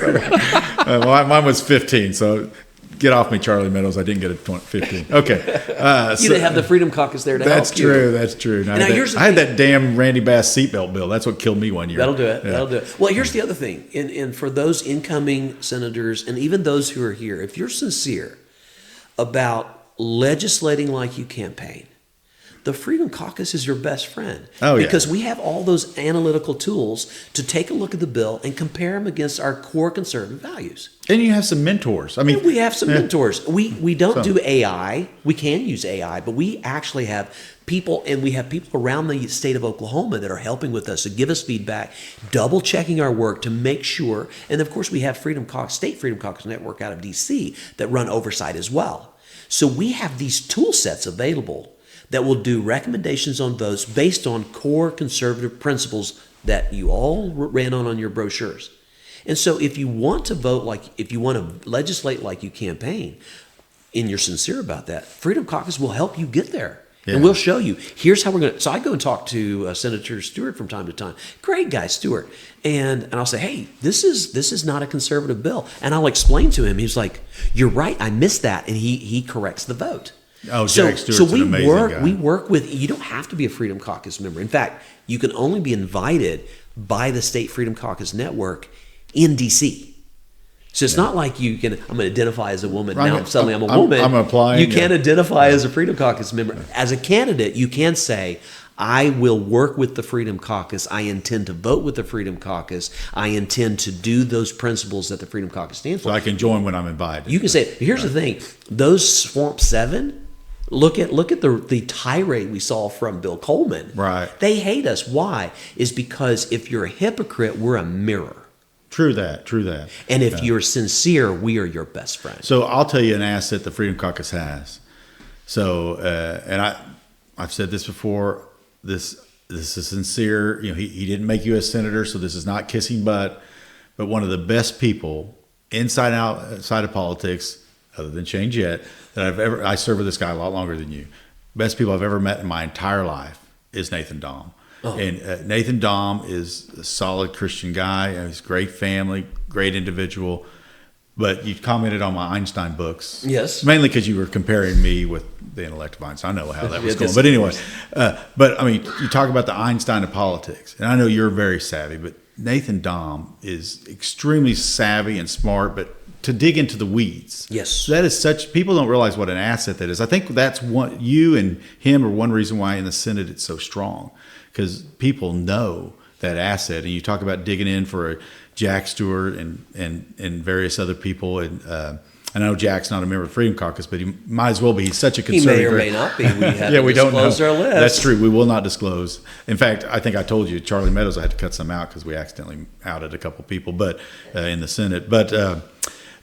Well, mine was 15, so get off me, Charlie Meadows. I didn't get a 15. Okay. You didn't have the Freedom Caucus there to help you. That's true. Now I had that damn Randy Bass seatbelt bill. That's what killed me one year. That'll do it. Well, here's the other thing. And for those incoming senators and even those who are here, if you're sincere about legislating like you campaign. The Freedom Caucus is your best friend. Oh, yeah. Because we have all those analytical tools to take a look at the bill and compare them against our core conservative values. And you have some mentors. I mean, we have some mentors. We don't do AI. We can use AI, but we actually have people, and we have people around the state of Oklahoma that are helping with us to give us feedback, double checking our work to make sure. And of course, we have State Freedom Caucus Network out of DC that run oversight as well. So we have these tool sets available that will do recommendations on votes based on core conservative principles that you all ran on your brochures. And so if you want to vote if you want to legislate like you campaign, and you're sincere about that, Freedom Caucus will help you get there. Yeah. And we'll show you, here's how we're going to, so I go and talk to Senator Stewart from time to time. Great guy, Stewart. And I'll say, hey, this is not a conservative bill. And I'll explain to him. He's like, you're right, I missed that. And he corrects the vote. Oh, Jack Stewart's an amazing guy. We work with, you don't have to be a Freedom Caucus member. In fact, you can only be invited by the State Freedom Caucus Network in DC. So it's not like I'm going to identify as a woman. Now suddenly I'm a woman. I'm applying. You can't identify as a Freedom Caucus member. As a candidate, you can say, I will work with the Freedom Caucus. I intend to vote with the Freedom Caucus. I intend to do those principles that the Freedom Caucus stands for. So I can join when I'm invited. You can say, here's the thing. Those Swamp 7, look at the tirade we saw from Bill Coleman. Right. They hate us. Why? Is because if you're a hypocrite, we're a mirror. True that. And if you're sincere, we are your best friend. So I'll tell you an asset the Freedom Caucus has. So, and I've said this before, this is sincere. You know, he didn't make you a senator, so this is not kissing butt. But one of the best people inside and outside of politics, other than Shane Jett, that I served with this guy a lot longer than you. Best people I've ever met in my entire life is Nathan Dahm. Oh. And Nathan Dahm is a solid Christian guy. He's a great family, great individual. But you commented on my Einstein books. Yes. Mainly because you were comparing me with the intellect of Einstein. I know how that was going. But anyway, but I mean, you talk about the Einstein of politics. And I know you're very savvy, but Nathan Dahm is extremely savvy and smart, but to dig into the weeds. Yes. That is such, people don't realize what an asset that is. I think that's what you and him are one reason why in the Senate it's so strong, because people know that asset. And you talk about digging in for Jack Stewart and various other people. And I know Jack's not a member of the Freedom Caucus, but he might as well be. He's such a conservative. He may or may not be. We haven't disclosed our list. That's true. We will not disclose. In fact, I think I told you, Charlie Meadows, I had to cut some out because we accidentally outed a couple people, but in the Senate.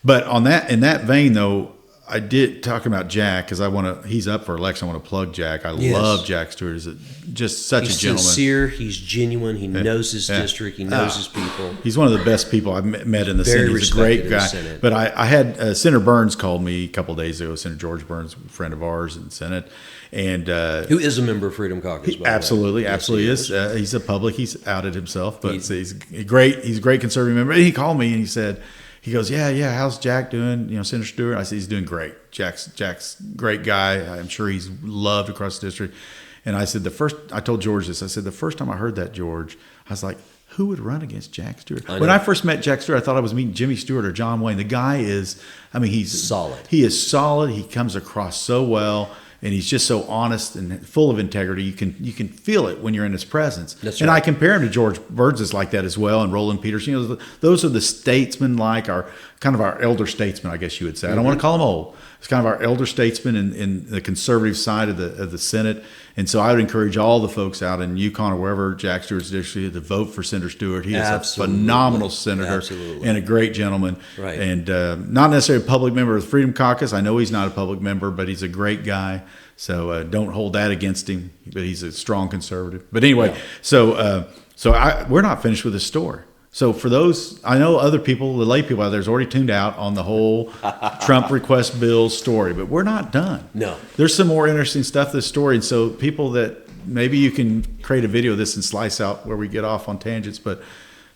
But on that, in that vein, though, I did talk about Jack because he's up for election. I want to plug Jack. I love Jack Stewart. He's just such a gentleman. He's sincere. He's genuine. He knows his district. He knows his people. He's one of the best people I've met in the Senate. He's a great guy. But I had Senator Burns called me a couple of days ago. Senator George Burns, a friend of ours in the Senate. And who is a member of Freedom Caucus, by absolutely, the way. Absolutely is. He's a public. He's outed himself, but he's a great conservative member. And he called me and he said, he goes, yeah, how's Jack doing? You know, Senator Stewart? I said, he's doing great. Jack's a great guy. I'm sure he's loved across the district. And I said, I told George this. I said, the first time I heard that, George, I was like, who would run against Jack Stewart? When I first met Jack Stewart, I thought I was meeting Jimmy Stewart or John Wayne. The guy is, he's solid. He is solid. He comes across so well. And he's just so honest and full of integrity. You can feel it when you're in his presence. That's and right. I compare him to George Burns is like that as well, and Roland Peters. You know, those are the statesmen, like our elder statesmen, I guess you would say. I don't want to call them old. It's kind of our elder statesmen in the conservative side of the Senate. And so I would encourage all the folks out in Yukon or wherever Jack Stewart's district to vote for Senator Stewart. He is a phenomenal senator and a great gentleman. Right. And not necessarily a public member of the Freedom Caucus. I know he's not a public member, but he's a great guy. So don't hold that against him. But he's a strong conservative. But anyway, so we're not finished with this story. So for those, I know other people, the lay people out there, is already tuned out on the whole Trump request bill story, but we're not done. No. There's some more interesting stuff to this story. And so people that, maybe you can create a video of this and slice out where we get off on tangents. But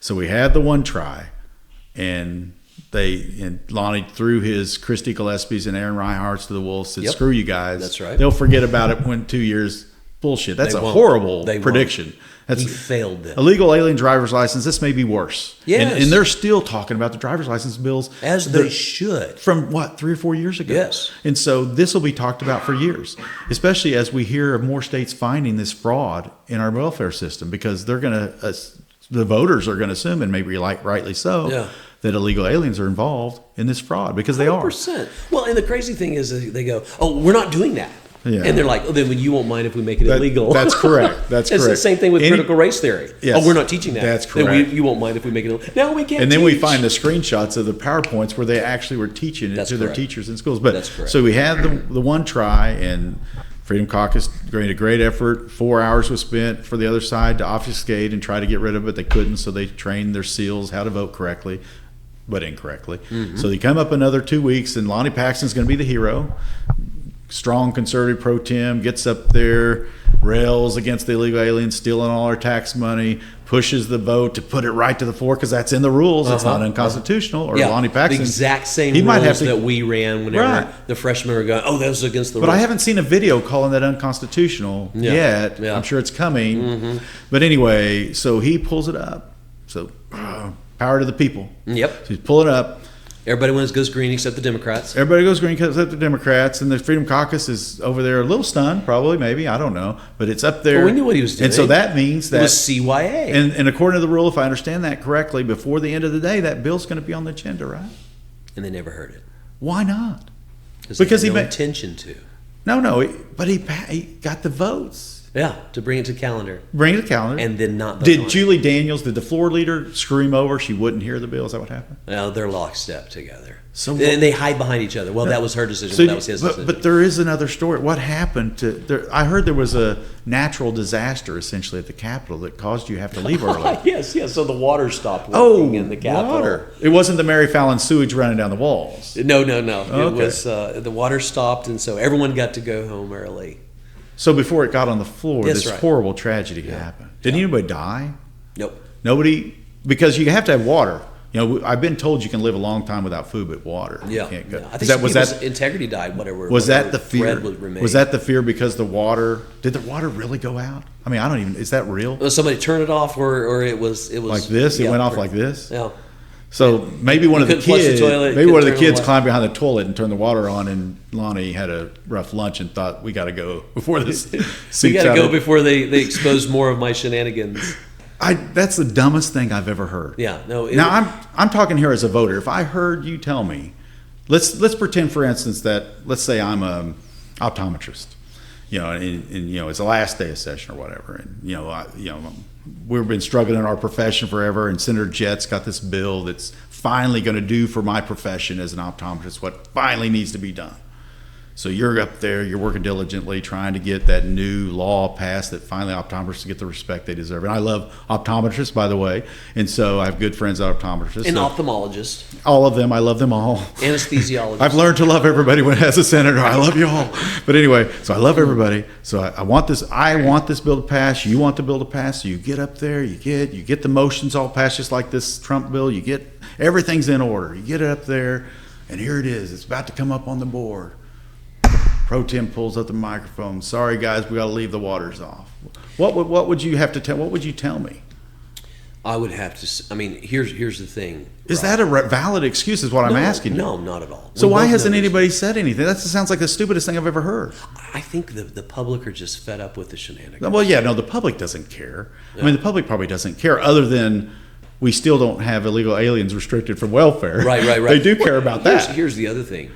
so we had the one try, and Lonnie threw his Christy Gillespie's and Aaron Reinhardt's to the wolves, said, screw you guys. That's right. They'll forget about it when 2 years. bullshit. That's They a won't. horrible They won't. prediction. That's He failed them. illegal alien driver's license. This may be worse. Yes. And they're still talking about the driver's license bills. As they should. From what, 3 or 4 years ago? Yes. And so this will be talked about for years, especially as we hear of more states finding this fraud in our welfare system, because they're going to, the voters are going to assume, and maybe rightly so, Yeah. that illegal aliens are involved in this fraud, because they are. 100%. Well, and the crazy thing is they go, oh, we're not doing that. Yeah. And they're like, oh, then you won't mind if we make it illegal. That's correct. That's It's correct. the same thing with critical race theory. Yes. Oh, we're not teaching that. That's Then correct. you won't mind if we make it illegal. No, we can't And then we teach. find the screenshots of the PowerPoints where they actually were teaching it That's to their correct. teachers in schools. But That's correct. so we had the one try, and Freedom Caucus made a great effort. 4 hours was spent for the other side to obfuscate and try to get rid of it. They couldn't, so they trained their SEALs how to vote correctly, but incorrectly. Mm-hmm. So they come up another 2 weeks, and Lonnie Paxton's going to be the hero. Strong conservative pro tem, gets up there, rails against the illegal aliens stealing all our tax money, pushes the vote to put it right to the floor, because that's in the rules. It's not unconstitutional. Or Yeah, Lonnie Paxton, the exact same he rules might have to, that we ran whenever Right. the freshmen were going, oh, that was against the but rules. I haven't seen a video calling that unconstitutional Yeah. yet. Yeah. I'm sure it's coming. But anyway, so he pulls it up. So power to the people. Yep. So he's pulling it up. Everybody goes green except the Democrats. Everybody goes green except the Democrats, and the Freedom Caucus is over there a little stunned, probably, maybe, I don't know, but it's up there. Well, we knew what he was doing. And so that means It that, was CYA. and according to the rule, if I understand that correctly, before the end of the day, that bill's going to be on the agenda, right? And they never heard it. Why not? Because Because he he had no ma- intention to. No, but he got the votes. Yeah, to bring it to calendar. Bring it to the calendar. And then not vote on Did it. Julie Daniels, did the floor leader scream over she wouldn't hear the bill? Is that what happened? Well, they're lockstep together. So and they hide behind each other. Well, that was her decision. Well, that was his decision. But there is another story. What happened to there? I heard there was a natural disaster essentially at the Capitol that caused you to have to leave early. yes. So the water stopped working in the Capitol. water! It wasn't the Mary Fallon sewage running down the walls. No. It Okay. was the water stopped, and so everyone got to go home early. So before it got on the floor, That's this right. horrible tragedy happened. Did anybody die? Nope. Nobody, because you have to have water. You know, I've been told you can live a long time without food, but water. You Yeah. can't go. I Is think was that integrity died. Whatever. was that whatever the fear? thread would remain. Was that the fear because the water? Did the water really go out? I mean, I don't even. Is that real? Was somebody turned it off, or it was Like this? It yeah, went off like this? Yeah. So maybe one of the couldn't flush the kids, toilet, maybe one of the couldn't turn kids the climbed behind the toilet and turned the water on, and Lonnie had a rough lunch and thought, "We got to go before this We seeps got to out go of-" before they expose more of my shenanigans. That's the dumbest thing I've ever heard. Yeah. No. Now I'm talking here as a voter. If I heard you tell me, let's pretend, for instance, that let's say I'm a optometrist, you know, and you know it's the last day of session or whatever, and we've been struggling in our profession forever, and Senator Jett's got this bill that's finally going to do for my profession as an optometrist what finally needs to be done. So you're up there, you're working diligently, trying to get that new law passed that finally optometrists get the respect they deserve. And I love optometrists, by the way, and so I have good friends that are optometrists. An So ophthalmologist, all of them, I love them all. anesthesiologist. I've learned to love everybody when as a senator. I love you all. But anyway, so I love everybody. So I want this. I want this bill to pass. You want the bill to pass. So you get up there. You get the motions all passed, just like this Trump bill. You get everything's in order. You get it up there, and here it is. It's about to come up on the board. Pro Tem pulls up the microphone. Sorry, guys, we got to leave the waters off. What would you have to tell? What would you tell me? I would have to. I mean, here's the thing. Is that a valid excuse? Is what I'm asking you. No, not at all. So We why both hasn't know this. anybody said anything? That sounds like the stupidest thing I've ever heard. I think the public are just fed up with the shenanigans. Well, yeah, no, the public doesn't care. I mean, the public probably doesn't care, other than we still don't have illegal aliens restricted from welfare. Right. They do care about that. Here's the other thing.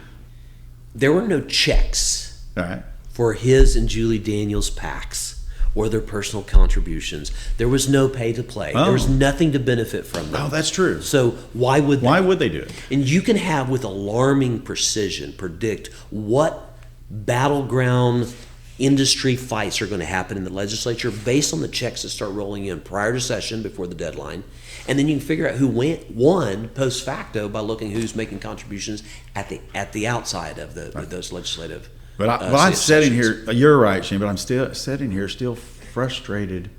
There were no checks All right. for his and Julie Daniels' PACs or their personal contributions. There was no pay to play. Oh. There was nothing to benefit from them. Oh, that's true. So why would Why would they do it? And you can have with alarming precision predict what battleground industry fights are going to happen in the legislature based on the checks that start rolling in prior to session before the deadline. And then you can figure out who won post facto by looking who's making contributions at the outside of those legislative. But I'm sitting sessions. here. You're right, Shane. But I'm still sitting here, still frustrated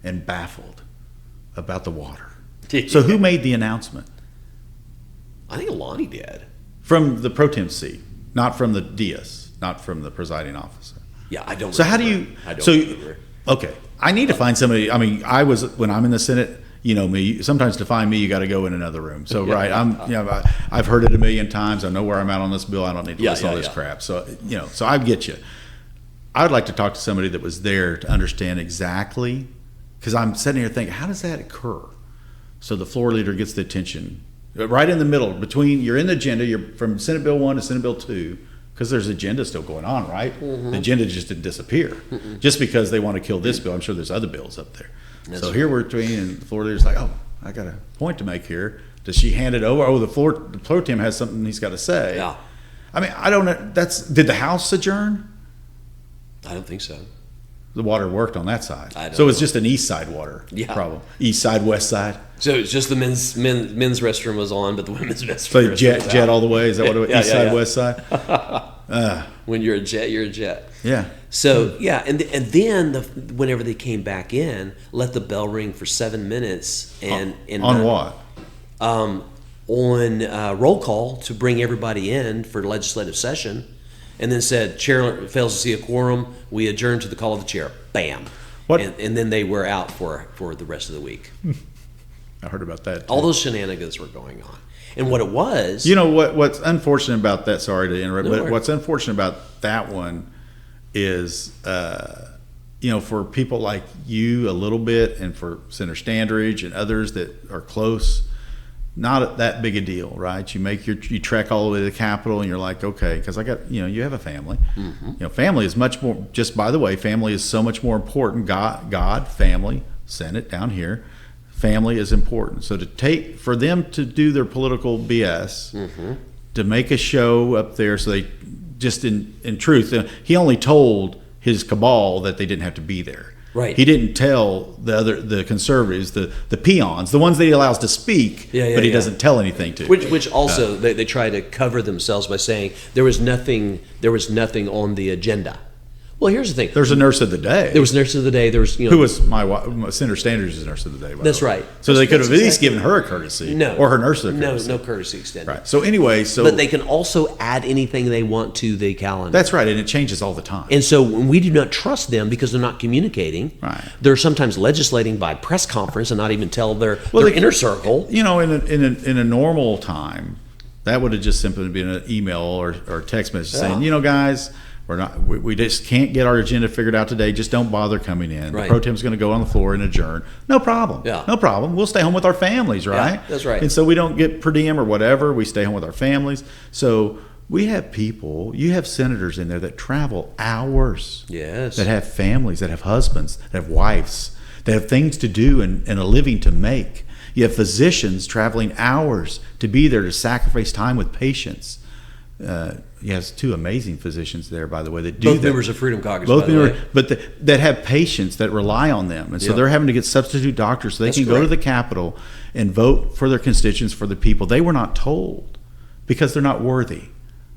and baffled about the water. So who made the announcement? I think Lonnie did. From the pro tem seat, not from the dais, not from the presiding officer. Yeah, I don't. So remember. how do you? I don't so remember. okay, I need to find somebody. I mean, when I'm in the Senate. You know me. Sometimes to find me, you got to go in another room. So right, I've heard it a million times. I know where I'm at on this bill. I don't need to listen to all this crap. So so I get you. I would like to talk to somebody that was there to understand exactly, because I'm sitting here thinking, how does that occur? So the floor leader gets the attention right in the middle between. You're in the agenda. You're from Senate Bill 1 to Senate Bill 2. Because there's agenda still going on, right? The agenda just didn't disappear. Just because they want to kill this bill, I'm sure there's other bills up there. So here we're between, and the floor leader's like, oh, I got a point to make here. Does she hand it over? Oh, the floor team has something he's got to say. Yeah. I mean, I don't know. Did the House adjourn? I don't think so. The water worked on that side. I don't so it's know. just an east side water problem. East side, west side. So it's just the men's restroom was on, but the women's restroom. So jet all the way. Is that what it was? East side, west side. When you're a Jett, you're a Jett. Yeah. So and then whenever they came back in, let the bell ring for 7 minutes and on what? On roll call to bring everybody in for legislative session, and then said chair fails to see a quorum. We adjourn to the call of the chair. Bam. What? And then they were out for the rest of the week. I heard about that too. All those shenanigans were going on. And what it was... You know, what's unfortunate about that, sorry to interrupt, No, but what's unfortunate about that one is, for people like you a little bit, and for Senator Standridge and others that are close, not that big a deal, right? You trek all the way to the Capitol, and you're like, okay, because I got, you have a family. Family is much more, just by the way, family is so much more important. God, family, Senate down here. Family is important. So for them to do their political BS, to make a show up there, so they just in truth, he only told his cabal that they didn't have to be there. Right. He didn't tell the conservatives, the peons, the ones that he allows to speak, but he doesn't tell anything to. Which also they try to cover themselves by saying there was nothing on the agenda. Well, here's the thing. There's a nurse of the day. There was nurse of the day. There was, who was my wife, Senator Standards is nurse of the day. That's right. So they could have at least given her a courtesy. No. Or her nurse a courtesy. No courtesy extended. Right. So anyway, but they can also add anything they want to the calendar. That's right, and it changes all the time. And so when we do not trust them because they're not communicating, right. They're sometimes legislating by press conference and not even tell their inner circle. In a normal time, that would have just simply been an email or text message saying, guys, we just can't get our agenda figured out today. Just don't bother coming in. Right. The pro tem's going to go on the floor and adjourn. No problem. Yeah. No problem. We'll stay home with our families, right? Yeah, that's right. And so we don't get per diem or whatever. We stay home with our families. So we have people, you have senators in there that travel hours. Yes. That have families, that have husbands, that have wives, that have things to do and a living to make. You have physicians traveling hours to be there to sacrifice time with patients. He has two amazing physicians there, by the way, that do both members of Freedom Caucus, both by the way. but that have patients that rely on them, and so they're having to get substitute doctors so they can go to the Capitol and vote for their constituents, for the people. They were not told because they're not worthy.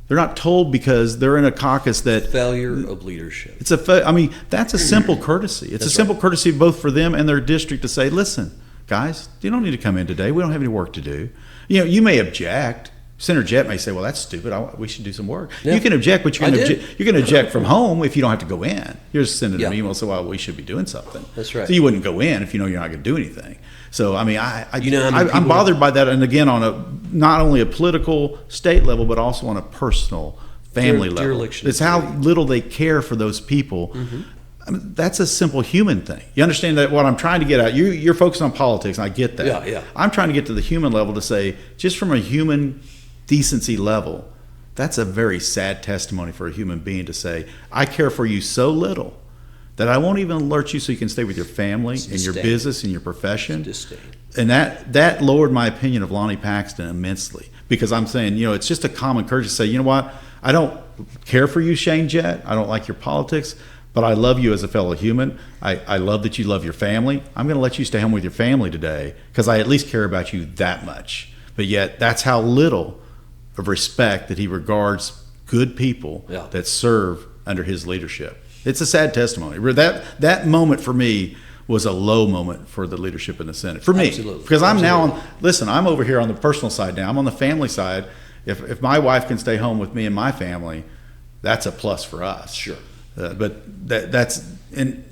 They're not told because they're in a caucus that failure of leadership. That's a simple courtesy. It's a simple courtesy both for them and their district to say, listen, guys, you don't need to come in today. We don't have any work to do. You may object. Senator Jett may say, well, that's stupid. We should do some work. Yeah. You can object, but you can object from home if you don't have to go in. You're just sending an email saying, well, we should be doing something. That's right. So you wouldn't go in if you know you're not going to do anything. So, I'm bothered by that. And again, on not only a political state level, but also on a personal family level. It's how little they care for those people. Mm-hmm. That's a simple human thing. You understand that what I'm trying to get at? You're focused on politics, and I get that. Yeah. I'm trying to get to the human level to say, just from a human decency level, that's a very sad testimony for a human being to say, I care for you so little that I won't even alert you so you can stay with your family and your business and your profession. And that lowered my opinion of Lonnie Paxton immensely, because I'm saying, it's just a common courtesy to say, you know what, I don't care for you, Shane Jett. I don't like your politics, but I love you as a fellow human. I love that you love your family. I'm going to let you stay home with your family today because I at least care about you that much. But yet that's how little of respect that he regards good people that serve under his leadership. It's a sad testimony. That moment for me was a low moment for the leadership in the Senate. For me. Absolutely. Because I'm now I'm over here on the personal side now. I'm on the family side. If my wife can stay home with me and my family, that's a plus for us. Sure. But that's and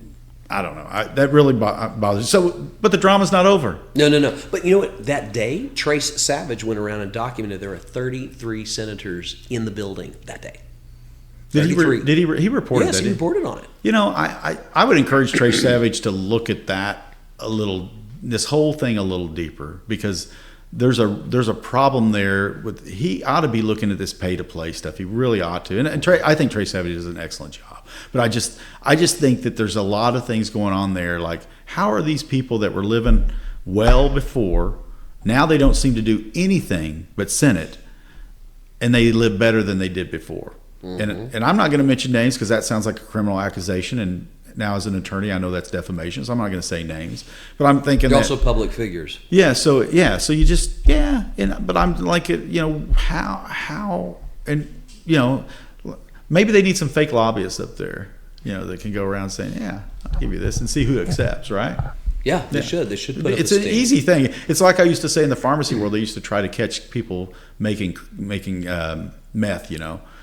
I don't know. That really bothers me. So, but the drama's not over. No. But you know what? That day, Trace Savage went around and documented there were 33 senators in the building that day. Did he reported yes, that? Yes, he reported on it. You know, I would encourage Trace Savage to look at that this whole thing a little deeper, because there's a problem there with, he ought to be looking at this pay to play stuff. He really ought to. And I think Trace Savage does an excellent job. But I just think that there's a lot of things going on there. Like, how are these people that were living well before, now they don't seem to do anything but Senate, and they live better than they did before. Mm-hmm. And I'm not going to mention names because that sounds like a criminal accusation, and now as an attorney I know that's defamation, so I'm not going to say names. But I'm thinking they're also public figures. So you just but I'm like, how and maybe they need some fake lobbyists up there, that can go around saying, I'll give you this, and see who accepts, right? Yeah, they should put up it's a an sting. easy thing. It's like I used to say in the pharmacy world, they used to try to catch people making meth,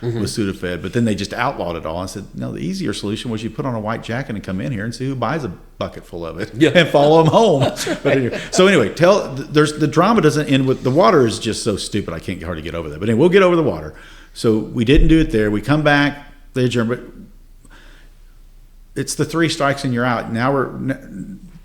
with Sudafed, but then they just outlawed it all. I said, no, the easier solution was you put on a white jacket and come in here and see who buys a bucket full of it, and follow them home. Right. But anyway, the drama doesn't end with the water. Is just so stupid. I can't hardly get over that. But anyway, we'll get over the water. So we didn't do it there. We come back, they adjourn, but it's the 3 strikes and you're out. Now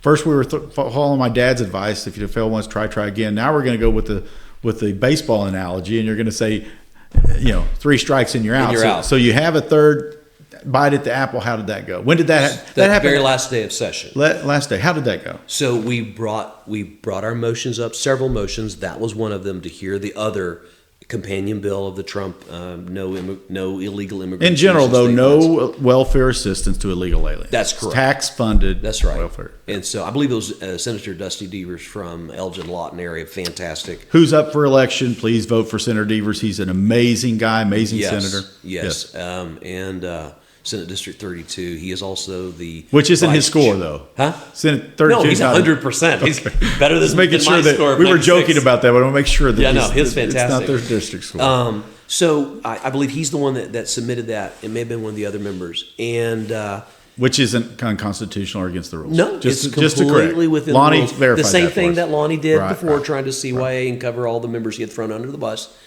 first we were following my dad's advice. If you fail once, try again. Now we're going to go with the baseball analogy, and you're going to say, 3 strikes and you're out. So you have a third bite at the apple. How did that go? When did that happen? That very last day of session. Last day. How did that go? So we brought our motions up, several motions. That was one of them, to hear the other companion bill of the Trump no illegal immigration. In general, though, no welfare assistance to illegal aliens. That's correct. Tax funded. That's right. Welfare. And so I believe it was Senator Dusty Devers from Elgin Lawton area. Fantastic. Who's up for election? Please vote for Senator Devers. He's an amazing guy, amazing senator. Yes. And Senate District 32. He is also the which isn't his score though, huh? Senate 32. No, he's 100%. He's better than making sure that score. We were joking about that, but I want to make sure that his fantastic. It's not their district score. So I believe he's the one that submitted that. It may have been one of the other members, and which isn't unconstitutional or against the rules. No, just completely to correct. within Lonnie the rules. verified the same that thing that Lonnie did before, right. trying to CYA and cover all the members he had thrown under the bus.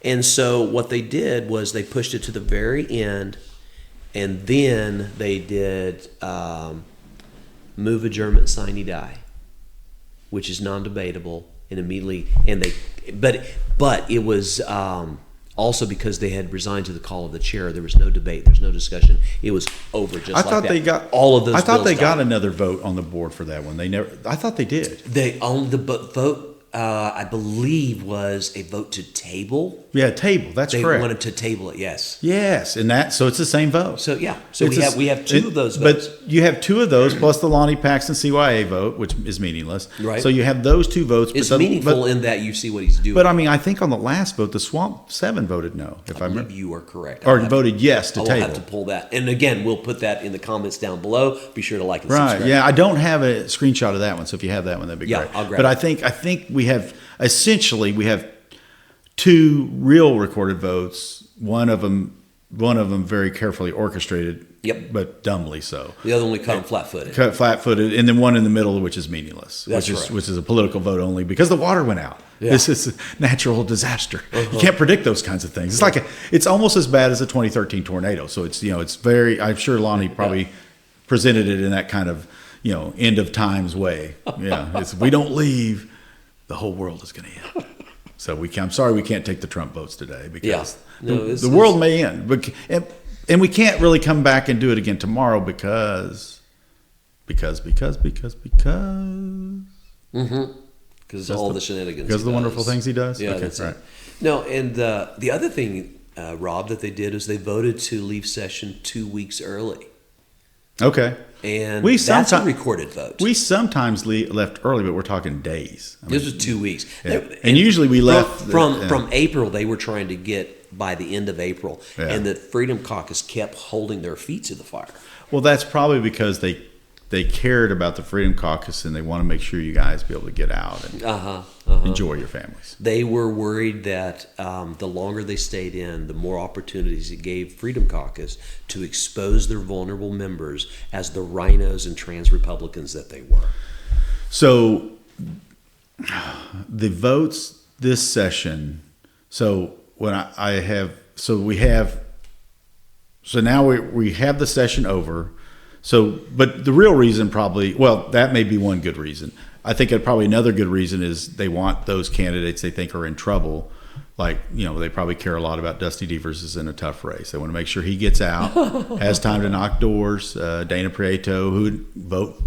And so what they did was they pushed it to the very end. And then they did move adjournment, sine die, which is non-debatable, and immediately but it was also because they had resigned to the call of the chair. There was no debate. There's no discussion. It was over. I thought they got all of those. I thought they got died. another vote on the board for that one. They never. I thought they did. They only the vote. I believe was a vote to table. Yeah, table. That's they correct. They wanted to table it. Yes. Yes, and so it's the same vote. So yeah. So we have 2 of those votes. But you have 2 of those plus the Lonnie Paxton CYA vote, which is meaningless. Right. So you have those 2 votes. It's meaningful in that you see what he's doing. But I mean, I think on the last vote, the Swamp 7 voted no. If I remember, you are correct. Or voted yes to table. I'll have to pull that. And again, we'll put that in the comments down below. Be sure to like and subscribe. Right. Yeah, I don't have a screenshot of that one, so if you have that one, that'd be great. I'll grab but it. I think we have. Essentially, we have 2 real recorded votes. One of them very carefully orchestrated. Yep. But dumbly so. The other one we cut them flat-footed. Cut flat-footed, and then one in the middle, which is meaningless. That's which is a political vote only because the water went out. Yeah. This is a natural disaster. You can't predict those kinds of things. It's it's almost as bad as the 2013 tornado. So it's it's very. I'm sure Lonnie probably presented it in that kind of end of times way. Yeah. It's we don't leave, the whole world is going to end. So I'm sorry we can't take the Trump votes today because the world may end. And we can't really come back and do it again tomorrow because all the shenanigans. Because of the wonderful things he does? Yeah, okay, that's right. it. No, and the other thing, Rob, that they did is they voted to leave session 2 weeks early. Okay. And that's a recorded vote. We sometimes left early, but we're talking days. This was 2 weeks. Yeah. And usually we left... From April, they were trying to get by the end of April. Yeah. And the Freedom Caucus kept holding their feet to the fire. Well, that's probably because they they cared about the Freedom Caucus, and they want to make sure you guys be able to get out and enjoy your families. They were worried that the longer they stayed in, the more opportunities it gave Freedom Caucus to expose their vulnerable members as the rhinos and trans Republicans that they were. So the votes this session. So when now we have the session over. So, but the real reason probably, well, that may be one good reason. I think probably another good reason is they want those candidates they think are in trouble. Like, they probably care a lot about Dusty Devers in a tough race. They want to make sure he gets out, has time to knock doors. Dana Prieto,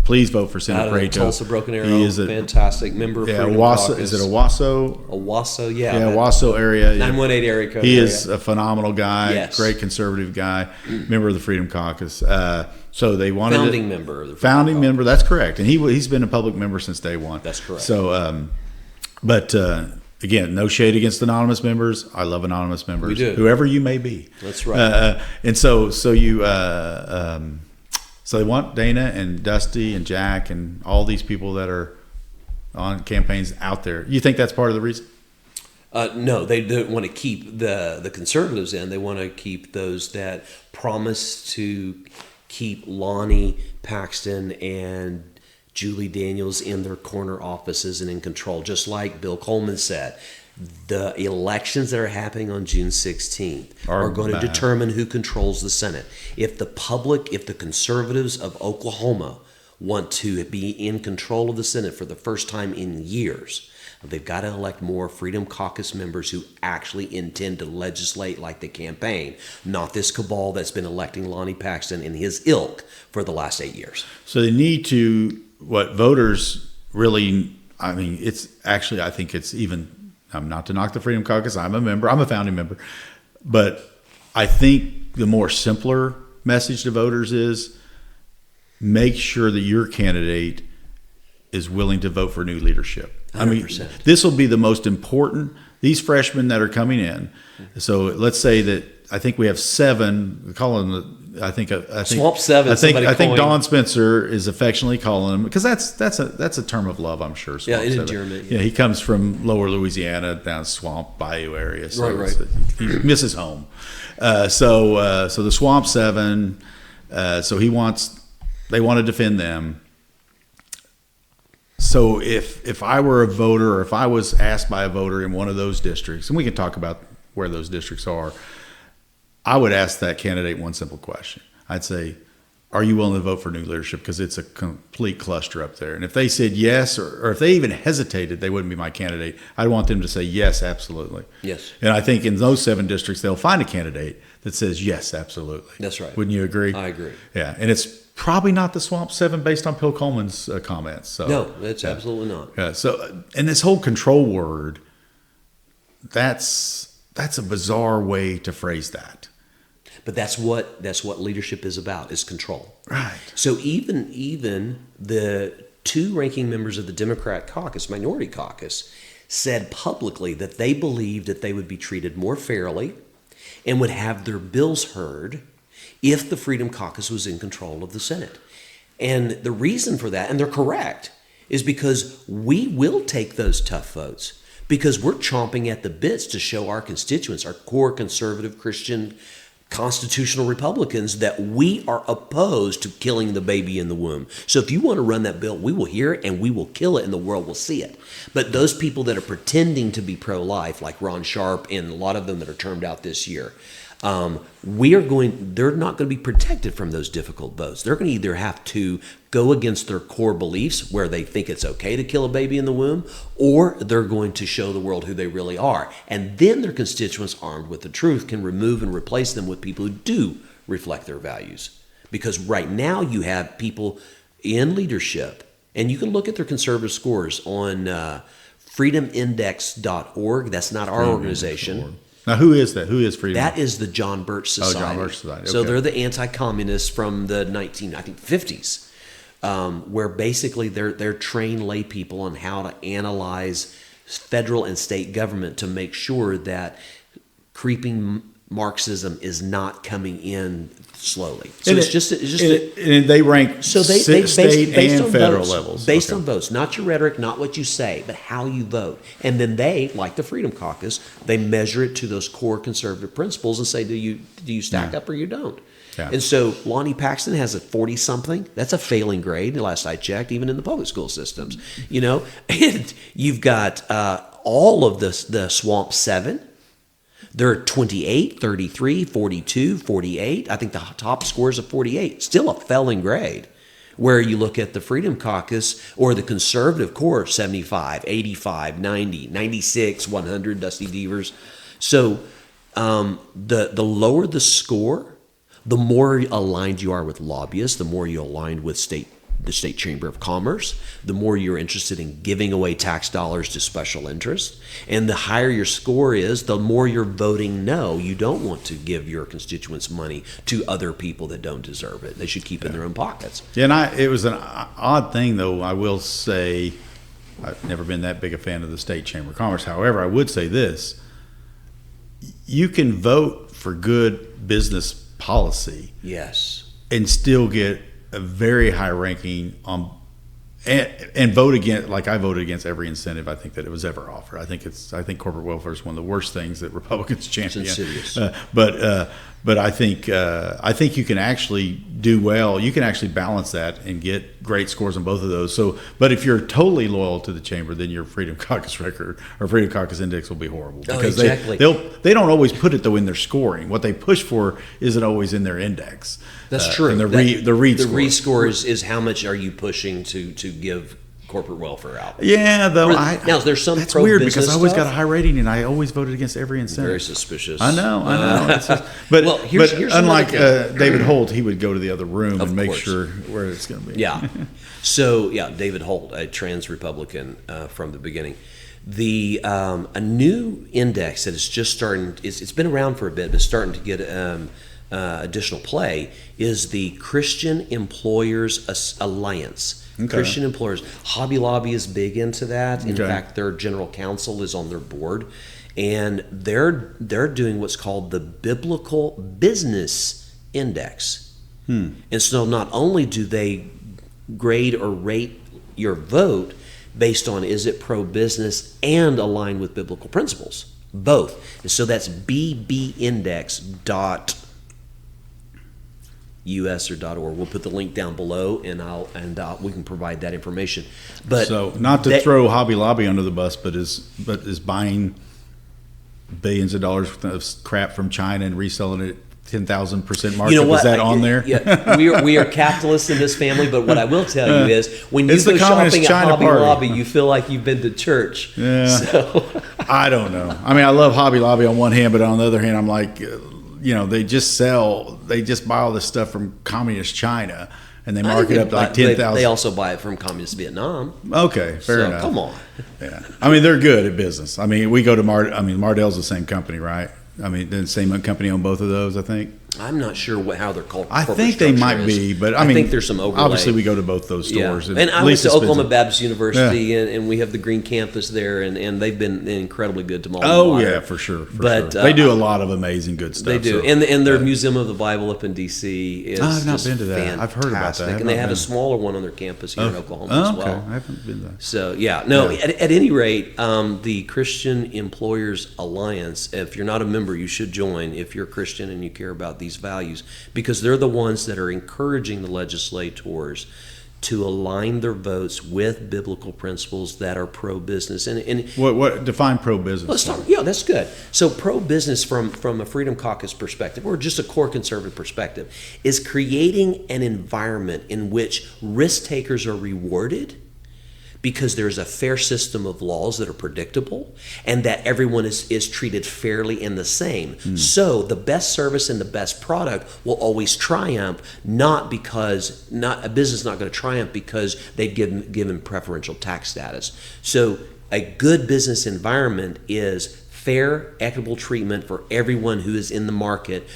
please vote for Senator Prieto. Tulsa Broken Arrow, he is a fantastic member of Freedom Caucus. Is it Owasso? Owasso, yeah. Yeah, Owasso area. 918 area code. He is a phenomenal guy, yes. Great conservative guy, member of the Freedom Caucus. So they wanted founding member of the founding member. That's correct, and he's been a public member since day one. That's correct. So, again, no shade against anonymous members. I love anonymous members. We do. Whoever you may be. That's right. And so they want Dana and Dusty and Jack and all these people that are on campaigns out there. You think that's part of the reason? No, they don't want to keep the conservatives in. They want to keep those that promise to keep Lonnie Paxton and Julie Daniels in their corner offices and in control. Just like Bill Coleman said, the elections that are happening on June 16th are going to determine who controls the Senate. If the conservatives of Oklahoma want to be in control of the Senate for the first time in years, they've got to elect more Freedom Caucus members who actually intend to legislate like the campaign, not this cabal that's been electing Lonnie Paxton and his ilk for the last 8 years. So they need to, voters really, I think it's even, not to knock the Freedom Caucus, I'm a founding member, but I think the more simpler message to voters is make sure that your candidate is willing to vote for new leadership. 100%. This will be the most important. These freshmen that are coming in. So let's say that I think we have 7. We call them I think Swamp 7. I think Don Spencer is affectionately calling them, because that's a term of love, I'm sure. Swamp an endearment. Yeah, he comes from Lower Louisiana, down Swamp Bayou area, so right. He misses home. So the Swamp 7. So they want to defend them. So if I were a voter, or if I was asked by a voter in one of those districts, and we can talk about where those districts are, I would ask that candidate one simple question. I'd say, are you willing to vote for new leadership? Because it's a complete cluster up there. And if they said yes, or if they even hesitated, they wouldn't be my candidate. I'd want them to say yes, absolutely. Yes. And I think in those 7 districts, they'll find a candidate that says yes, absolutely. That's right. Wouldn't you agree? I agree. Yeah, and it's probably not the Swamp 7 based on Bill Coleman's comments. So, no, it's absolutely not. Yeah. So, and this whole control word, that's a bizarre way to phrase that. But that's what leadership is about, is control. Right. So even the 2 ranking members of the Democrat caucus, minority caucus, said publicly that they believed that they would be treated more fairly and would have their bills heard if the Freedom Caucus was in control of the Senate. And the reason for that, and they're correct, is because we will take those tough votes, because we're chomping at the bits to show our constituents, our core conservative Christian constitutional Republicans, that we are opposed to killing the baby in the womb. So if you want to run that bill, we will hear it and we will kill it and the world will see it. But those people that are pretending to be pro-life, like Ron Sharp and a lot of them that are termed out this year, they're not going to be protected from those difficult votes. They're going to either have to go against their core beliefs, where they think it's okay to kill a baby in the womb, or they're going to show the world who they really are. And then their constituents, armed with the truth, can remove and replace them with people who do reflect their values. Because right now you have people in leadership, and you can look at their conservative scores on freedomindex.org. That's not our organization. Now, who is that? Who is Freedom? That is the John Birch Society. Oh, John Birch Society. Okay. So they're the anti-communists from the 50s, where basically they're trained lay people on how to analyze federal and state government to make sure that creeping Marxism is not coming in slowly. So And it's they rank state based and on federal votes, levels. based Okay. on votes, not your rhetoric, not what you say, but how you vote. And then they, like the Freedom Caucus, they measure it to those core conservative principles and say, do you stack up or you don't? Yeah. And so Lonnie Paxton has a 40-something. That's a failing grade, last I checked, even in the public school systems. And you've got all of the Swamp 7. They're 28, 33, 42, 48. I think the top score is a 48. Still a failing grade. Where you look at the Freedom Caucus or the conservative core, 75, 85, 90, 96, 100, Dusty Devers. So the lower the score, the more aligned you are with lobbyists, the more you're aligned with the State Chamber of Commerce, the more you're interested in giving away tax dollars to special interests. And the higher your score is, the more you're voting no. You don't want to give your constituents money to other people that don't deserve it. They should keep it in their own pockets. Yeah, and it was an odd thing, though. I will say I've never been that big a fan of the State Chamber of Commerce. However, I would say this. You can vote for good business policy. Yes. And still get a very high ranking on and vote against, like I voted against every incentive I think that it was ever offered. I think corporate welfare is one of the worst things that Republicans champion. It's insidious. But I think you can actually do well. You can actually balance that and get great scores on both of those. So, but if you're totally loyal to the chamber, then your Freedom Caucus record or Freedom Caucus index will be horrible because exactly. they don't always put it though in their scoring. What they push for isn't always in their index. That's true. And the read score is how much are you pushing to give corporate welfare out. Yeah, though. Now, there's some that's weird because I always stuff. got a high rating and I always voted against every incentive. Very suspicious. I know. It's just, but well, here's unlike David Holt, he would go to the other room and make sure where it's going to be. Yeah. So, David Holt, a trans Republican from the beginning. A new index that is just starting, it's been around for a bit, but starting to get additional play is the Christian Employers Alliance. Okay. Christian employers. Hobby Lobby is big into that. In fact, their general counsel is on their board. And they're doing what's called the Biblical Business Index. And so not only do they grade or rate your vote based on is it pro-business and aligned with biblical principles. Both. And so that's bbindex.us or .org. We'll put the link down below, and we can provide that information. But so not to throw Hobby Lobby under the bus, but is buying billions of dollars worth of crap from China and reselling it 10,000% markup. Is that on there? Yeah, we are capitalists in this family. But what I will tell you is, when you go shopping at Hobby Lobby, you feel like you've been to church. Yeah. So. I don't know. I mean, I love Hobby Lobby on one hand, but on the other hand, I'm like. They just buy all this stuff from communist China and they mark it up to like 10,000. They also buy it from communist Vietnam. Okay, fair enough. Come on. Yeah. I mean, they're good at business. I mean, we go to Mardell's the same company, right? I mean, the same company on both of those, I think. I'm not sure how they're called. I think they might be, but I think there's some overlay. Obviously, we go to both those stores. Yeah. And I went to Oklahoma Baptist University, and we have the Green Campus there, and they've been incredibly good to Malden. Oh, yeah, for sure. They do a lot of amazing good stuff. They do. So, and their Museum of the Bible up in D.C. is I've not been to that. Fantastic. I've heard about that. And they have a smaller one on their campus here in Oklahoma as well. I haven't been there. So, at any rate, the Christian Employers Alliance, if you're not a member, you should join if you're a Christian and you care about these values. Because they're the ones that are encouraging the legislators to align their votes with biblical principles that are pro-business. And what define pro-business? That's good. So pro-business from a Freedom Caucus perspective, or just a core conservative perspective, is creating an environment in which risk takers are rewarded because there's a fair system of laws that are predictable and that everyone is treated fairly and the same. So the best service and the best product will always triumph, not a business not going to triumph because they've given preferential tax status. So a good business environment is fair, equitable treatment for everyone who is in the market,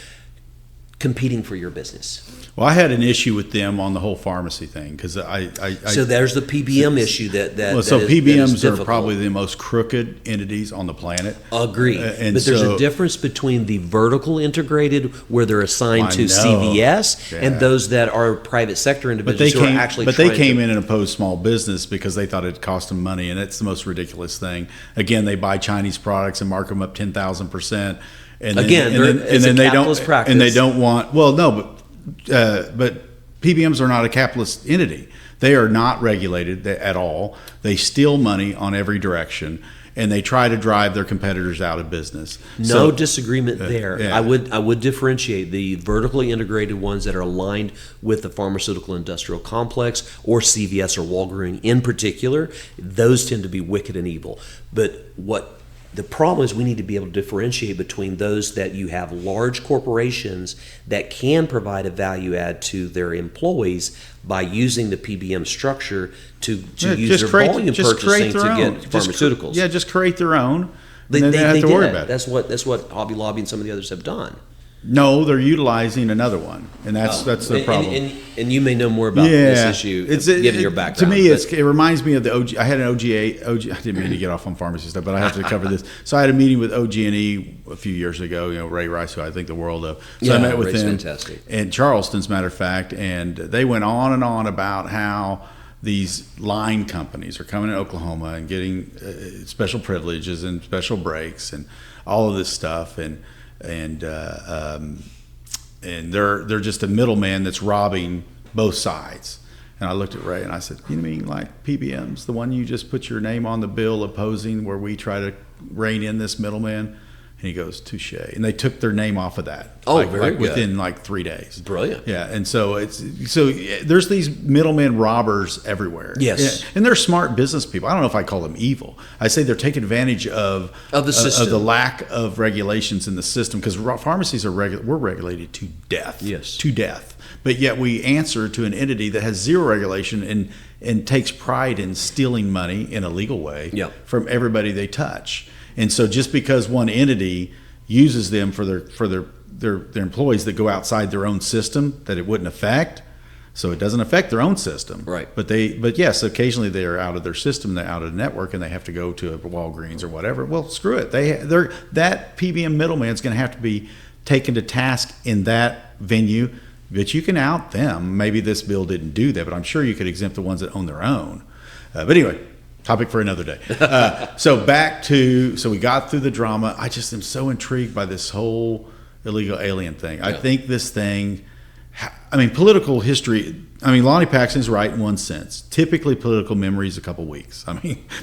competing for your business. Well, I had an issue with them on the whole pharmacy thing because So there's the PBM issue that PBMs that is are probably the most crooked entities on the planet. Agreed. But there's a difference between the vertical integrated, where they're assigned to CVS, and those that are private sector individuals who are actually. But they came in and opposed small business because they thought it cost them money, and it's the most ridiculous thing. Again, they buy Chinese products and mark them up 10,000%. And then they don't, practice. And they don't want. Well, no, but PBMs are not a capitalist entity. They are not regulated at all. They steal money on every direction, and they try to drive their competitors out of business. No disagreement there. Yeah. I would differentiate the vertically integrated ones that are aligned with the pharmaceutical industrial complex, or CVS or Walgreens in particular. Those tend to be wicked and evil. But what the problem is, we need to be able to differentiate between those that you have large corporations that can provide a value add to their employees by using the PBM structure to use their volume purchasing to get pharmaceuticals. Just create their own. They don't have to worry did. about it. That's what Hobby Lobby and some of the others have done. No, they're utilizing another one, and that's the problem. And you may know more about this issue, given your background. To me, it reminds me of the OG. I had an OGA. I didn't mean to get off on pharmacy stuff, but I have to cover this. So I had a meeting with OG&E a few years ago. Ray Rice, who I think the world of. So I met with Ray's him fantastic. in Charleston, as a matter of fact, and they went on and on about how these line companies are coming to Oklahoma and getting special privileges and special breaks and all of this stuff, and they're just a middleman that's robbing both sides. And I looked at Ray and I said, you mean like PBMs, the one you just put your name on the bill opposing, where we try to rein in this middleman? And he goes, touche. And they took their name off of that. Very good. Within 3 days. Brilliant. Yeah. And so there's these middleman robbers everywhere. Yes. And they're smart business people. I don't know if I call them evil. I say they're taking advantage of the system, of the lack of regulations in the system, because pharmacies we're regulated to death. Yes. To death. But yet we answer to an entity that has zero regulation and takes pride in stealing money in a legal way from everybody they touch. And so just because one entity uses them for their employees that go outside their own system that it wouldn't affect, so it doesn't affect their own system. Right. But yes, occasionally they are out of their system, they're out of the network, and they have to go to a Walgreens or whatever. Well, screw it. That PBM middleman is going to have to be taken to task in that venue. But you can out them. Maybe this bill didn't do that, but I'm sure you could exempt the ones that own their own. But anyway, topic for another day. So we got through the drama. I just am so intrigued by this whole illegal alien thing. I think this thing, political history, Lonnie Paxton's right in one sense. Typically political memory is a couple weeks.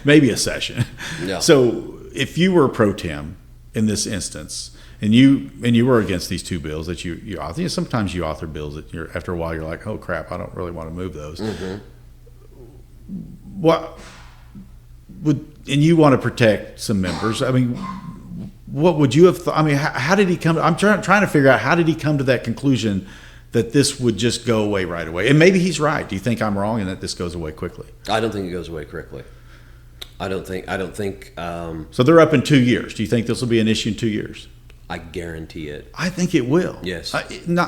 Maybe a session. Yeah. So if you were pro tem in this instance, and you were against these two bills that you author. Sometimes you author bills that after a while you're like, oh crap, I don't really want to move those. Mm-hmm. And you want to protect some members. What would you have thought? How did he come? I'm trying to figure out, how did he come to that conclusion that this would just go away right away? And maybe he's right. Do you think I'm wrong and that this goes away quickly? I don't think it goes away quickly. I don't think. So they're up in 2 years. Do you think this will be an issue in 2 years? I guarantee it. I think it will. Yes.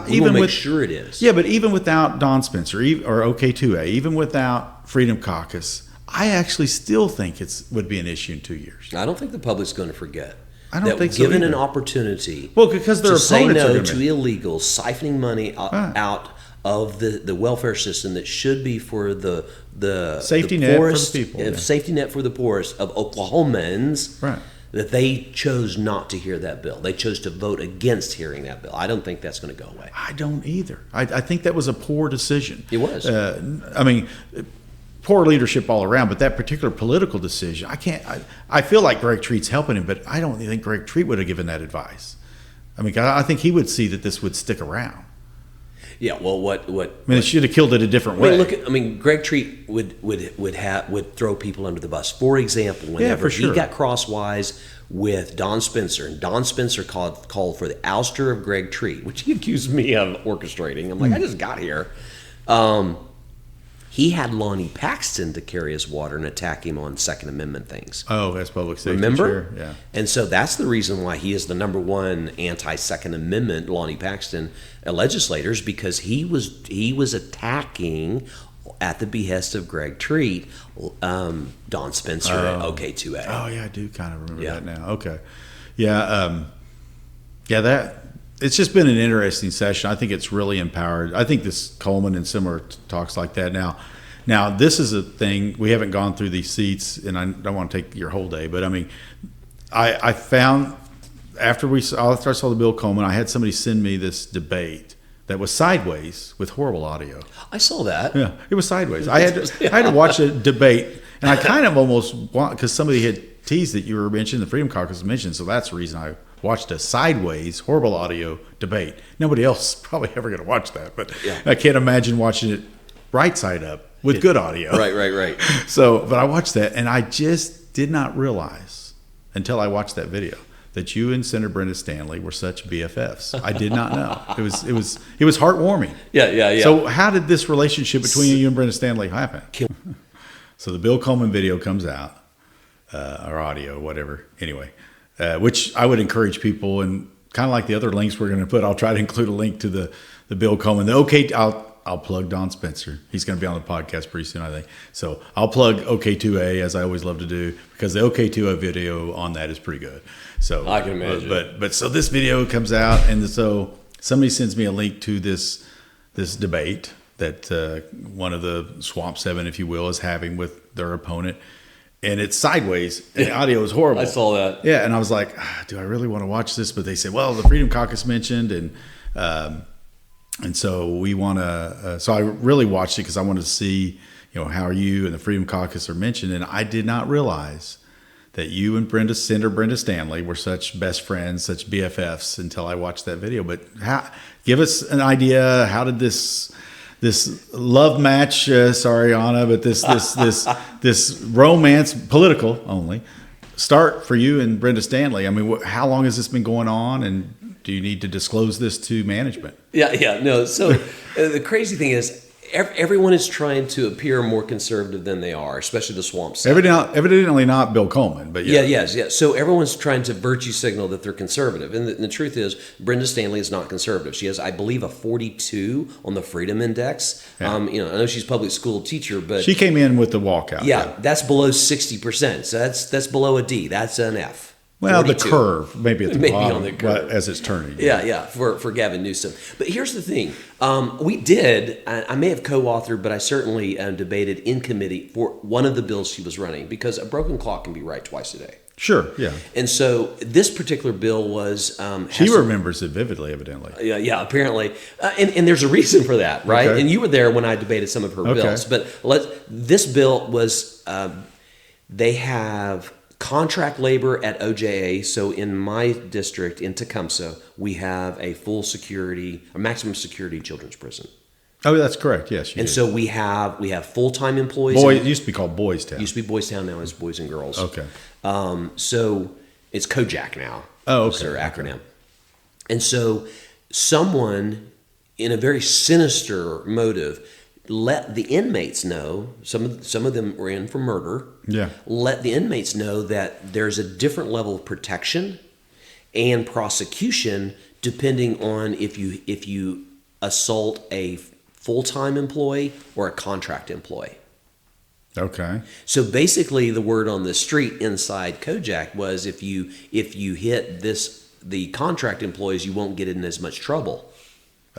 We will make sure it is. Yeah, but even without Don Spencer or OK2A, even without Freedom Caucus, I actually still think it would be an issue in 2 years. I don't think the public's going to forget. I don't think so. Given either. an opportunity, because their to say opponents no are to illegals, siphoning money out of the welfare system that should be for the safety the net poorest, for the people, safety net for the poorest of Oklahomans, right? That they chose not to hear that bill. They chose to vote against hearing that bill. I don't think that's going to go away. I don't either. I think that was a poor decision. It was. Poor leadership all around, but that particular political decision, I feel like Greg Treat's helping him, but I don't think Greg Treat would have given that advice. I think he would see that this would stick around. Yeah, well, it should have killed it a different way. Greg Treat would throw people under the bus. For example, whenever he got crosswise with Don Spencer, and Don Spencer called for the ouster of Greg Treat, which he accused me of orchestrating. I'm like, I just got here. he had Lonnie Paxton to carry his water and attack him on Second Amendment things. Oh, that's public safety. Remember? Chair. Yeah. And so that's the reason why he is the number one anti-Second Amendment, Lonnie Paxton, legislators, because he was attacking at the behest of Greg Treat, Don Spencer at OK2A. Oh yeah, I do kind of remember that now. Okay. Yeah. That it's just been an interesting session. I think it's really empowered. I think this Coleman and similar talks like that. Now this is a thing, we haven't gone through these seats, and I don't want to take your whole day, but I mean, I found after I saw the Bill Coleman, I had somebody send me this debate that was sideways with horrible audio. I saw that. Yeah, it was sideways. I had to watch a debate, and I kind of almost want, because somebody had teased that you were mentioning, the Freedom Caucus mentioned, so that's the reason I watched a sideways, horrible audio debate. Nobody else is probably ever going to watch that, but I can't imagine watching it right side up with good audio. Right. So, but I watched that, and I just did not realize until I watched that video that you and Senator Brenda Stanley were such BFFs. I did not know. It was heartwarming. Yeah. So how did this relationship between you and Brenda Stanley happen? So the Bill Coleman video comes out, or audio, whatever. Anyway, which I would encourage people, and kind of like the other links we're going to put, I'll try to include a link to the Bill Coleman. I'll plug Don Spencer. He's going to be on the podcast pretty soon, I think. So I'll plug OK2A, as I always love to do, because the OK2A video on that is pretty good. So I can imagine. But so this video comes out, and so somebody sends me a link to this debate that one of the Swamp Seven, if you will, is having with their opponent. And it's sideways, and the audio is horrible. I saw that. Yeah, and I was like, do I really want to watch this? But they said, well, the Freedom Caucus mentioned, and so we want to. So I really watched it because I wanted to see, how you and the Freedom Caucus are mentioned, and I did not realize that you and Senator Brenda Stanley were such best friends, such BFFs, until I watched that video. But give us an idea. How did this love match? Sorry, Anna, but this romance, political only, start for you and Brenda Stanley? I mean, how long has this been going on, and do you need to disclose this to management? Yeah. No. So the crazy thing is, everyone is trying to appear more conservative than they are, especially the Swamp Seven. Evidently not Bill Coleman, but yeah. Yes. So everyone's trying to virtue signal that they're conservative. And the truth is, Brenda Stanley is not conservative. She has, I believe, a 42 on the Freedom Index. Yeah. I know she's a public school teacher, but she came in with the walkout. Yeah, that's below 60%. So that's below a D. That's an F. Well, 42. The curve, maybe at the bottom, on the curve. As it's turning. Yeah, for Gavin Newsom. But here's the thing. I may have co-authored, but I certainly debated in committee for one of the bills she was running, because a broken clock can be right twice a day. Sure, yeah. And so this particular bill was... she remembers it vividly, evidently. Yeah, apparently. And there's a reason for that, right? Okay. And you were there when I debated some of her bills. But this bill was... they have... contract labor at OJA. So in my district in Tecumseh, we have a maximum security children's prison. Oh, that's correct. Yes. So we have full-time employees. It used to be called Boys Town. It used to be Boys Town. Now it's Boys and Girls. Okay. So it's Kojak now. Oh, okay. That's their acronym. And so someone in a very sinister motive let the inmates know, some of them were in for murder. Yeah. Let the inmates know that there's a different level of protection and prosecution depending on if you assault a full-time employee or a contract employee. Okay. So basically the word on the street inside Kojak was if you hit the contract employees, you won't get in as much trouble.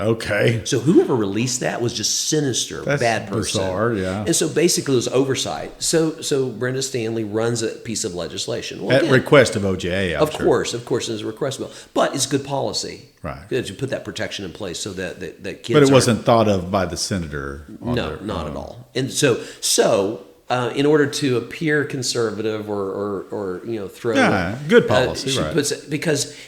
Okay. So whoever released that was just sinister, That's bad person. Bizarre, yeah. And so basically it was oversight. So Brenda Stanley runs a piece of legislation. Well, at request of OJA, of course, it's a request bill. But it's good policy. Right. Good to put that protection in place so that kids. But it wasn't thought of by the senator. No, not at all. And so in order to appear conservative or throw good policy, right?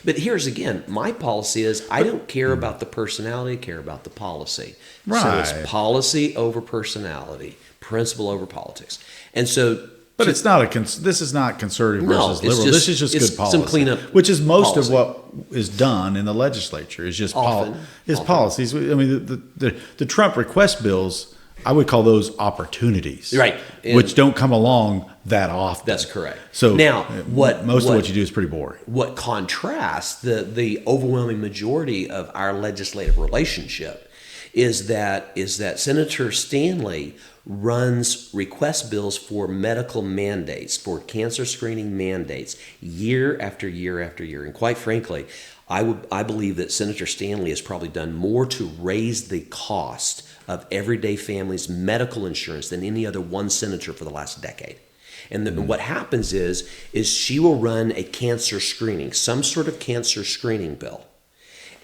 But here's again, my policy is I don't care about the personality, I care about the policy. Right. So it's policy over personality, principle over politics, and so. But it's not this is not conservative versus liberal. This is just good policy. Some cleanup, which is most of what is done in the legislature is just policies. I mean, the Trump request bills I would call those opportunities, Right. And which don't come along that often. that's correct. So now, most of what you do is pretty boring. What contrasts the overwhelming majority of our legislative relationship is that Senator Stanley runs request bills for medical mandates, for cancer screening mandates, year after year after year. And quite frankly, I believe that Senator Stanley has probably done more to raise the cost of everyday families' medical insurance than any other one senator for the last decade. And what happens is she will run a cancer screening, some sort of cancer screening bill.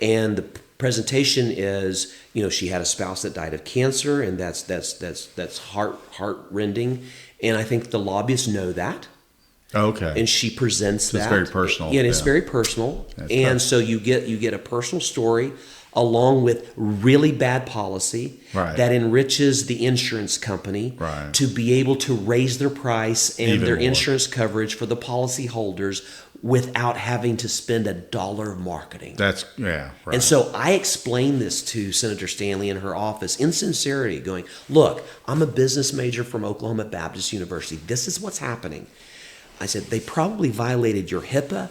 And the presentation is, she had a spouse that died of cancer, and that's heart-rending. And I think the lobbyists know that. Okay. And she presents that. It's very personal. Yeah, it's very personal. That's and tough. so you get a personal story along with really bad policy Right. that enriches the insurance company Right. to be able to raise their price and Even their more. insurance coverage for the policyholders without having to spend $1 of marketing. Right. And so I explained this to Senator Stanley in her office in sincerity, going, look, I'm a business major from Oklahoma Baptist University. This is what's happening. I said, they probably violated your HIPAA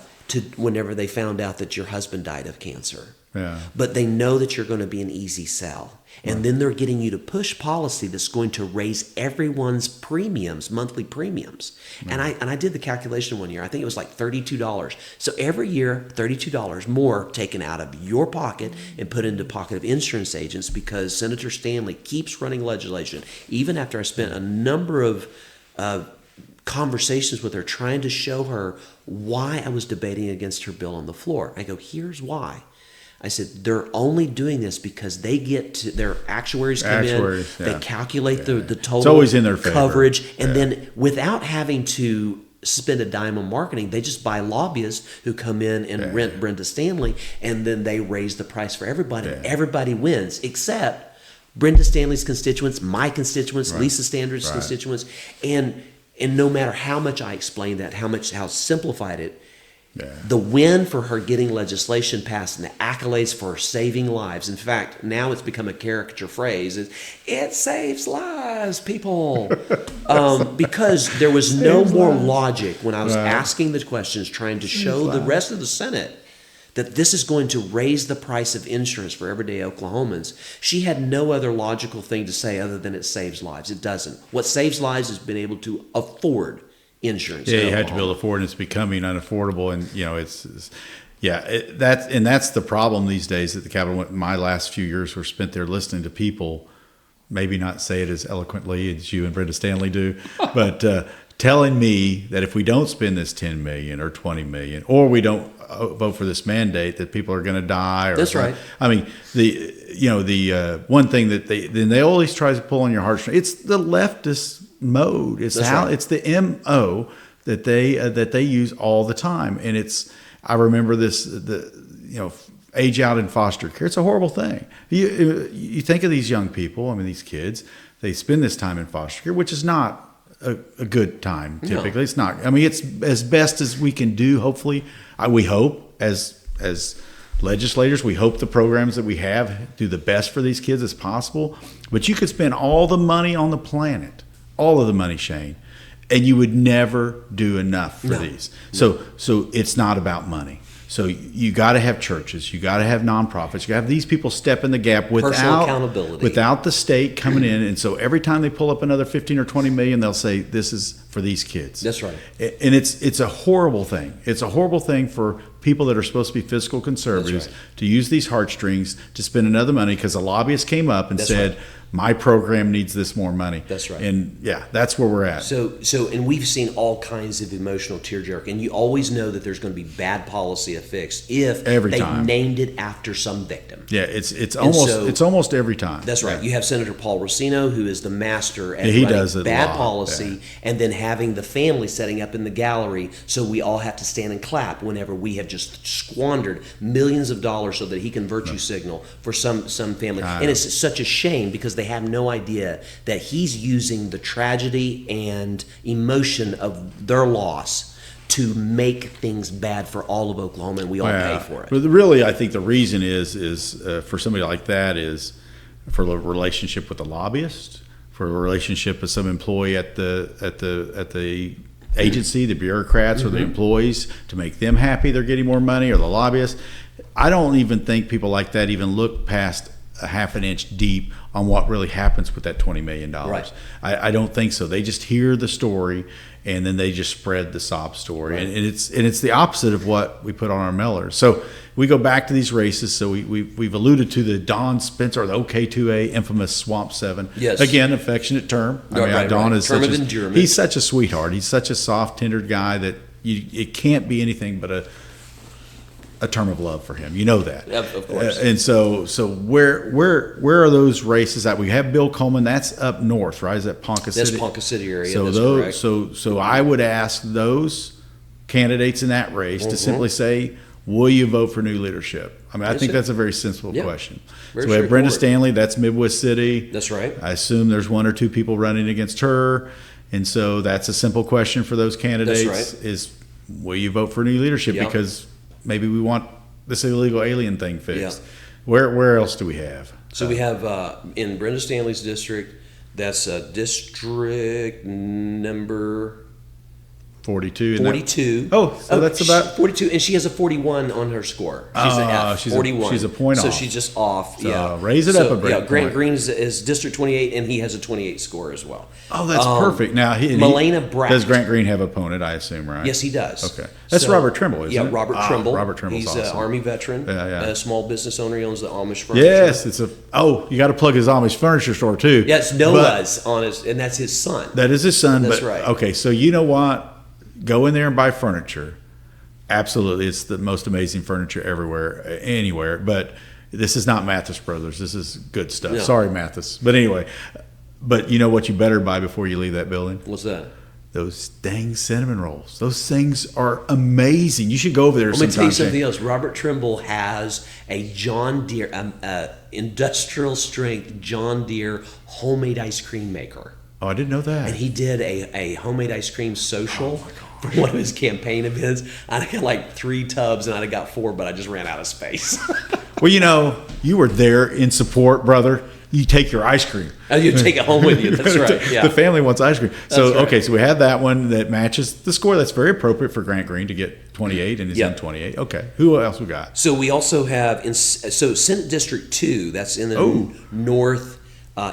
whenever they found out that your husband died of cancer. Yeah. But they know that you're going to be an easy sell. And then they're getting you to push policy that's going to raise everyone's premiums, monthly premiums. And I did the calculation one year. I think it was like $32. So every year, $32 more taken out of your pocket and put into the pocket of insurance agents, because Senator Stanley keeps running legislation. Even after I spent a number of conversations with her trying to show her why I was debating against her bill on the floor. I go, here's why. I said, they're only doing this because they get to, their actuaries come in, they calculate the total it's always in their favor. Coverage, and then without having to spend a dime on marketing, they just buy lobbyists who come in and rent Brenda Stanley, and then they raise the price for everybody. And everybody wins, except Brenda Stanley's constituents, my constituents, Lisa Standard's constituents, and no matter how much I explained that, how simplified it, the win for her getting legislation passed and the accolades for her saving lives. In fact, now it's become a caricature phrase. It saves lives, people. Because there was no more logic when I was asking the questions, trying to show the rest of the Senate that this is going to raise the price of insurance for everyday Oklahomans. She had no other logical thing to say other than it saves lives. It doesn't. What saves lives is being able to afford insurance. Yeah, you have to be able to afford, and it's becoming unaffordable. And that's the problem these days at the Capitol. My last few years were spent there listening to people, maybe not say it as eloquently as you and Brenda Stanley do, but telling me that if we don't spend this $10 million or $20 million, or we don't vote for this mandate, that people are going to die. Or That's right. I mean, the one thing that they always try to pull on your heartstrings. It's the leftist mode. It's it's the MO that they use all the time. And I remember this, age out in foster care. It's a horrible thing. You think of these young people, these kids, they spend this time in foster care, which is not a good time typically. No. It's not. It's as best as we can do, hopefully. We hope as legislators, we hope the programs that we have do the best for these kids as possible. But you could spend all the money on the planet, all of the money, Shane, and you would never do enough for these. So it's not about money. So you got to have churches, you got to have nonprofits, you got to have these people step in the gap personal accountability without the state coming in. And so every time they pull up another 15 or 20 million, they'll say this is for these kids. That's right. And it's a horrible thing. It's a horrible thing for people that are supposed to be fiscal conservatives to use these heartstrings to spend another money because a lobbyist came up and said, my program needs this more money. That's right. And that's where we're at. So and we've seen all kinds of emotional tearjerk, and you always know that there's going to be bad policy affixed if they named it after some victim. Yeah, it's almost every time. That's right. You have Senator Paul Racino, who is the master at running bad policy, and then having the family setting up in the gallery, so we all have to stand and clap whenever we have just squandered millions of dollars so that he can virtue signal for some family. And it's such a shame because they have no idea that he's using the tragedy and emotion of their loss to make things bad for all of Oklahoma, and we all pay for it. But really, I think the reason is for somebody like that is for the relationship with the lobbyist. for a relationship with some employee at the agency, the bureaucrats or the employees, to make them happy they're getting more money, or the lobbyists. I don't even think people like that even look past a half an inch deep on what really happens with that $20 million. Right. I don't think so. They just hear the story and then they just spread the sob story. Right. And it's the opposite of what we put on our mailers. So we go back to these races. So we've alluded to the Don Spencer, or the OK2A infamous Swamp 7. Yes. Again, affectionate term. Don is term of endearment. He's such a sweetheart. He's such a soft, tendered guy that it can't be anything but a term of love for him. You know that. Of course. And so where are those races at? We have Bill Coleman. That's up north, right? Is that Ponca City? That's Ponca City area. So that's correct. So I would ask those candidates in that race to simply say, will you vote for new leadership? I mean, I think that's a very sensible question. Very so we have Brenda Stanley. That's Midwest City. That's right. I assume there's one or two people running against her. And so that's a simple question for those candidates. That's right. Is, will you vote for new leadership? Because maybe we want this illegal alien thing fixed. Where else do we have? So we have in Brenda Stanley's district, that's district number 42. 42. So that's about 42, and she has a 41 on her score. She's an F, 41. She's a point off. So she's just off. So raise it up a bit. Grant Green is district 28, and he has a 28 score as well. Oh, that's perfect. Now, Milena Bratt. Does Grant Green have an opponent, I assume, right? Yes, he does. Okay. That's Robert Trimble, isn't it? Robert Trimble. Robert Trimble's He's awesome. an Army veteran, a small business owner. He owns the Amish furniture. Yes, you got to plug his Amish furniture store, too. Yes, Noah's on his, and that's his son. That is his son. That's right. Okay, so you know what? Go in there and buy furniture. Absolutely, it's the most amazing furniture everywhere, anywhere. But this is not Mathis Brothers. This is good stuff. No. Sorry, Mathis. But anyway, but you know what you better buy before you leave that building? What's that? Those dang cinnamon rolls. Those things are amazing. You should go over there sometime. Let me tell you something else. Robert Trimble has a John Deere, industrial strength John Deere homemade ice cream maker. Oh, I didn't know that. And he did a homemade ice cream social for one of his campaign events. I got like 3 tubs, and I got 4, but I just ran out of space. Well, you were there in support, brother. You take your ice cream. Oh, you take it home with you. That's right. Yeah. The family wants ice cream. So, right. Okay, so we have that one that matches the score. That's very appropriate for Grant Green to get 28, and he's in 28. Okay. Who else we got? So we also have, Senate District 2, that's in the north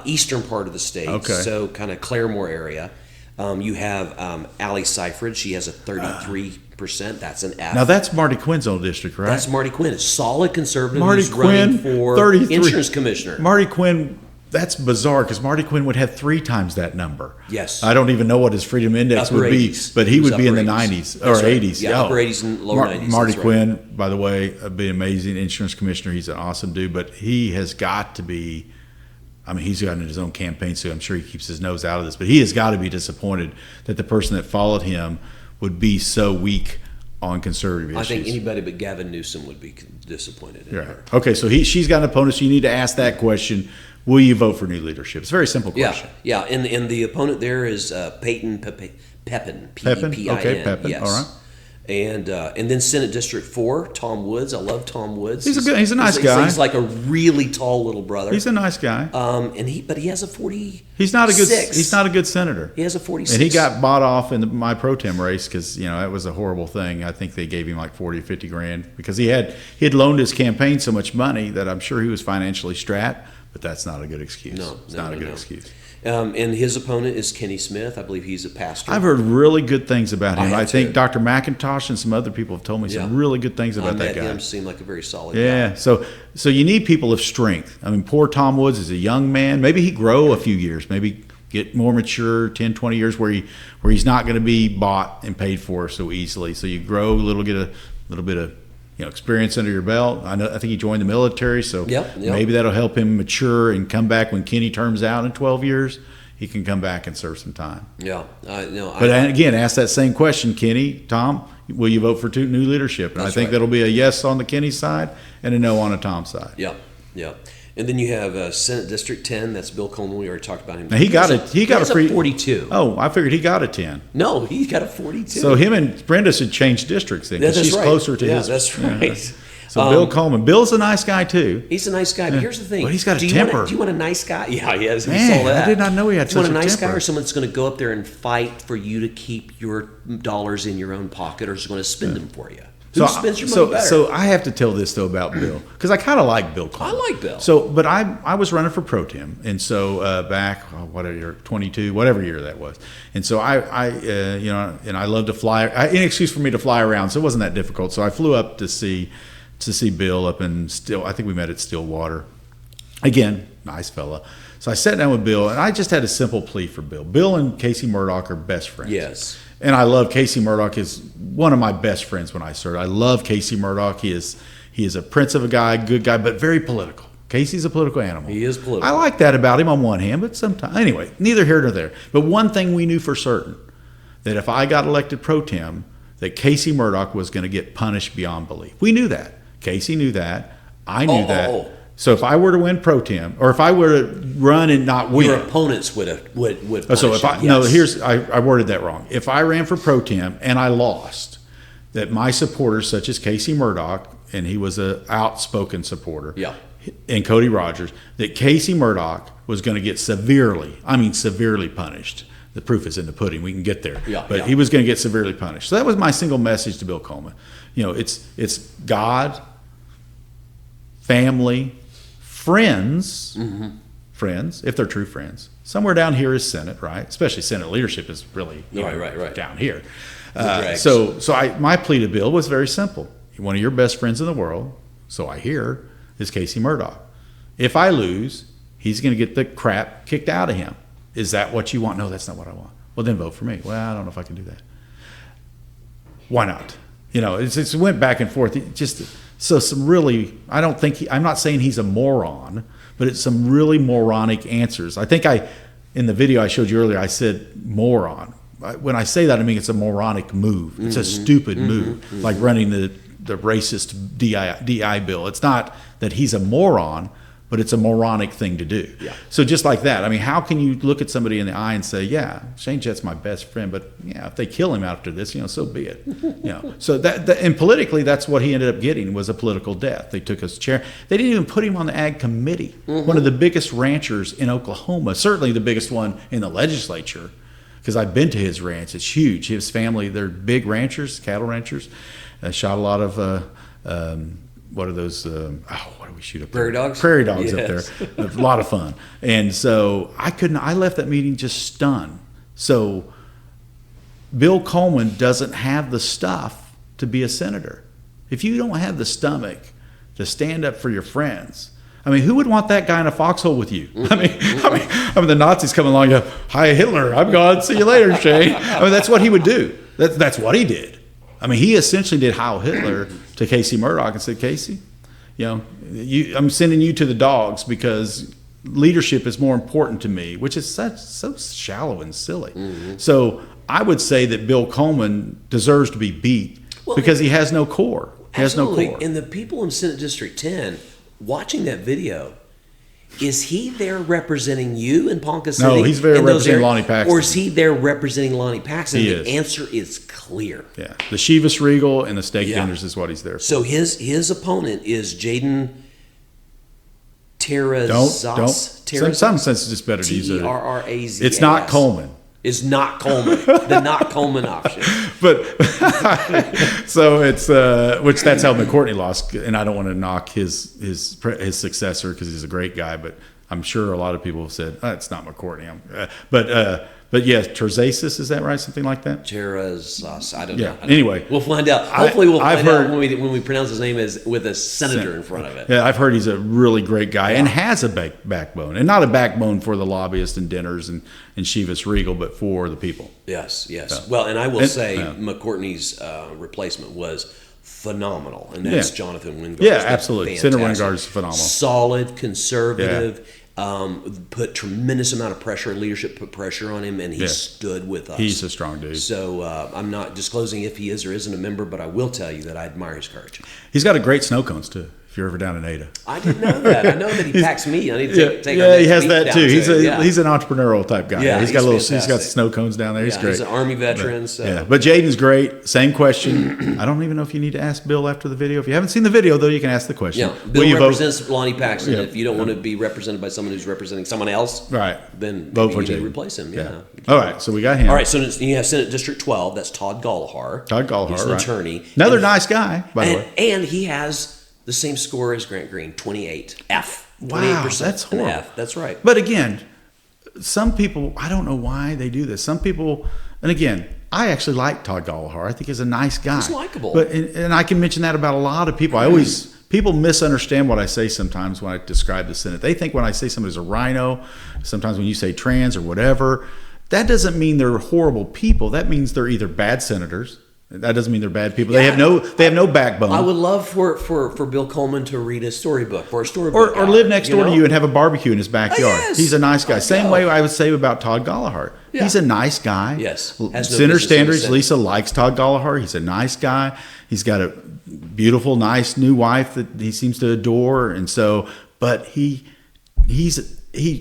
eastern part of the state. Okay. So kind of Claremore area. You have Allie Seifrid. She has a 33%. That's an F. Now that's Marty Quinn's old district, right? That's Marty Quinn, a solid conservative Marty who's Quinn, running for 33. insurance commissioner. Marty Quinn, that's bizarre because Marty Quinn would have 3 times that number. Yes. I don't even know what his freedom index Upper would be, 80s. but he would be in the 80s. 90s That's or right. 80s. Yeah, upper 80s and lower 90s. Marty That's Quinn, right. by the way, would be an amazing insurance commissioner. He's an awesome dude, but he has got to be. I mean, he's gotten his own campaign, so I'm sure he keeps his nose out of this. But he has got to be disappointed that the person that followed him would be so weak on conservative issues. I think anybody but Gavin Newsom would be disappointed in her. Okay, so she's got an opponent, so you need to ask that question. Will you vote for new leadership? It's a very simple question. Yeah. And the opponent there is Peyton Pepin, P-E-P-I-N. Okay, Pepin. Yes. All right. And then Senate District 4, Tom Woods. I love Tom Woods. He's a nice guy. He's like a really tall little brother. He's a nice guy. But he has a 40. He's not a good senator. He has a 46. And he got bought off in my pro tem race because that was a horrible thing. I think they gave him like 40 or 50 grand because he had loaned his campaign so much money that I'm sure he was financially strapped. But that's not a good excuse. It's not a good excuse. And his opponent is Kenny Smith. I believe he's a pastor. I've heard really good things about him. I think too. Dr. McIntosh and some other people have told me some really good things about that guy. Him seemed like a very solid guy. Yeah, so you need people of strength. I mean, poor Tom Woods is a young man. Maybe he grow a few years. Maybe get more mature, 10, 20 years where he's not going to be bought and paid for so easily. So you grow get a little bit of experience under your belt. I think he joined the military, so maybe that'll help him mature and come back when Kenny terms out in 12 years. He can come back and serve some time. Yeah, But again, ask that same question, Kenny, Tom. Will you vote for new leadership? And I think that'll be a yes on the Kenny side and a no on the Tom side. Yeah. And then you have Senate District 10. That's Bill Coleman. We already talked about him. Now he got a 42. Oh, I figured he got a 10. No, he got a 42. So him and Brenda should change districts then because she's closer to his. That's right. So Bill Coleman. Bill's a nice guy too. He's a nice guy, but here's the thing. But he's got a do temper. You want a nice guy? Yeah, he has. Man, we saw that. I did not know he had do you such want a nice temper. guy or someone that's going to go up there and fight for you to keep your dollars in your own pocket, or is going to spend them for you? Who spends your money better? So I have to tell this though about Bill, because I kind of like Bill Coleman. I like Bill. So, but I was running for pro tem, and so back whatever year, 22, whatever year that was, and so I and I love to fly. Any excuse for me to fly around, so it wasn't that difficult. So I flew up to see Bill up in I think we met at Stillwater. Again, nice fella. So I sat down with Bill, and I just had a simple plea for Bill. Bill and Casey Murdoch are best friends. Yes. And I love Casey Murdoch is one of my best friends when I served. I love Casey Murdoch. He is a prince of a guy, good guy, but very political. Casey's a political animal. He is political. I like that about him on one hand, but sometimes anyway, neither here nor there. But one thing we knew for certain, that if I got elected pro tem, that Casey Murdoch was going to get punished beyond belief. We knew that. Casey knew that. I knew that. So if I were to win pro tem, or if I were to run and not win, your opponents would punish so if I worded that wrong. If I ran for pro tem and I lost, that my supporters, such as Casey Murdoch, and he was an outspoken supporter, and Cody Rogers, that Casey Murdoch was going to get severely punished. The proof is in the pudding. We can get there. But he was going to get severely punished. So that was my single message to Bill Coleman. It's God, family, friends, if they're true friends. Somewhere down here is Senate, right? Especially Senate leadership is really right down here. So my plea to Bill was very simple. One of your best friends in the world, so I hear, is Casey Murdoch. If I lose, he's going to get the crap kicked out of him. Is that what you want? No, that's not what I want. Well, then vote for me. Well, I don't know if I can do that. Why not? It's went back and forth. So some really, I'm not saying he's a moron, but it's some really moronic answers. I think in the video I showed you earlier, I said moron. When I say that, I mean it's a moronic move. It's a stupid move, like running the racist DI bill. It's not that he's a moron, but it's a moronic thing to do. Yeah. So just like that, I mean, how can you look at somebody in the eye and say, yeah, Shane Jett's my best friend, but yeah, if they kill him after this, so be it. So that and politically, that's what he ended up getting, was a political death. They took his chair. They didn't even put him on the ag committee. One of the biggest ranchers in Oklahoma, certainly the biggest one in the legislature, because I've been to his ranch. It's huge. His family, they're big ranchers, cattle ranchers. Shot a lot of what are those? What do we shoot up there? Prairie dogs. Prairie dogs up there. A lot of fun. And so I left that meeting just stunned. So Bill Coleman doesn't have the stuff to be a senator. If you don't have the stomach to stand up for your friends, I mean, who would want that guy in a foxhole with you? I mean, the Nazis come along and go, "Hi, Hitler, I'm gone. See you later, Shane." I mean, that's what he would do. That's what he did. I mean, he essentially did Heil Hitler to Casey Murdoch and said, Casey, I'm sending you to the dogs because leadership is more important to me, which is so shallow and silly. So I would say that Bill Coleman deserves to be beat because he has no core. He has no core. And the people in Senate District 10 watching that video, is he there representing you in Ponca City? No, he's there representing Lonnie Paxton. Or is he there representing Lonnie Paxton? He the is. Answer is clear. Yeah, the Chivas Regal and the Steak Vendors is what he's there for. So his opponent is Jaden Terrazas. Don't. Some sense it's just better to use it. Terrazas. It's not Coleman. Is not Coleman. The not Coleman option. But so it's which that's how McCourtney lost, and I don't want to knock his successor because he's a great guy, but I'm sure a lot of people have said it's not McCourtney. But yeah, Terrazas, is that right? Something like that. Terrazas. I don't know. Anyway, we'll find out. Hopefully, we'll find out when we pronounce his name as with a senator in front of it. Yeah, I've heard he's a really great guy and has a backbone, and not a backbone for the lobbyists and dinners and Chivas Regal, but for the people. Yes. Well, and I will say McCourtney's replacement was phenomenal, and that's Jonathan Wingard. Yeah, absolutely. Senator Wingard's phenomenal. Solid, conservative. Put tremendous amount of pressure, leadership put pressure on him, and he stood with us. He's a strong dude. So I'm not disclosing if he is or isn't a member, but I will tell you that I admire his courage. He's got a great snow cones too. if you're ever down in Ada. I didn't know that. I know that he packs meat. I need to take he has that down too. To He's an entrepreneurial type guy. Yeah, he's got snow cones down there. He's great. He's an Army veteran. But Jaden's great. Same question. I don't even know if you need to ask Bill after the video. If you haven't seen the video, though, you can ask the question. Yeah, Bill represents Lonnie Paxton. If you don't want to be represented by someone who's representing someone else, right, then vote for you need Jaden. to replace him. Yeah. All right, so we got him. All right, so you have Senate District 12. That's Todd Gallagher. He's an attorney. Another nice guy, by the way. And he has the same score as Grant Green, 28. F. 28%. Wow, that's horrible. F. That's right. But again, some people, I don't know why they do this. Some people, and again, I actually like Todd Gallagher. I think he's a nice guy. He's likable. But and I can mention that about a lot of people. People misunderstand what I say sometimes when I describe the Senate. They think when I say somebody's a rhino, sometimes when you say trans or whatever, that doesn't mean they're horrible people. That means they're either bad senators. That doesn't mean they're bad people. They have no backbone. I would love for Bill Coleman to read a storybook or a or storybook. live next door to you and have a barbecue in his backyard. Yes. He's a nice guy. Same way I would say about Todd Gallagher. Yeah. He's a nice guy. Yes. Senator Standridge, Lisa likes Todd Gallagher. He's a nice guy. He's got a beautiful, nice new wife that he seems to adore. And so, but he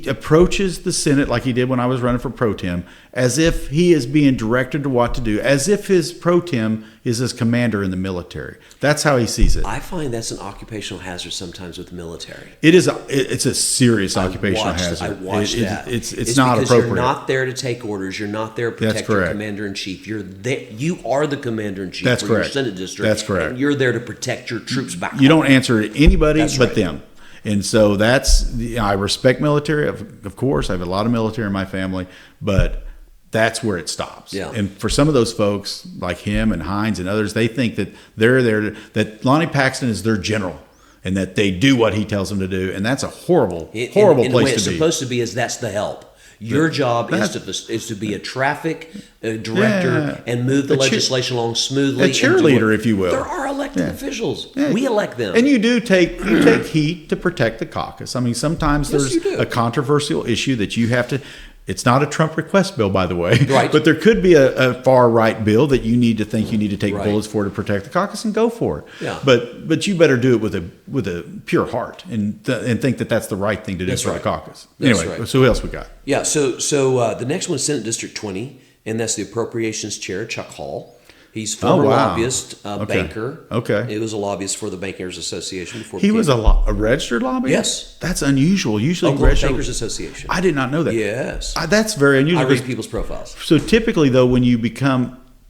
approaches the Senate like he did when I was running for pro tem, as if he is being directed to what to do, as if his pro tem is his commander in the military. That's how he sees it. I find that's an occupational hazard sometimes with the military. It's a serious occupational hazard. I watched that. It's not appropriate. You're not there to take orders. You're not there to protect your commander in chief. You're there. You are the commander in chief. That's for correct. Your Senate district. That's correct. And you're there to protect your troops back home. You don't answer to anybody That's but right. them. And so I respect military. Of course, I have a lot of military in my family, but that's where it stops. Yeah. And for some of those folks like him and Hines and others, they think that they're there, that Lonnie Paxton is their general and that they do what he tells them to do. And that's a horrible place the way to be. it's supposed to be is that's the help. Your job is to be a traffic director and move the legislation along smoothly. A cheerleader, if you will. There are elected officials. Yeah. We elect them. And you take heat to protect the caucus. I mean, sometimes there's a controversial issue that you have to. It's not a Trump request bill, by the way. Right. But there could be a far right bill that you need to take bullets for to protect the caucus, and go for it. Yeah. But you better do it with a pure heart and think that that's the right thing to do for the caucus. Anyway, so who else we got? Yeah. So the next one is Senate District 20, and that's the Appropriations Chair, Chuck Hall. He's former lobbyist, banker. Okay. He was a lobbyist for the Bankers Association before. He was a registered lobbyist? Yes. That's unusual. Usually Oklahoma Bankers Association. I did not know that. Yes. That's very unusual. I read people's profiles. So typically, though, when you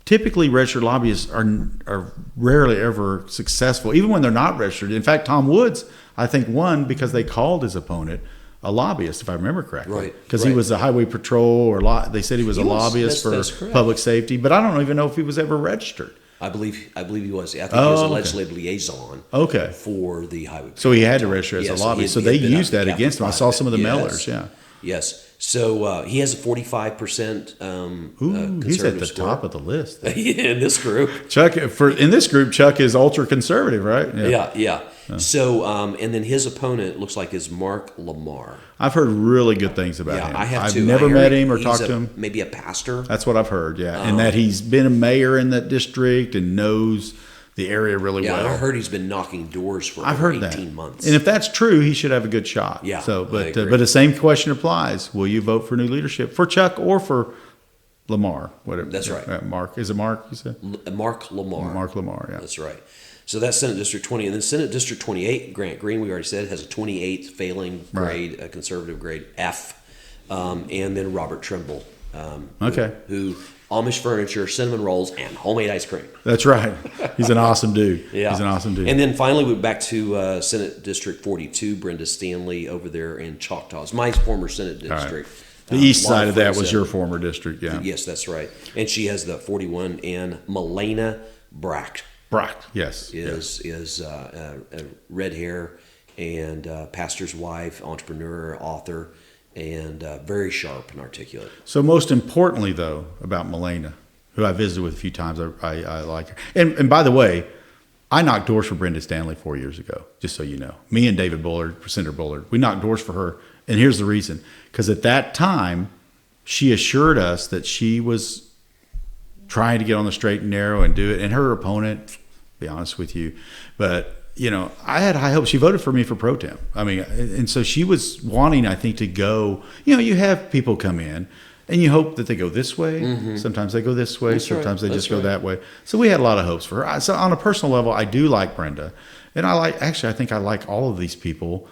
typically registered lobbyists are rarely ever successful, even when they're not registered. In fact, Tom Woods, I think, won because they called his opponent a lobbyist, if I remember correctly. Right. Because he was a highway patrol, they said he was a lobbyist for public safety, but I don't even know if he was ever registered. I believe he was. I think he was a legislative liaison. Okay. For the highway. So he had to register as a lobbyist. So they used that against him. I saw some of the mailers. Yeah. Yes. So he has a 45% he's at the top of the list. In this group. Chuck is ultra conservative, right? Yeah. So and then his opponent looks like is Mark Lamar. I've heard really good things about him. I have I've too. never met him or talked to him. Maybe a pastor. That's what I've heard. Yeah, and that he's been a mayor in that district and knows the area really well. Yeah, I heard he's been knocking doors for I've heard 18 months. And if that's true, he should have a good shot. Yeah. So, but the same question applies: will you vote for new leadership for Chuck or for Lamar? Whatever. That's right. Mark, is it Mark? You said Mark Lamar. Mark Lamar. Yeah. That's right. So that's Senate District 20. And then Senate District 28, Grant Green, we already said, has a 28 failing grade, a conservative grade, F. And then Robert Trimble, who Amish furniture, cinnamon rolls, and homemade ice cream. That's right. He's an awesome dude. Yeah. He's an awesome dude. And then finally, we're back to Senate District 42, Brenda Stanley over there in Choctaw. It's my former Senate district. Right. The east side of that was your former district, yeah. Yes, that's right. And she has the 41, and Melena Brack. Yes. Is red hair and pastor's wife, entrepreneur, author, and very sharp and articulate. So most importantly, though, about Melena, who I visited with a few times, I like her. And by the way, I knocked doors for Brenda Stanley 4 years ago, just so you know. Me and David Bullard, Senator Bullard, we knocked doors for her. And here's the reason. Because at that time, she assured us that she was trying to get on the straight and narrow and do it. And her opponent, to be honest with you, but I had high hopes. She voted for me for pro tem. I mean, and so she was wanting, I think, to go. You have people come in, and you hope that they go this way. Mm-hmm. Sometimes they go this way. Sometimes they just go that way. So we had a lot of hopes for her. So on a personal level, I do like Brenda, and I think I like all of these people.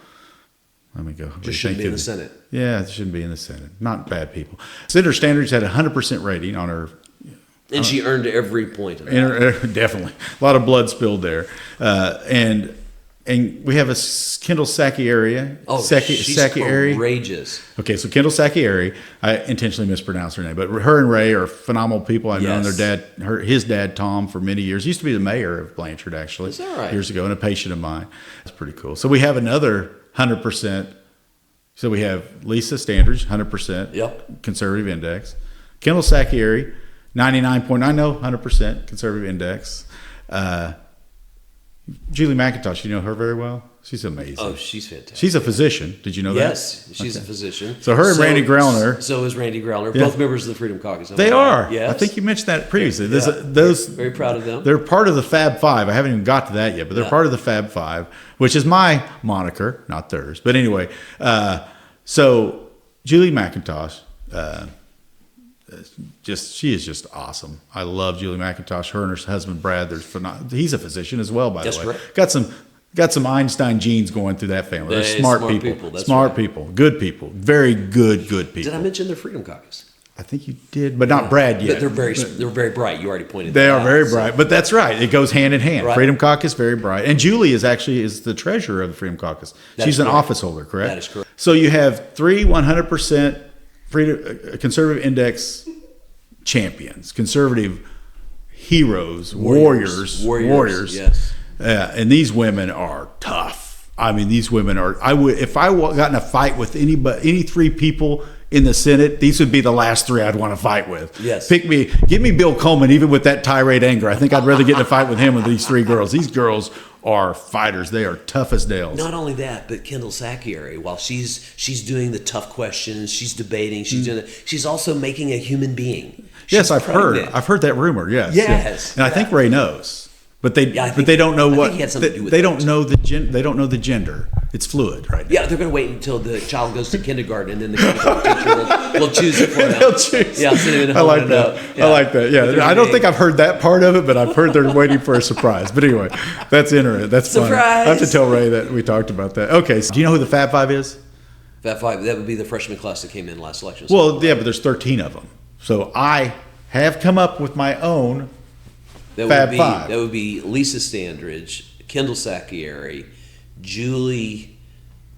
Let me go. Just shouldn't be in the Senate. Yeah, it shouldn't be in the Senate. Not bad people. Senator Standards had a 100% rating on her. And she earned every point of that. Definitely. A lot of blood spilled there. And we have a Kendall Sacchieri. She's courageous. Okay, so Kendall Sacchieri, I intentionally mispronounced her name, but her and Ray are phenomenal people. I've known his dad, Tom, for many years. He used to be the mayor of Blanchard, actually. Is that right? Years ago, and a patient of mine. That's pretty cool. So we have another 100%. So we have Lisa Standards, 100% conservative index. Kendall Sacchieri, 100% conservative index. Julie McIntosh, you know her very well? She's amazing. Oh, she's fantastic. She's a physician. Did you know that? Yes, she's a physician. So her and Randy Grellner. So is Randy Grellner, both members of the Freedom Caucus. They are. Yes. I think you mentioned that previously. Very proud of them. They're part of the Fab Five. I haven't even got to that yet, but they're part of the Fab Five, which is my moniker, not theirs. But anyway, so Julie McIntosh, she is just awesome. I love Julie McIntosh. Her and her husband Brad. He's a physician as well, by the way. Correct. Got some Einstein genes going through that family. They're smart people. Smart people. Good people. Very good people. Did I mention the Freedom Caucus? I think you did, but not Brad yet. But they're very bright. You already pointed they that are out. very bright, but that's right. It goes hand in hand. Right. Freedom Caucus, very bright. And Julie is the treasurer of the Freedom Caucus. She's an office holder, correct? That is correct. So you have 3 100% conservative index champions, conservative heroes, warriors. Yes. And these women are tough. I mean, these women are. If I got in a fight with any 3 people in the Senate, these would be the last 3 I'd want to fight with. Yes. Give me Bill Coleman, even with that tirade anger. I think I'd rather get in a fight with him than these 3 girls. These girls are fighters. They are tough as nails. Not only that, but Kendall Sacchieri, while she's doing the tough questions, she's debating, she's also making a human being. Yes, I've heard that rumor. Yes. Yes. And I think Ray knows. But they don't know what they don't know the gender. It's fluid, right? Yeah, they're going to wait until the child goes to kindergarten, and then the kindergarten teacher will choose it for them. They'll choose. Yeah, sitting at I home like that. Yeah. I like that. Yeah, I don't think I've heard that part of it, but I've heard they're waiting for a surprise. But anyway, that's interesting. That's surprise. Funny. I have to tell Ray that we talked about that. Okay, so do you know who the Fab Five is? Fab Five. That would be the freshman class that came in last election. Well, yeah, but there's 13 of them. So I have come up with my own. Fab Five. That would be Lisa Standridge, Kendall Sacchieri, Julie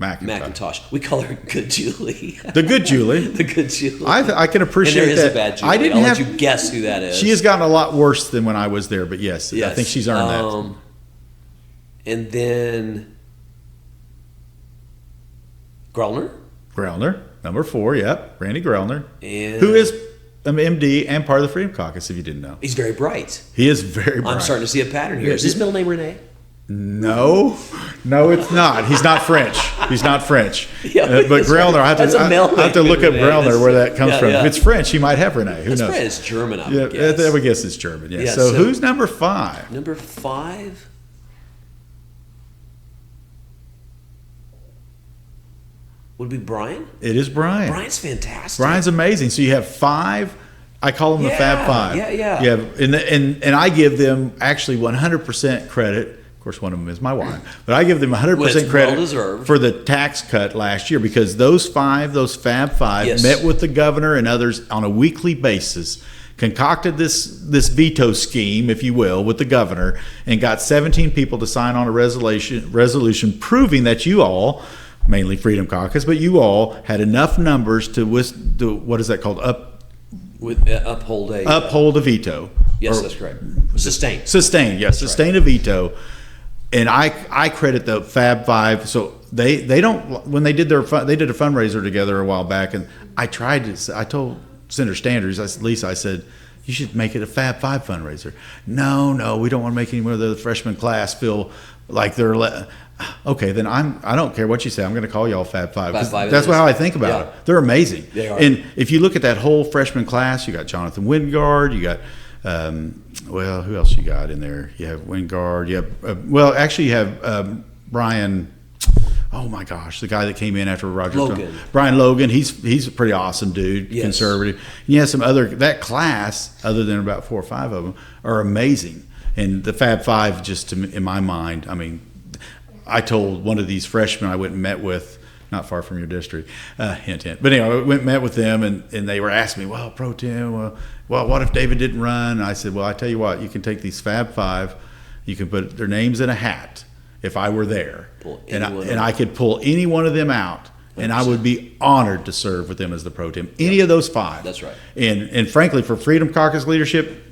McIntosh. We call her Good Julie. The Good Julie. The Good Julie. I can appreciate that. And there is a bad Julie. I'll let you guess who that is. She has gotten a lot worse than when I was there, but yes. I think she's earned that. And then Grellner, number 4, yep. Randy Grellner. And who is an MD and part of the Freedom Caucus, if you didn't know. He's very bright. He is very bright. I'm starting to see a pattern here. Is his middle name Renee? No, it's not. He's not French. Yeah, but Grellner, I have to look up Grellner where that comes from. Yeah. If it's French, he might have Renee. Who knows? It's German, I would guess. I would guess it's German, yeah. So who's number 5? Number 5? Would it be Brian? It is Brian. Brian's fantastic. Brian's amazing. So you have 5. I call them the Fab Five. Yeah. You have, and I give them actually 100% credit. Of course, one of them is my wife, but I give them 100% credit for the tax cut last year because those Fab Five, met with the governor and others on a weekly basis, concocted this veto scheme, if you will, with the governor, and got 17 people to sign on a resolution proving that you all, mainly Freedom Caucus, but you all had enough numbers to what is that called? Uphold a veto. Yes, that's correct. Sustain, yes. Sustain a veto. And I credit the Fab Five. So they don't, when they did a fundraiser together a while back, and I told Senator Standards, Lisa, I said, you should make it a Fab Five fundraiser. No, we don't want to make any more of the freshman class feel like they're okay, then I don't care what you say. I'm going to call y'all Fab Five. That's how I think about it. They're amazing. They are. And if you look at that whole freshman class, you got Jonathan Wingard, you got Well, who else you got in there? You have Wingard. You have actually you have Brian. Oh my gosh, the guy that came in after Roger Logan. Brian Logan. He's a pretty awesome dude, yes. conservative. And you have some other that class, other than about 4 or 5 of them, are amazing. And the Fab Five, just in my mind, I mean, I told one of these freshmen I went and met with, not far from your district, hint, hint. But anyway, I went and met with them, and they were asking me, well, Pro Tem, well, what if David didn't run? And I said, well, I tell you what, you can take these Fab Five, you can put their names in a hat if I were there, and I could pull any one of them out, 100%. And I would be honored to serve with them as the Pro Tem. Any of those 5. That's right. And frankly, for Freedom Caucus leadership,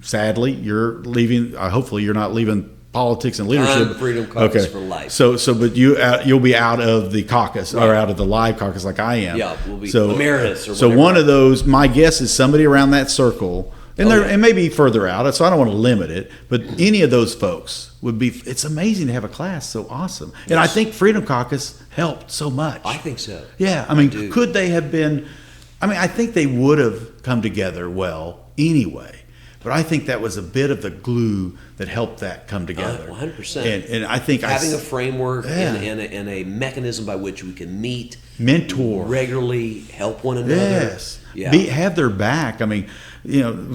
sadly, you're leaving. Hopefully, you're not leaving politics and leadership. I'm Freedom Caucus for life. But you'll be out of the caucus, right, or out of the live caucus like I am. Yeah, we'll be emeritus or whatever. So one of those, my guess is somebody around that circle, and maybe further out. So I don't want to limit it, but any of those folks would be. It's amazing to have a class so awesome, yes. And I think Freedom Caucus helped so much. I think so. Yeah, I mean, could they have been? I mean, I think they would have come together well anyway. But I think that was a bit of the glue that helped that come together. 100%. And I think having a framework and a mechanism by which we can meet, mentor, regularly help one another. Yes, have their back. I mean,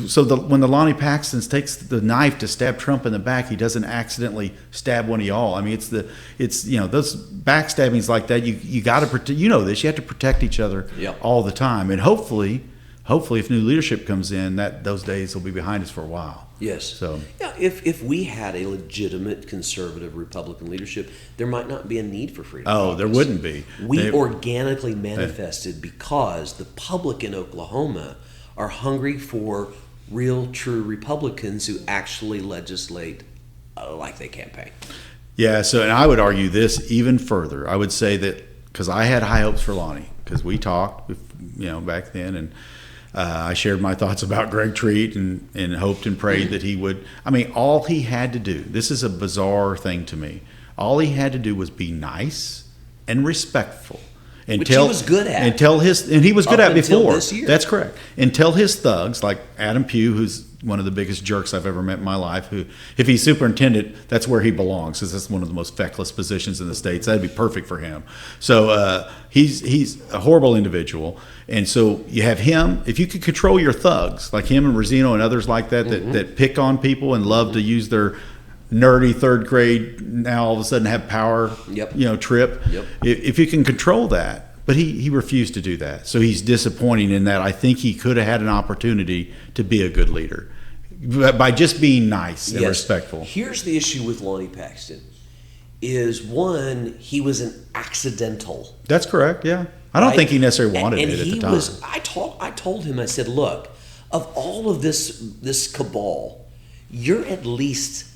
so when the Lonnie Paxton takes the knife to stab Trump in the back, he doesn't accidentally stab one of y'all. I mean, it's those backstabbings like that. You got to protect. You know this. You have to protect each other all the time, and hopefully, if new leadership comes in, those days will be behind us for a while. Yes. So if we had a legitimate conservative Republican leadership, there might not be a need for Freedom Caucus. There wouldn't be. We organically manifested because the public in Oklahoma are hungry for real, true Republicans who actually legislate like they campaign. Yeah. So, and I would argue this even further. I would say that because I had high hopes for Lonnie, because we talked, back then, and I shared my thoughts about Greg Treat and hoped and prayed that he would. I mean, all he had to do, this is a bizarre thing to me, all he had to do was be nice and respectful. Which he was good at. And he was good at before. This year. That's correct. And tell his thugs, like Adam Pugh, who's one of the biggest jerks I've ever met in my life, who, if he's superintendent, that's where he belongs, because that's one of the most feckless positions in the states. That'd be perfect for him. So he's a horrible individual. And so you have him. If you could control your thugs, like him and Rosino and others like that, that pick on people and love to use their nerdy third grade, now all of a sudden have power, trip. Yep. If you can control that. But he refused to do that. So he's disappointing in that. I think he could have had an opportunity to be a good leader by just being nice and respectful. Here's the issue with Lonnie Paxton is, one, he was an accidental. That's correct, yeah. I don't think he necessarily wanted it at the time. I told him, I said, look, of all of this cabal, you're at least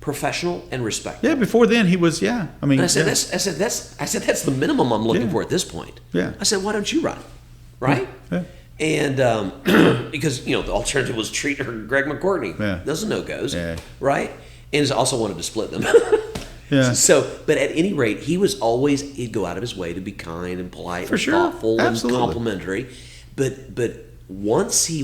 professional and respectful. Yeah, before then he was, I mean, and I said that's the minimum I'm looking for at this point. Yeah. I said, why don't you run? Right? Yeah. And because the alternative was Treat or Greg McCourtney. Yeah. Those are no-goes. Yeah. Right? And he also wanted to split them. Yeah. So, but at any rate, he'd go out of his way to be kind and polite and thoughtful and complimentary. But once he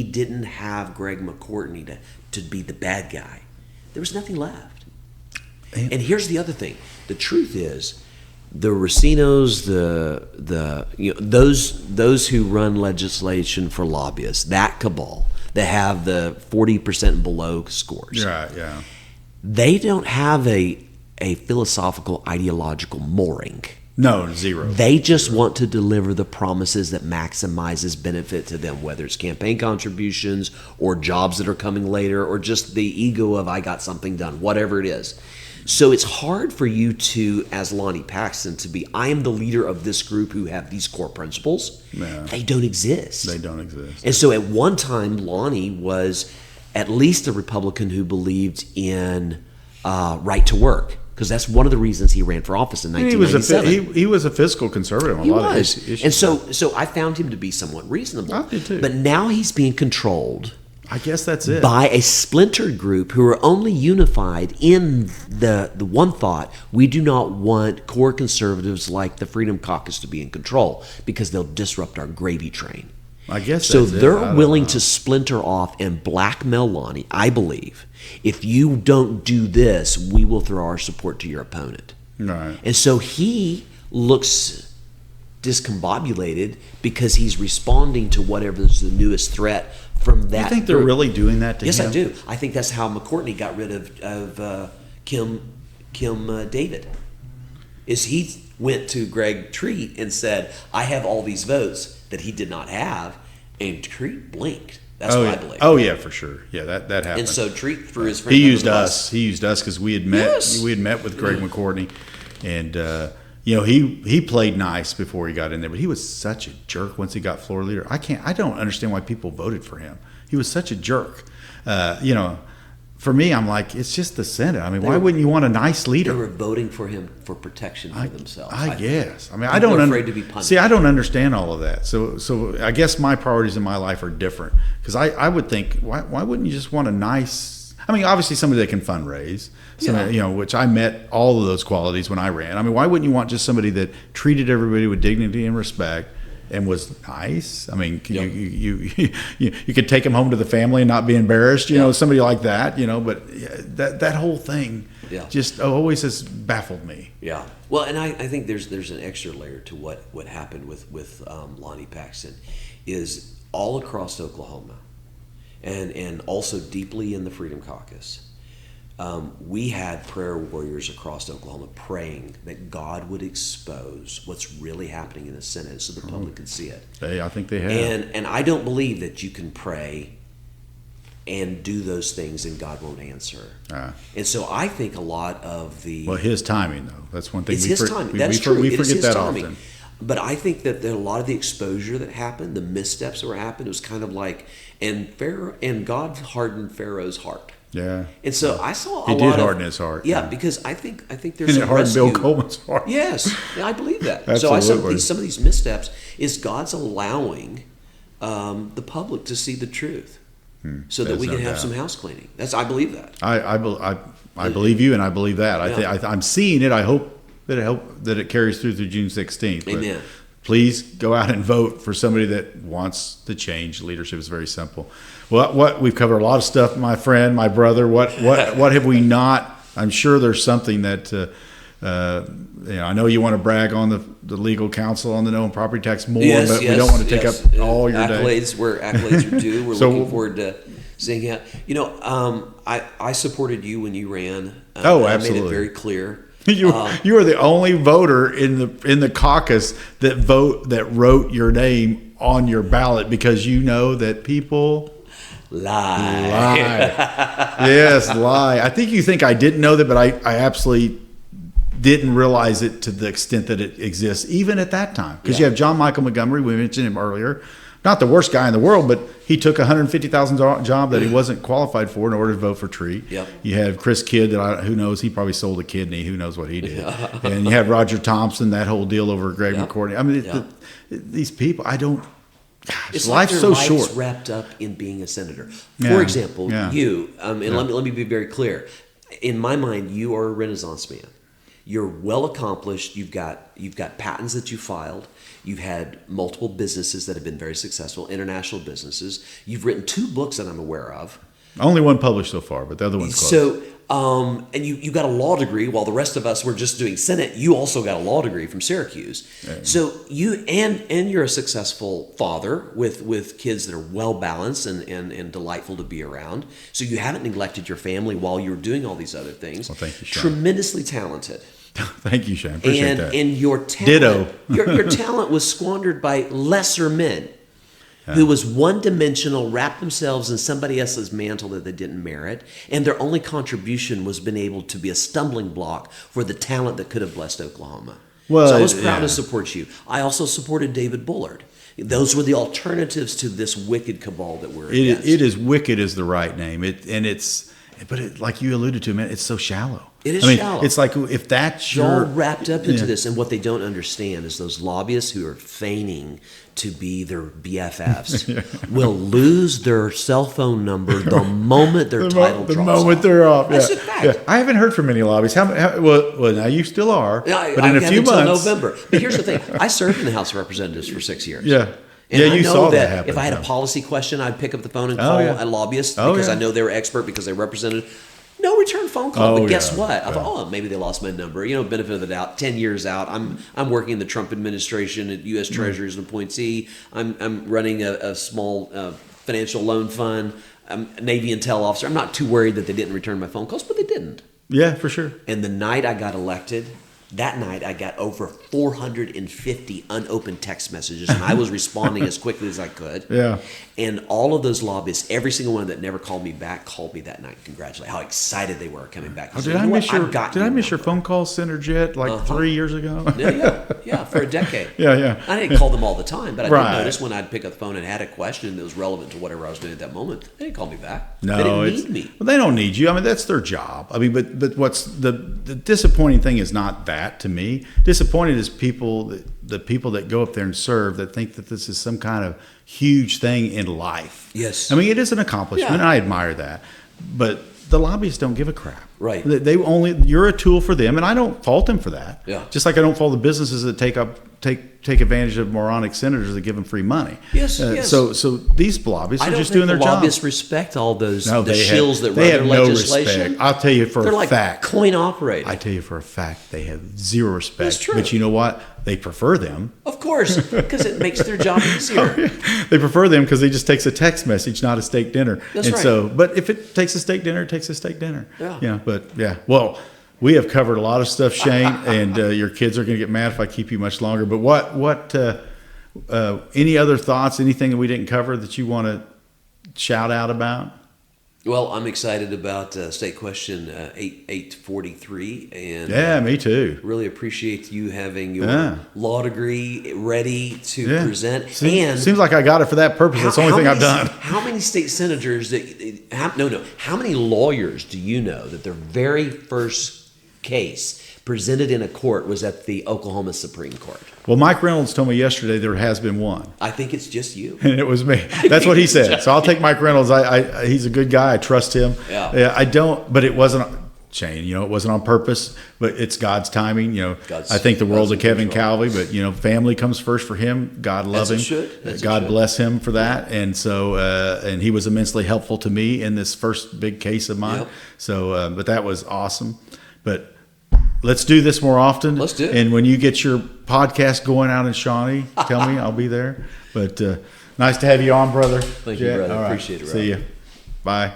didn't have Greg McCourtney to be the bad guy, there was nothing left. And here's the other thing. The truth is, the Racinos, those who run legislation for lobbyists, that cabal, that have the 40% and below scores. Right, yeah. They don't have a philosophical, ideological mooring. No, zero. They just want to deliver the promises that maximizes benefit to them, whether it's campaign contributions or jobs that are coming later or just the ego of I got something done, whatever it is. So it's hard for you to, as Lonnie Paxton, to be, I am the leader of this group who have these core principles. Yeah. They don't exist. They don't exist. And so at one time, Lonnie was at least a Republican who believed in right to work. Because that's one of the reasons he ran for office in 1997. He was a fiscal conservative on a lot of issues. And so I found him to be somewhat reasonable. I did too. But now he's being controlled. I guess that's it. By a splintered group who are only unified in the one thought: we do not want core conservatives like the Freedom Caucus to be in control because they'll disrupt our gravy train. I guess so. that's They're willing to splinter off and blackmail Lonnie, I believe. If you don't do this, we will throw our support to your opponent. Right. And so he looks discombobulated because he's responding to whatever's the newest threat from that. You think they're really doing that to him? Yes, I do. I think that's how McCourtney got rid of Kim David. Is he went to Greg Treat and said, I have all these votes that he did not have, and Treat blinked. That's what I believe. Oh yeah, for sure. Yeah, that happened. And so Treat threw his friend. He used us because we had met. Yes. We had met with Greg McCourtney, and he played nice before he got in there, but he was such a jerk once he got floor leader. I don't understand why people voted for him. He was such a jerk. For me, I'm like, it's just the Senate. I mean, why wouldn't you want a nice leader? They were voting for him for protection for themselves. I guess. I mean, I don't afraid to be punished. See, I don't understand all of that. So I guess my priorities in my life are different because I would think, why wouldn't you just want a nice? I mean, obviously somebody that can fundraise, which I met all of those qualities when I ran. I mean, why wouldn't you want just somebody that treated everybody with dignity and respect? And was nice. I mean, you could take him home to the family and not be embarrassed. Somebody like that. But that whole thing just always has baffled me. Yeah. Well, and I think there's an extra layer to what happened with Lonnie Paxton is all across Oklahoma, and also deeply in the Freedom Caucus. We had prayer warriors across Oklahoma praying that God would expose what's really happening in the Senate so the public could see it. I think they have. And I don't believe that you can pray and do those things and God won't answer. And so I think a lot of his timing, though. That's one thing. It's his timing. That's true. We forget that often. But I think that a lot of the exposure that happened, the missteps that were happened, it was kind of like, and God hardened Pharaoh's heart. Yeah. And so I saw he did harden his heart. Yeah, because I think there's and it hardened Bill Coleman's heart. Yes, I believe that. Absolutely. So some of these missteps is God's allowing the public to see the truth, so that we can have some house cleaning. I believe that. I believe you, and I believe that. I'm seeing it. I hope that it carries through June 16th. Amen. Please go out and vote for somebody that wants to change. Leadership is very simple. Well, we've covered a lot of stuff, my friend, my brother. What have we not? I'm sure there's something that I know you want to brag on the legal counsel on the no property tax more, but we don't want to take up all your accolades. Where accolades are due. We're looking forward to seeing it. I supported you when you ran. Absolutely. I made it very clear. You are the only voter in the caucus that wrote your name on your ballot because you know that people lie. Yes, lie. I think you think I didn't know that, but I absolutely didn't realize it to the extent that it exists, even at that time. Because you have John Michael Montgomery, we mentioned him earlier. Not the worst guy in the world, but he took a $150,000 job that he wasn't qualified for in order to vote for Tree. Yep. You have Chris Kidd, who knows, he probably sold a kidney. Who knows what he did. And you have Roger Thompson, that whole deal over Greg McCourtney. I mean, these people, it's life's like so life's short. Wrapped up in being a senator. For example, you, let me be very clear. In my mind, you are a Renaissance man. You're well accomplished. You've got patents that you filed. You've had multiple businesses that have been very successful, international businesses. You've written 2 books that I'm aware of. Only one published so far, but the other one's close. So, and you got a law degree, while the rest of us were just doing Senate. You also got a law degree from Syracuse. So you and you're a successful father with kids that are well balanced and delightful to be around. So you haven't neglected your family while you're doing all these other things. Well, thank you, Shane. Tremendously talented. Thank you, Shane. Appreciate that. And your talent, ditto. your talent was squandered by lesser men who was one-dimensional, wrapped themselves in somebody else's mantle that they didn't merit, and their only contribution was been able to be a stumbling block for the talent that could have blessed Oklahoma. Well, so I was proud to support you. I also supported David Bullard. Those were the alternatives to this wicked cabal that we're against. It is wicked is the right name. But like you alluded to, man, it's so shallow. It is shallow. It's like if that's They're all wrapped up into this, and what they don't understand is those lobbyists who are feigning to be their BFFs will lose their cell phone number the moment their title drops off. The moment they're off. That's a fact. Yeah. I haven't heard from any lobbies. Well, now you still are. But in a few months. November. But here's the thing. I served in the House of Representatives for 6 years. Yeah. And Yeah, I you know saw that that happen, if I had yeah. a policy question, I'd pick up the phone and Oh, call yeah. a lobbyist Oh, because yeah. I know they were expert because they represented. No return phone call, Oh, but guess yeah, what? I yeah. thought, oh, maybe they lost my number. Benefit of the doubt. 10 years out, I'm working in the Trump administration at U.S. Mm-hmm. Treasury as an appointee. I'm running a small financial loan fund. I'm a Navy intel officer. I'm not too worried that they didn't return my phone calls, but they didn't. Yeah, for sure. And the night I got elected, that night I got over 450 unopened text messages, and I was responding as quickly as I could. Yeah. And all of those lobbyists, every single one that never called me back, called me that night. Congratulate how excited they were coming back. Oh, did I miss your phone call center, Jett, like 3 years ago? Yeah, for a decade. Yeah. I didn't call them all the time, but I Right. did notice when I'd pick up the phone and had a question that was relevant to whatever I was doing at that moment, they didn't call me back. No, they didn't need me. Well, they don't need you. I mean, that's their job. I mean, but what's the disappointing thing is not that to me. Disappointed is the people that go up there and serve that think that this is some kind of huge thing in life. Yes. I mean, it is an accomplishment. Yeah. I admire that. But the lobbyists don't give a crap. Right. You're a tool for them, and I don't fault them for that. Yeah. Just like I don't fault the businesses that take advantage of moronic senators that give them free money. Yes, yes. So these lobbyists are just doing their the job. lobbyists respect all those No, the they shills have, that they run have their no legislation. respect. I'll tell you for They're a like fact. coin operated. I tell you for a fact they have zero respect. That's true. But you know what? They prefer them. Of course, because it makes their job easier. They prefer them because he just takes a text message, not a steak dinner. That's and right. So, but if it takes a steak dinner, it takes a steak dinner. Yeah. You know, but yeah. Well, we have covered a lot of stuff, Shane, and your kids are going to get mad if I keep you much longer. But what any other thoughts? Anything that we didn't cover that you want to shout out about? Well, I'm excited about State Question 843, and Yeah, me too. really appreciate you having your law degree ready to Yeah. present. Seems like I got it for that purpose. That's the only thing I've done. How many state senators how many lawyers do you know that their very first case presented in a court was at the Oklahoma Supreme Court? Well, Mike Reynolds told me yesterday there has been one. I think it's just you. And it was me. That's what he said. So I'll take Mike Reynolds. He's a good guy. I trust him. Yeah. I don't, but it wasn't, Shane, it wasn't on purpose, but it's God's timing. I think the world's of Kevin Calvey, but, family comes first for him. God love him. God bless him for that. And so, and he was immensely helpful to me in this first big case of mine. Yep. So, but that was awesome. But let's do this more often. Let's do it. And when you get your podcast going out in Shawnee, tell me. I'll be there. But nice to have you on, brother. Thank you, brother. All right. Appreciate it, See Rob. you. Bye.